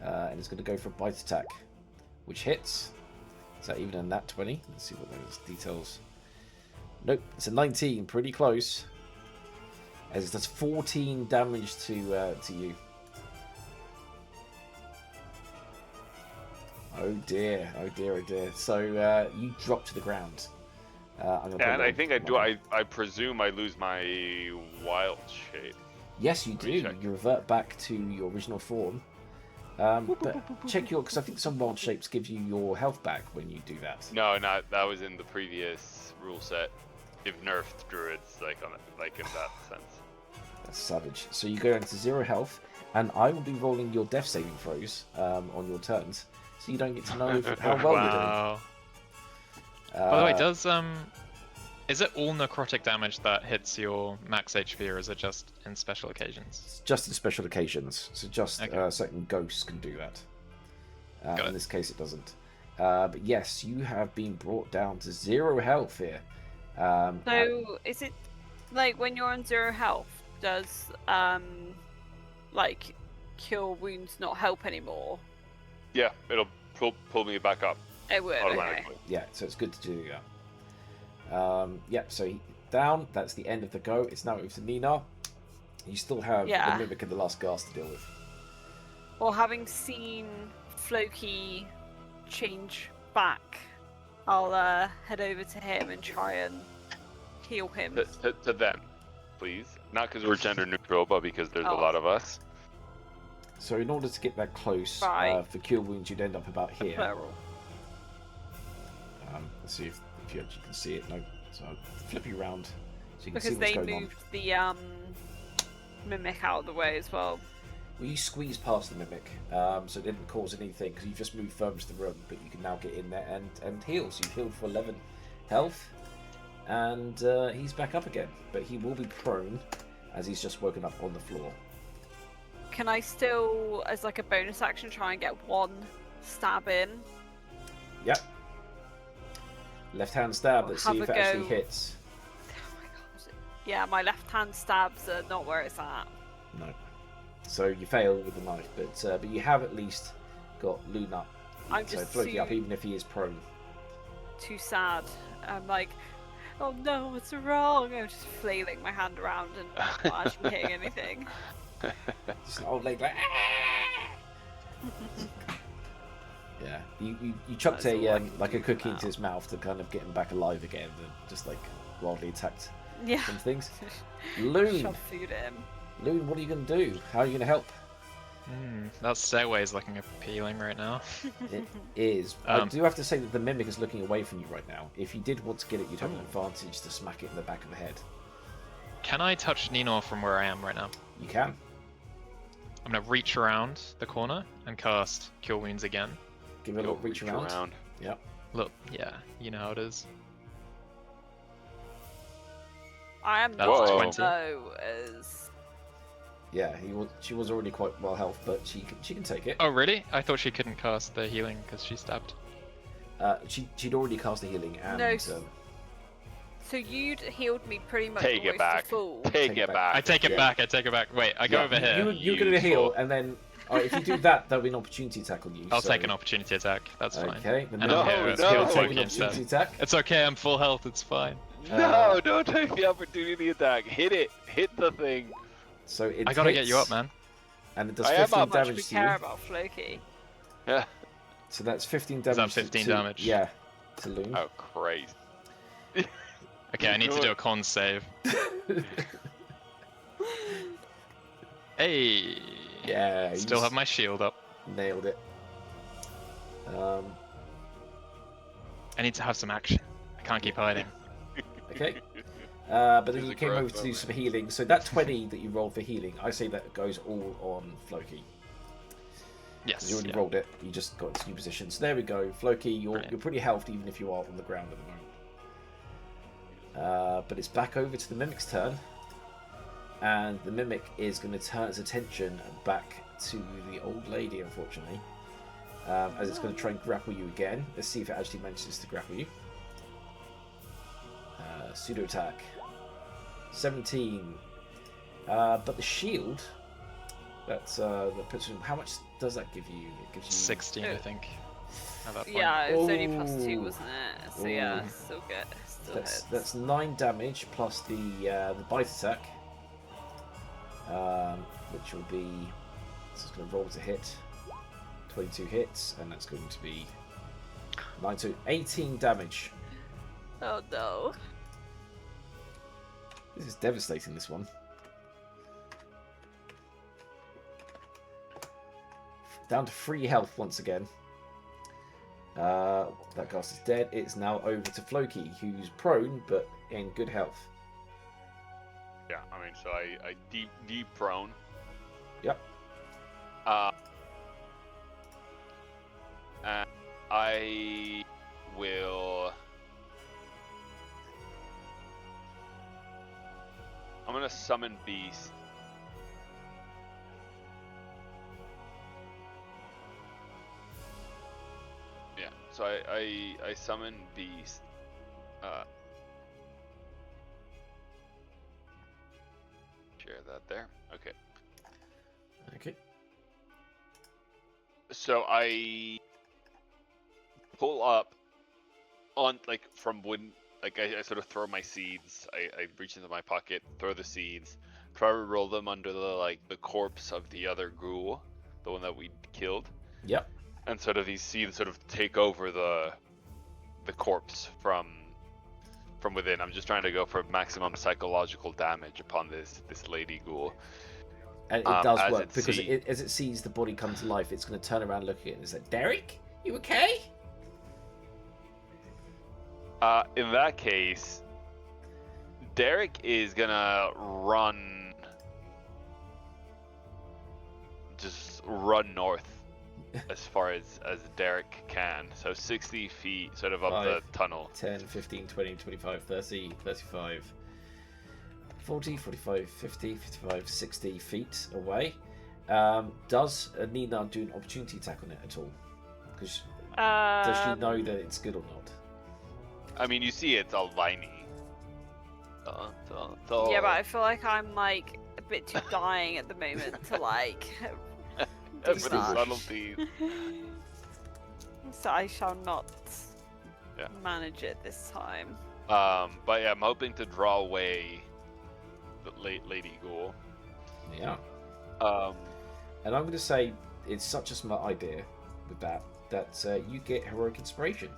and it's going to go for a bite attack, which hits. Is that even a nat 20? Let's see what those details. Nope, it's a 19, pretty close. As it does 14 damage to you. Oh dear, oh dear, oh dear. So you drop to the ground. And I think I do. I presume I lose my wild shape. Yes, you do. You revert back to your original form. But check because I think some wild shapes give you your health back when you do that. No, not that was in the previous rule set. If nerfed druids, like in that sense. That's savage. So you go into 0 health, and I will be rolling your death saving throws on your turns, so you don't get to know how well you're doing. By the way, is it all necrotic damage that hits your max HP, or is it just in special occasions? It's just in special occasions. So just certain ghosts can do that. In this case, it doesn't. But yes, you have been brought down to 0 health here. So is it like when you're on 0 health, does like cure wounds not help anymore? Yeah, it'll pull me back up. It would. Automatically. Okay. Yeah, so it's good to do that. So down. That's the end of the go. It's now over to Nina. You still have the Mimic and the last gas to deal with. Well, having seen Floki change back, I'll head over to him and try and heal him. To them, please. Not because we're gender neutral, but because there's a lot of us. So in order to get that close, for cure wounds, you'd end up about here. Plural. Let's see if you actually can see it. No, so I'll flip you around so you can because see what's going they on. moved the mimic out of the way as well. Well, you squeezed past the mimic, so it didn't cause anything because you just moved further to the room. But you can now get in there and heal. So you've healed for 11 health, and he's back up again. But he will be prone as he's just woken up on the floor. Can I still, as like a bonus action, try and get one stab in? Yep. Left-hand stab. Let's see if it actually hits. Oh my god. Yeah, my left-hand stabs are not where it's at. No. So you fail with the knife, but you have at least got Luna. I'm so just floating up, even if he is prone. Too sad. I'm like, oh no, what's wrong? I'm just flailing my hand around and not actually hitting anything. Just an old leg like. Yeah, you chucked a cookie into his mouth to kind of get him back alive again, and just like wildly attacked some things. Loon, shove food at him. Loon, what are you going to do? How are you going to help? That stairway is looking appealing right now. It is. I do have to say that the mimic is looking away from you right now. If you did want to get it, you'd have an advantage to smack it in the back of the head. Can I touch Nino from where I am right now? You can. I'm going to reach around the corner and cast Cure Wounds again. Give it a little reach around. Yep. Look, yeah, you know how it is. I am That's not 20. low as Yeah, she was already quite well health, but she can take it. Oh, really? I thought she couldn't cast the healing because she's stabbed. She'd already cast the healing and. No. So you'd healed me pretty much Take almost it back. to full. Take it back. I take it back. I take it back. Wait, I go over here. You're going to heal, and then if you do that, there'll be an opportunity attack on you. I'll take an opportunity attack. That's fine. Okay. And I'm here. It's no. Floki Take an instead. opportunity attack. It's okay. I'm full health. It's fine. No, don't take the opportunity attack. Hit it. Hit the thing. So it I gotta hits, get you up, man. And it does I am 15 up. How much damage we to you. care about Floki. Yeah. So that's 15 damage. that 15 damage? Yeah, to Loon. Oh, Christ. Okay, I need to do a con save. Hey. Yeah. Still have my shield up. Nailed it. I need to have some action. I can't keep hiding. Okay. But then There's you a came over growth to do moment. some healing. So that 20 that you rolled for healing, I say that goes all on Floki. Yes. You already Yeah. rolled it. You just got into new position. So there we go. Floki, you're Brilliant. pretty healthy even if you are on the ground at the moment. But it's back over to the Mimic's turn. And the Mimic is going to turn its attention back to the old lady, unfortunately. As it's going to try and grapple you again. Let's see if it actually manages to grapple you. Pseudo attack. 17. But the shield. That puts. How much does that give you? It gives you 16, I think. At that point. Yeah, it was only Ooh. +2, wasn't it? So yeah, still good. Still hits. That's 9 damage plus the bite attack, which will be. So it's going to roll to hit. 22 hits, and that's going to be 9 to 18 damage. Oh no. This is devastating. This one. Down to 3 health once again. That ghast is dead. It's now over to Floki, who's prone but in good health. Yeah, I mean, so I deep prone. Yep. And I will. I'm gonna summon Beast. Yeah, so I summon Beast. Share that there. Okay. Okay. So I pull up on from when I sort of throw my seeds. I reach into my pocket, throw the seeds, try to roll them under the corpse of the other ghoul, the one that we killed. Yep. And sort of these seeds sort of take over the corpse from within. I'm just trying to go for maximum psychological damage upon this lady ghoul. And it does as work it because as it sees the body come to life, it's going to turn around, look at it, and say, "Derek, you okay?" In that case, Derek is gonna run north as far as Derek can. So 60 feet sort of up the tunnel. 10, 15, 20, 25, 30, 35, 40, 45, 50, 55, 60 feet away. Does Nina do an opportunity attack on it at all? Because does she know that it's good or not? I mean, you see it's all liney. Yeah, but I feel like I'm a bit too dying at the moment to for the subtlety. So I shall not manage it this time. But yeah, I'm hoping to draw away the lady ghoul. Yeah. And I'm going to say it's such a smart idea with that you get heroic inspiration.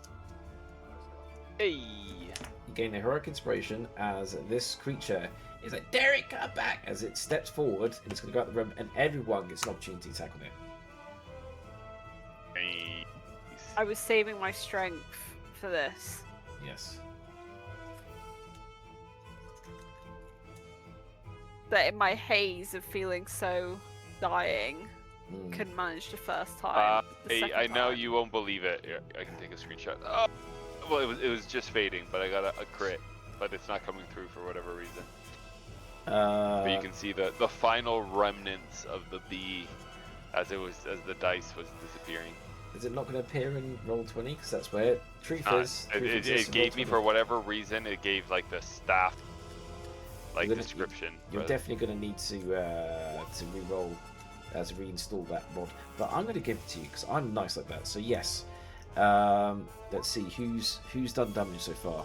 Hey. You gain a heroic inspiration as this creature is like, "Derek, come back!" as it steps forward and it's going to go out the room, and everyone gets an opportunity attack on it. Hey. I was saving my strength for this. Yes. That in my haze of feeling so dying, couldn't manage the first time. Hey, I know you won't believe it. Here, I can take a screenshot. Oh, well, it was just fading, but I got a crit, but it's not coming through for whatever reason. But you can see the final remnants of the bee as the dice was disappearing. Is it not going to appear in Roll20? Because that's where truth is. It gave me, for whatever reason, it gave like the staff description. You're definitely going to need to re-roll, to reinstall that mod. But I'm going to give it to you because I'm nice like that. So yes, let's see who's done damage so far.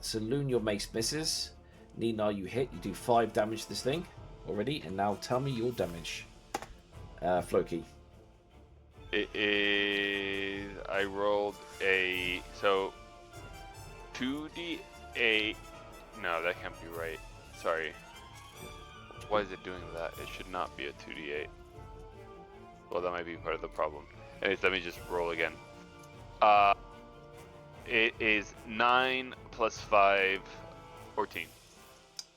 So Loon, your mace misses. Nina, you hit. You do 5 damage to this thing already. And now tell me your damage, Floki. It is. I rolled a 2d8. No, that can't be right. Sorry. Why is it doing that? It should not be a 2d8. Well, that might be part of the problem. Anyways, let me just roll again. It is 9 plus 5, 14.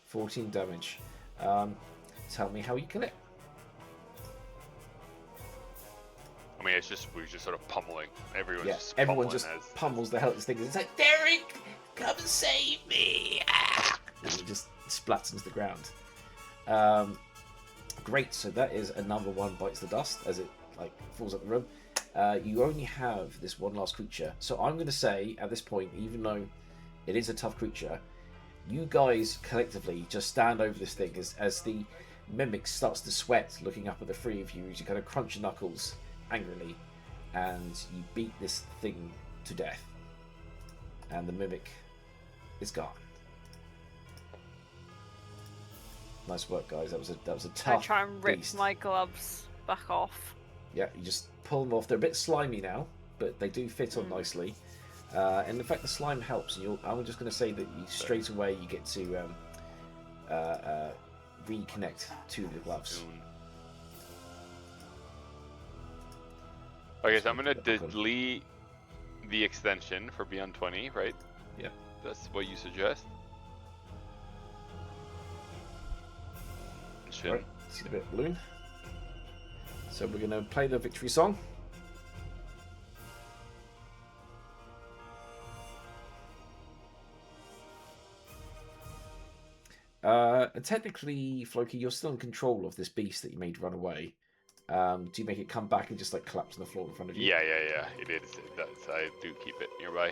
14 damage. Tell me how you kill it. I mean, we're just sort of pummeling. Everyone just pummels the hell out of this thing. It's like, Derek, come and save me! And it just splats into the ground. Great, so that is another one bites the dust as it falls out the room. You only have this one last creature. So I'm going to say, at this point, even though it is a tough creature, you guys collectively just stand over this thing as the mimic starts to sweat, looking up at the three of you as you kind of crunch your knuckles angrily, and you beat this thing to death, and the mimic is gone. Nice work, guys. That was a tough. I try and rip beast. my gloves back off. Yeah, you just pull them off. They're a bit slimy now, but they do fit on nicely. And in fact, the slime helps. And I'm just going to say that you straight away you get to reconnect to the gloves. Okay, so I'm gonna delete the extension for Beyond 20, right? Yeah. That's what you suggest? Right, see the bit balloon. So we're gonna play the victory song. Technically, Floki, you're still in control of this beast that you made run away. Do you make it come back and just collapse on the floor in front of you? Yeah. It is. It does. I do keep it nearby.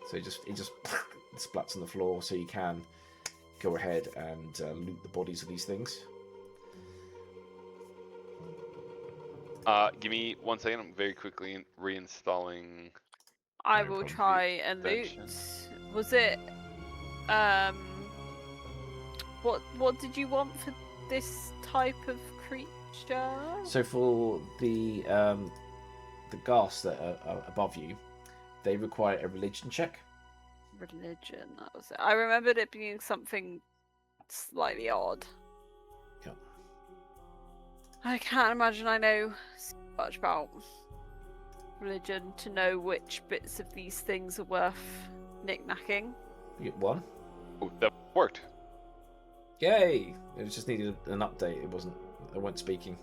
So it just splats on the floor, so you can go ahead and loot the bodies of these things. Give me 1 second. I'm very quickly reinstalling. I will try and loot. Was it what did you want for this type of creature? So for the ghasts that are above you, they require a religion check. Religion, that was it. I remembered it being something slightly odd. Yeah. I can't imagine I know so much about religion to know which bits of these things are worth knick-knacking. You get 1. Oh, that worked. Yay! It just needed an update. I weren't speaking.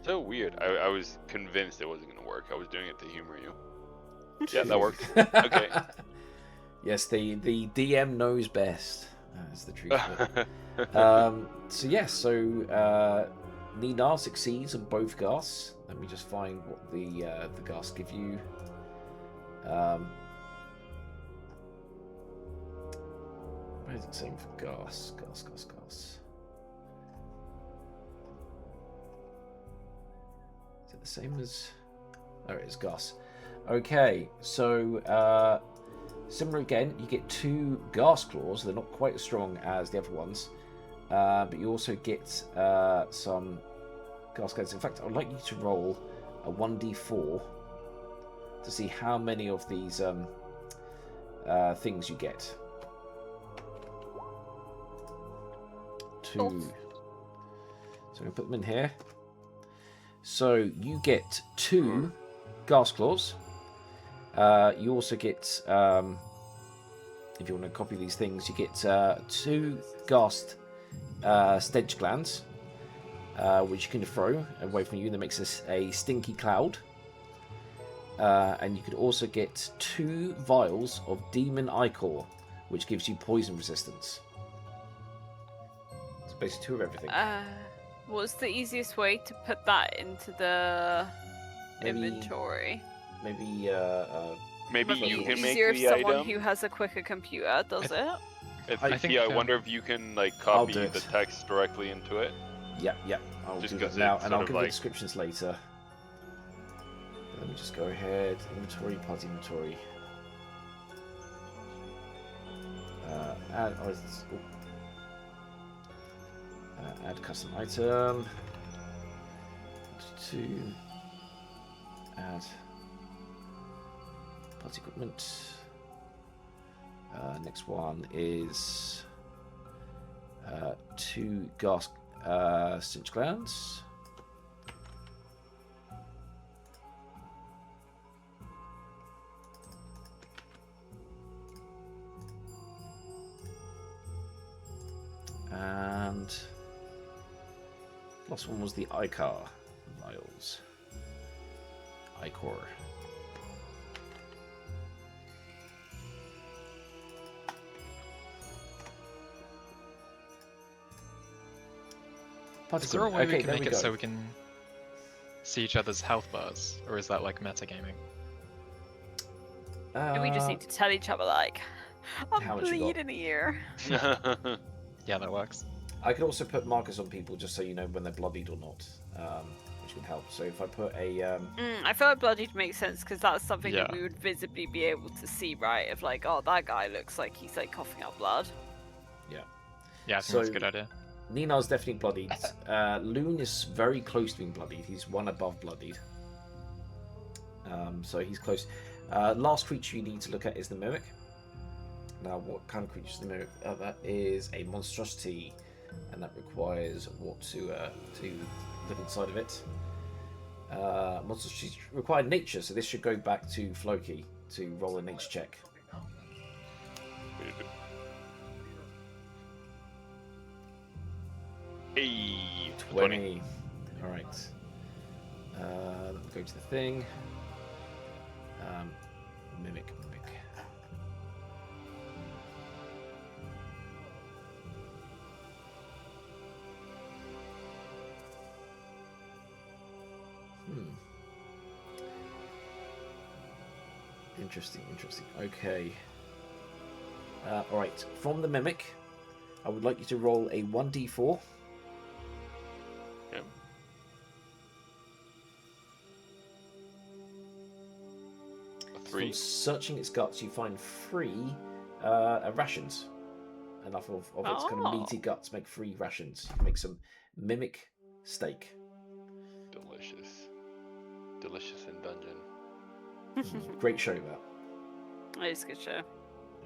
So weird. I was convinced it wasn't going to work. I was doing it to humor you. Yeah, that worked. Okay. Yes, the DM knows best. That's the truth of it. So yes, Nina succeeds on both ghasts. Let me just find what the ghasts give you. Where is it saying for ghasts? Ghasts. Is it the same as? Oh, it is ghasts. Okay, so similar again. You get 2 ghast claws. They're not quite as strong as the other ones. But you also get some ghast claws. In fact, I'd like you to roll a 1d4 to see how many of these things you get. 2. So I'm going to put them in here. So you get 2 ghast claws. You also get, if you want to copy these things, you get 2 ghast stench glands, which you can throw away from you, and that makes this a stinky cloud. And you could also get 2 vials of demon ichor, which gives you poison resistance. Basically 2 of everything. What's the easiest way to put that into the inventory? Maybe Maybe you can make easier if the someone item. who has a quicker computer does it. I think. I wonder if you can like copy do the it. text directly into it. Yeah. I'll Just do 'cause that now, it's and sort I'll of give the like- descriptions later. Let me just go ahead. Inventory, party inventory. Add custom item. To add party equipment. Next one is 2 gas cinch glands. And last one was the Icar vials. Icor. Is there a way we can there make it go. so we can see each other's health bars, or is that like metagaming? Do we just need to tell each other like, How I'm much you got? bleeding here? Yeah, that works. I could also put markers on people just so you know when they're bloodied or not, which can help. So if I put a... I feel like bloodied makes sense because that's something that Yeah. we would visibly be able to see, right? If like, oh, that guy looks like he's like coughing up blood. Yeah, I think that's a good idea. Nina's definitely bloodied. Loon is very close to being bloodied. He's 1 above bloodied. So he's close. Last creature you need to look at is the Mimic. Now, what kind of creature is the Mimic? That is a monstrosity, and that requires what to look inside of it. Monstrosities require nature, so this should go back to Floki to roll a nature check. Hey, 20. Alright. Go to the thing. Mimic. Interesting. Okay. Alright, from the Mimic, I would like you to roll a 1d4. Yep. A 3. From searching its guts, you find 3 rations. Enough of its kind of meaty guts make 3 rations. You can make some Mimic steak. Delicious in dungeon. Great show, that. It's a good show.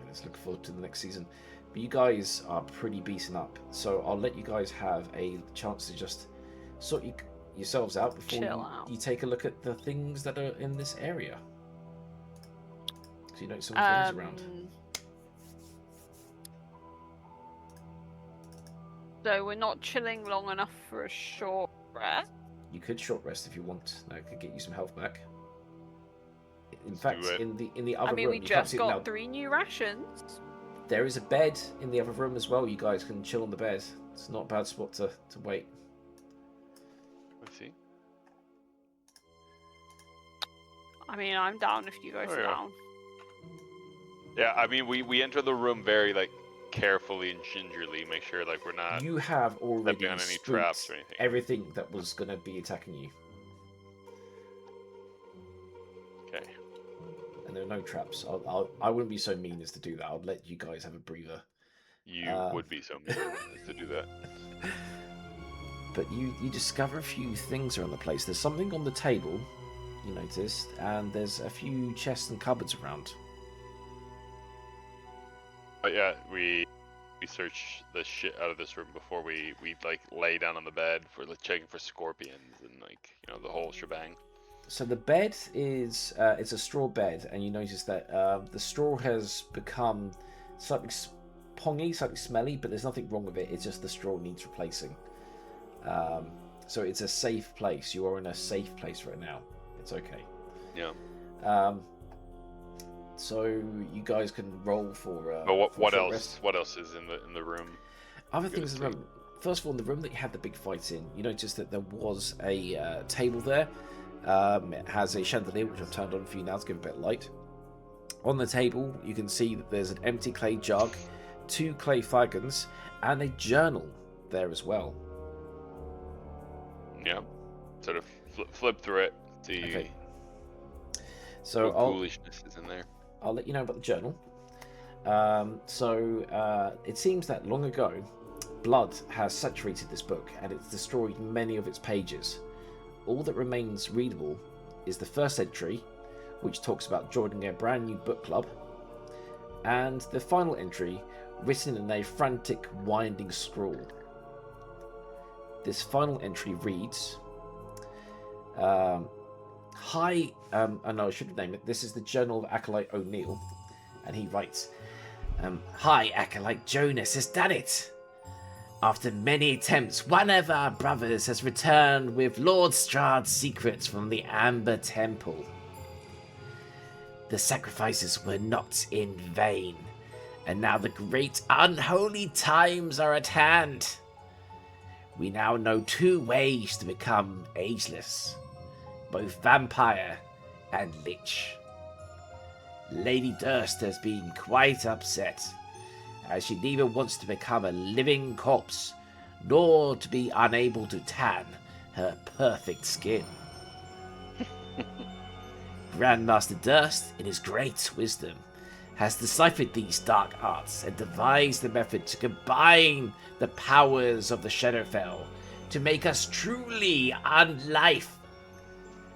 Let's look forward to the next season. But you guys are pretty beaten up, so I'll let you guys have a chance to just sort yourselves out before you take a look at the things that are in this area. So you know some things around. So we're not chilling long enough for a short rest. You could short rest if you want. That could get you some health back. In fact, in the other room, we just got 3 new rations. There is a bed in the other room as well. You guys can chill on the bed. It's not a bad spot to wait. Let's see. I mean, I'm down if you guys are down. Yeah, I mean, we enter the room very like carefully and gingerly, make sure like we're not. You have already on any traps or anything. Everything that was going to be attacking you. Okay. And there are no traps. I wouldn't be so mean as to do that. I'll let you guys have a breather. You would be so mean as to do that. But you discover a few things around the place. There's something on the table, you noticed, and there's a few chests and cupboards around. But yeah, we search the shit out of this room before we like lay down on the bed for like checking for scorpions and like the whole shebang. So the bed is it's a straw bed, and you notice that the straw has become slightly pongy, slightly smelly, but there's nothing wrong with it. It's just the straw needs replacing. So it's a safe place. You are in a safe place right now. It's okay. Yeah. So you guys can roll for. But what short else? rest. What else is in the room? Other things in the room. first of all, in the room that you had the big fight in, you noticed that there was a table there. It has a chandelier, which I've turned on for you now to give a bit of light. On the table, you can see that there's an empty clay jug, 2 clay flagons, and a journal there as well. Yeah. Sort of flip through it. See Okay. So what foolishness is in there. I'll let you know about the journal. It seems that long ago, blood has saturated this book and it's destroyed many of its pages. All that remains readable is the first entry, which talks about joining a brand new book club, and the final entry, written in a frantic, winding scrawl. This final entry reads, Hi, I should have named it. This is the Journal of Acolyte O'Neill, and he writes, Hi, Acolyte Jonas has done it. After many attempts, one of our brothers has returned with Lord Strahd's secrets from the Amber Temple. The sacrifices were not in vain, and now the great unholy times are at hand. We now know 2 ways to become ageless, both vampire and lich. Lady Durst has been quite upset, as she neither wants to become a living corpse, nor to be unable to tan her perfect skin. Grandmaster Durst, in his great wisdom, has deciphered these dark arts and devised a method to combine the powers of the Shadowfell to make us truly unlife.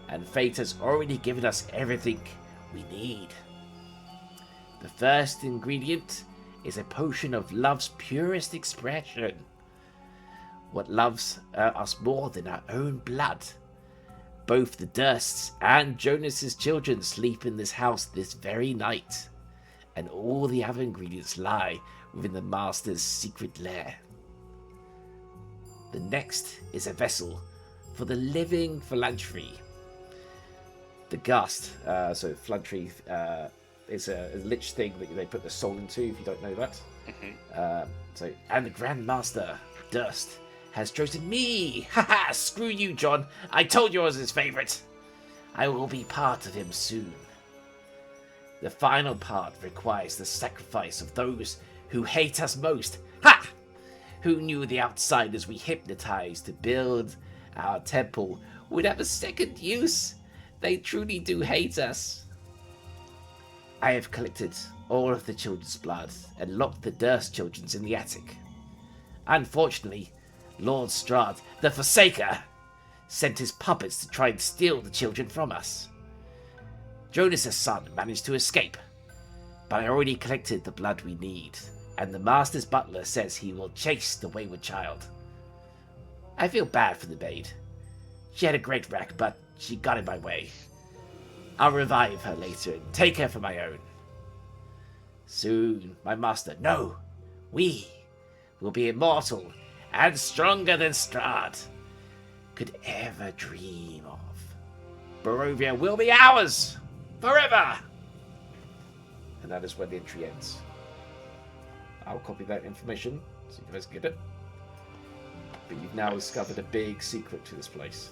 And fate has already given us everything we need. The first ingredient is a potion of love's purest expression. What loves us more than our own blood. Both the Dursts and Jonas's children sleep in this house this very night, and all the other ingredients lie within the Master's secret lair. The next is a vessel for the living philanthropy. The Gust, so philanthropy is a lich thing that they put the soul into, if you don't know that. And the Grand Master, Durst, has chosen me. Haha, screw you, John. I told you I was his favourite. I will be part of him soon. The final part requires the sacrifice of those who hate us most. Ha! Who knew the outsiders we hypnotized to build our temple would have a second use? They truly do hate us. I have collected all of the children's blood and locked the Durst children's in the attic. Unfortunately, Lord Strahd, the Forsaker, sent his puppets to try and steal the children from us. Jonas's son managed to escape, but I already collected the blood we need, and the Master's butler says he will chase the wayward child. I feel bad for the maid. She had a great wreck, but she got in my way. I'll revive her later and take her for my own. Soon, my master, no, we will be immortal and stronger than Strahd could ever dream of. Barovia will be ours forever! And that is where the entry ends. I'll copy that information so you guys get it. But you've now discovered a big secret to this place.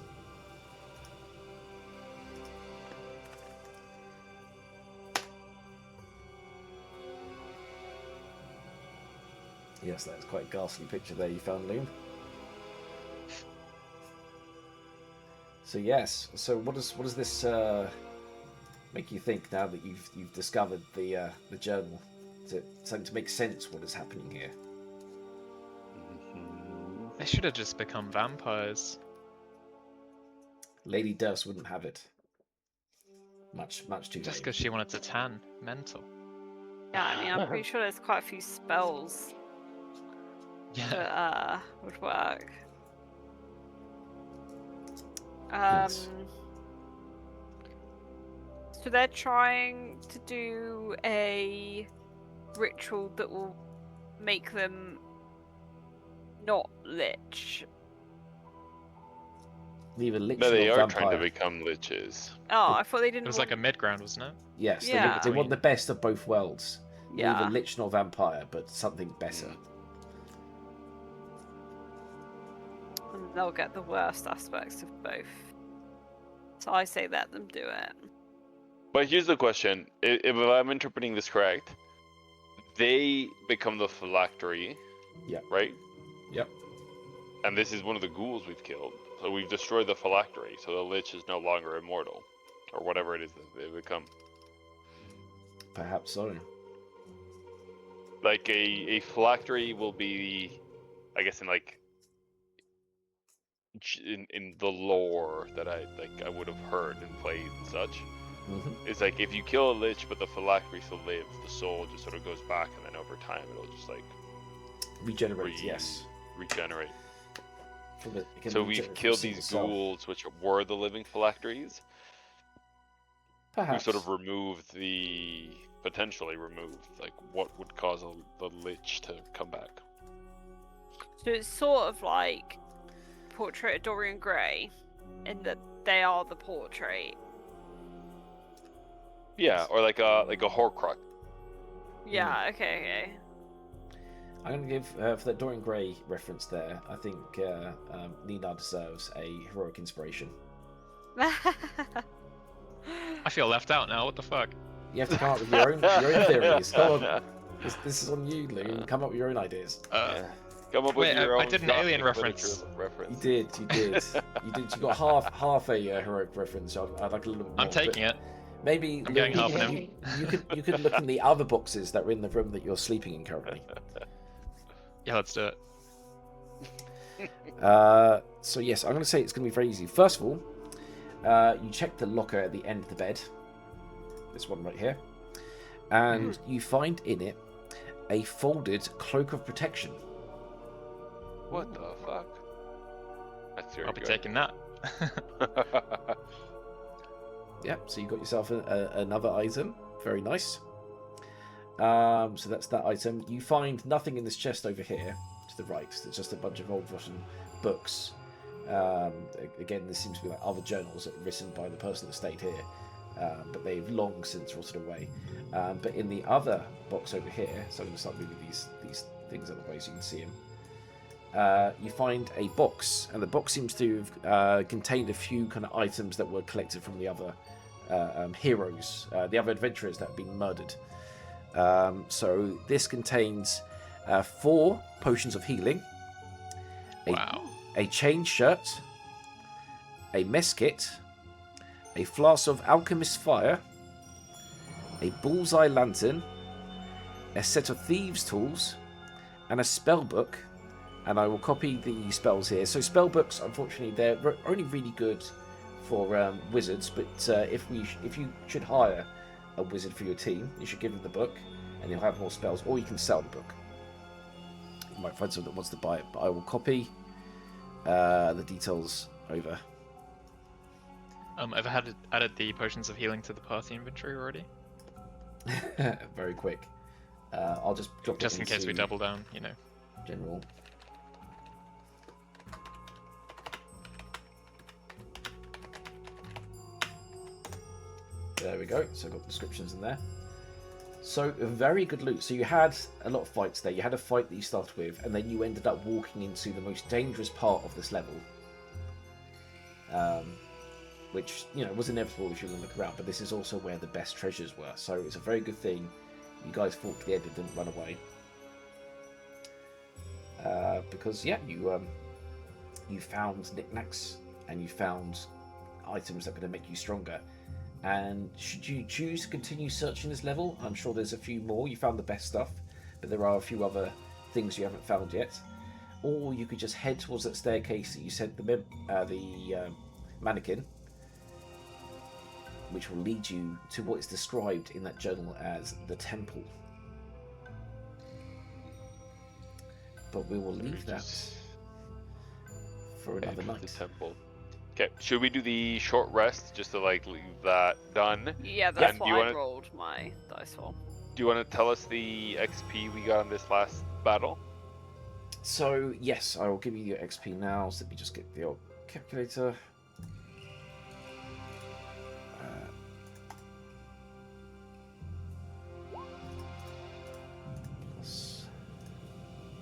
Yes, that's quite a ghastly picture there you found, Loon. So yes, so what does this make you think now that you've discovered the journal? Is it something to make sense what is happening here? They should have just become vampires. Lady Durst wouldn't have it. Much too Just late. because she wanted to tan. Mental. Yeah, I mean, I'm pretty sure there's quite a few spells Yeah. that would work. Yes. So they're trying to do a ritual that will make them not lich. Neither lich No, they nor are vampire. trying to become liches. Oh, I thought they didn't. It was like a mid-ground, wasn't it? Yes, Yeah. they want the best of both worlds. Yeah. Neither lich nor vampire, but something better. they'll get the worst aspects of both. So I say let them do it. But here's the question: if I'm interpreting this correct, they become the phylactery. Yeah. Right. Yep. And this is one of the ghouls we've killed. So we've destroyed the phylactery. So the lich is no longer immortal, or whatever it is that they become. Perhaps so. Like a phylactery will be, I guess, in like in the lore that I would have heard and played and such. It's like if you kill a lich but the phylactery still lives, the soul just sort of goes back, and then over time it'll just like regenerate. Yes. Regenerate. So So we've killed these ghouls, which were the living phylacteries. Perhaps. We sort of potentially removed, like what would cause the lich to come back. So it's sort of like Portrait of Dorian Gray, in that they are the portrait. Yeah, or like a Horcrux. Yeah. Okay. I'm going to give, for that Dorian Gray reference there, I think Nina deserves a heroic inspiration. I feel left out now. What the fuck? You have to come up with your own theories. Come on, this is on you, Loon. Come up with your own ideas. Come up with your own. I did an alien reference. You did. You got half a heroic reference. I'd like a little bit more. I'm taking it. Maybe I'm getting half an M. You could look in the other boxes that are in the room that you're sleeping in currently. Yeah, let's do it. So yes, I'm going to say it's going to be very easy. First of all, you check the locker at the end of the bed. This one right here. And you find in it a folded cloak of protection. What the fuck? That's very I'll be good. taking that. Yep, so you got yourself another item. Very nice. So that's that item. You find nothing in this chest over here to the right. It's just a bunch of old rotten books. Again, this seems to be like other journals that were written by the person that stayed here, but they've long since rotted away. But in the other box over here, so I'm going to start moving these things out of the way so you can see them. You find a box, and the box seems to have contained a few kind of items that were collected from the other heroes, the other adventurers that have been murdered. So this contains 4 potions of healing, a chain shirt, a mess kit, a flask of alchemist's fire, a bullseye lantern, a set of thieves' tools, and a spell book. And I will copy the spells here. So spell books, unfortunately, they're only really good for wizards. But if you should hire a wizard for your team, you should give them the book, and you'll have more spells. Or you can sell the book. You might find someone that wants to buy it. But I will copy the details over. I've added the potions of healing to the party inventory already. Very quick. I'll just drop just it in case we double down, you know. General. There we go. So I've got descriptions in there. So very good loot. So you had a lot of fights there. You had a fight that you started with, and then you ended up walking into the most dangerous part of this level. Which, was inevitable if you were to look around, but this is also where the best treasures were. So it's a very good thing you guys fought to the end and didn't run away. Because, yeah, you found knickknacks, and you found items that are going to make you stronger. And should you choose to continue searching this level, I'm sure there's a few more. You found the best stuff, but there are a few other things you haven't found yet. Or you could just head towards that staircase that you sent the mannequin, which will lead you to what is described in that journal as the temple. But we will leave that for another night. The temple. Okay, should we do the short rest just to leave that done? Yeah, that's what I rolled my dice for. Do you want to tell us the XP we got on this last battle? So yes, I will give you your XP now. So let me just get the old calculator.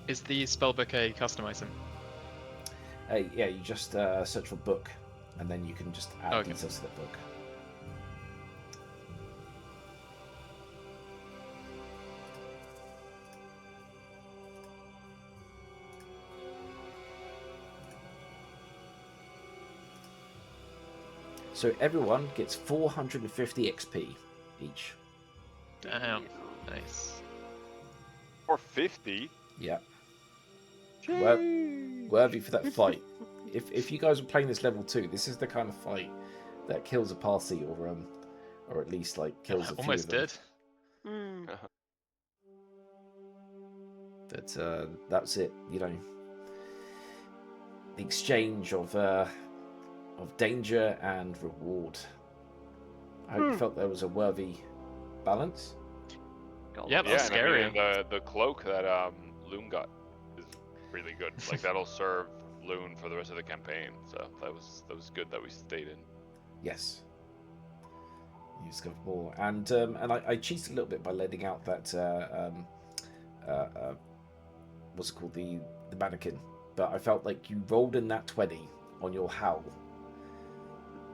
Is the spellbook a custom item? Yeah, you just search for book, and then you can just add details to that book. So everyone gets 450 XP each. Damn. Nice. 450? Yeah. Worthy for that fight. If you guys are playing this level 2, this is the kind of fight that kills a party, or at least like kills a few Almost of them. did. Mm. But that's it. You know, the exchange of danger and reward. I hope you felt there was a worthy balance. Yeah, that's scary. And I mean, the cloak that Loon got is really good. Like that'll serve Loon for the rest of the campaign. So that was good that we stayed in. Yes. You discovered more, and I cheated a little bit by letting out that what's it called, the mannequin. But I felt like you rolled in that 20 on your howl.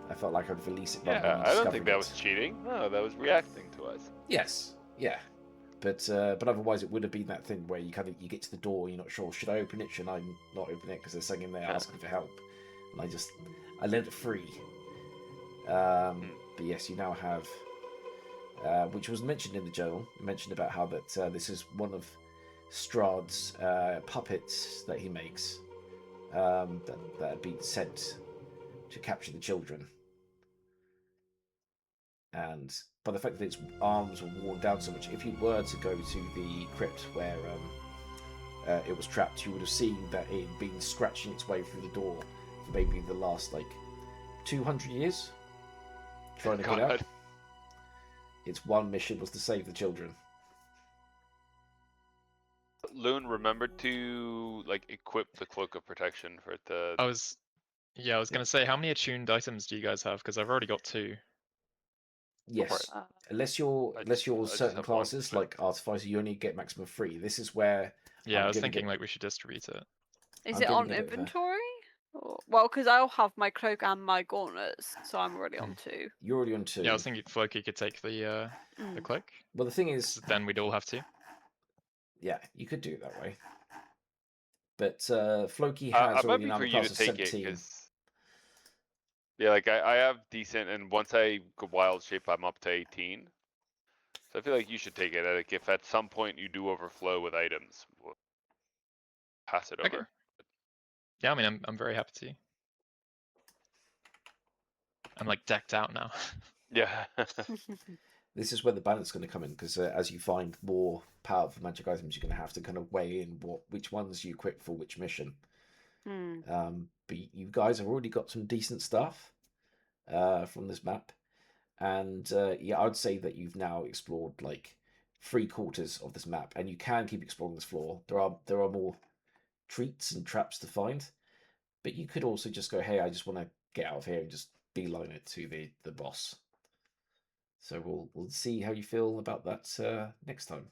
I felt like I'd release it. Yeah, I don't think that was cheating. No, that was reacting to us. Yes, yeah, but otherwise it would have been that thing where you get to the door, you're not sure, should I open it? Should I not open it? Because there's something in there asking for help, and I let it free. But yes, you now have, which was mentioned in the journal. Mentioned about how that this is one of Strahd's puppets that he makes, that had been sent to capture the children. And by the fact that its arms were worn down so much, if you were to go to the crypt where it was trapped, you would have seen that it had been scratching its way through the door for maybe the last 200 years, trying to get out. Its one mission was to save the children. Loon remembered to equip the cloak of protection for it to. I was gonna say, how many attuned items do you guys have? Because I've already got 2. Yes, unless you're certain classes like Artificer, you only get maximum 3. This is where I was thinking we should distribute it. Is it on inventory? Well, because I'll have my cloak and my gauntlets, so I'm already on 2. You're already on 2. Yeah, I was thinking Floki could take the cloak. Well, the thing is, then we'd all have 2. Yeah, you could do it that way. But Floki has already now the class of 17. Yeah, I have decent, and once I go wild shape, I'm up to 18. So I feel like you should take it. Like if at some point you do overflow with items, we'll pass it over. Okay. Yeah, I mean, I'm very happy to. I'm decked out now. Yeah. This is where the balance is going to come in, because as you find more powerful magic items, you're going to have to kind of weigh in which ones you equip for which mission. But you guys have already got some decent stuff from this map, and yeah, I would say that you've now explored 3/4 of this map, and you can keep exploring this floor. There are more treats and traps to find, but you could also just go, hey, I just want to get out of here and just beeline it to the boss. So we'll see how you feel about that next time.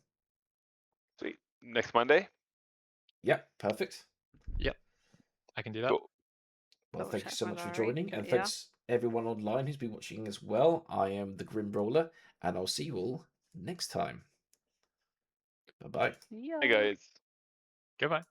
Sweet. Next Monday? Yeah, perfect. Yep, I can do that. Cool. Well, thank you so much for joining, and thanks everyone online who's been watching as well. I am the Grim Brawler, and I'll see you all next time. Bye-bye. Hey guys. Goodbye.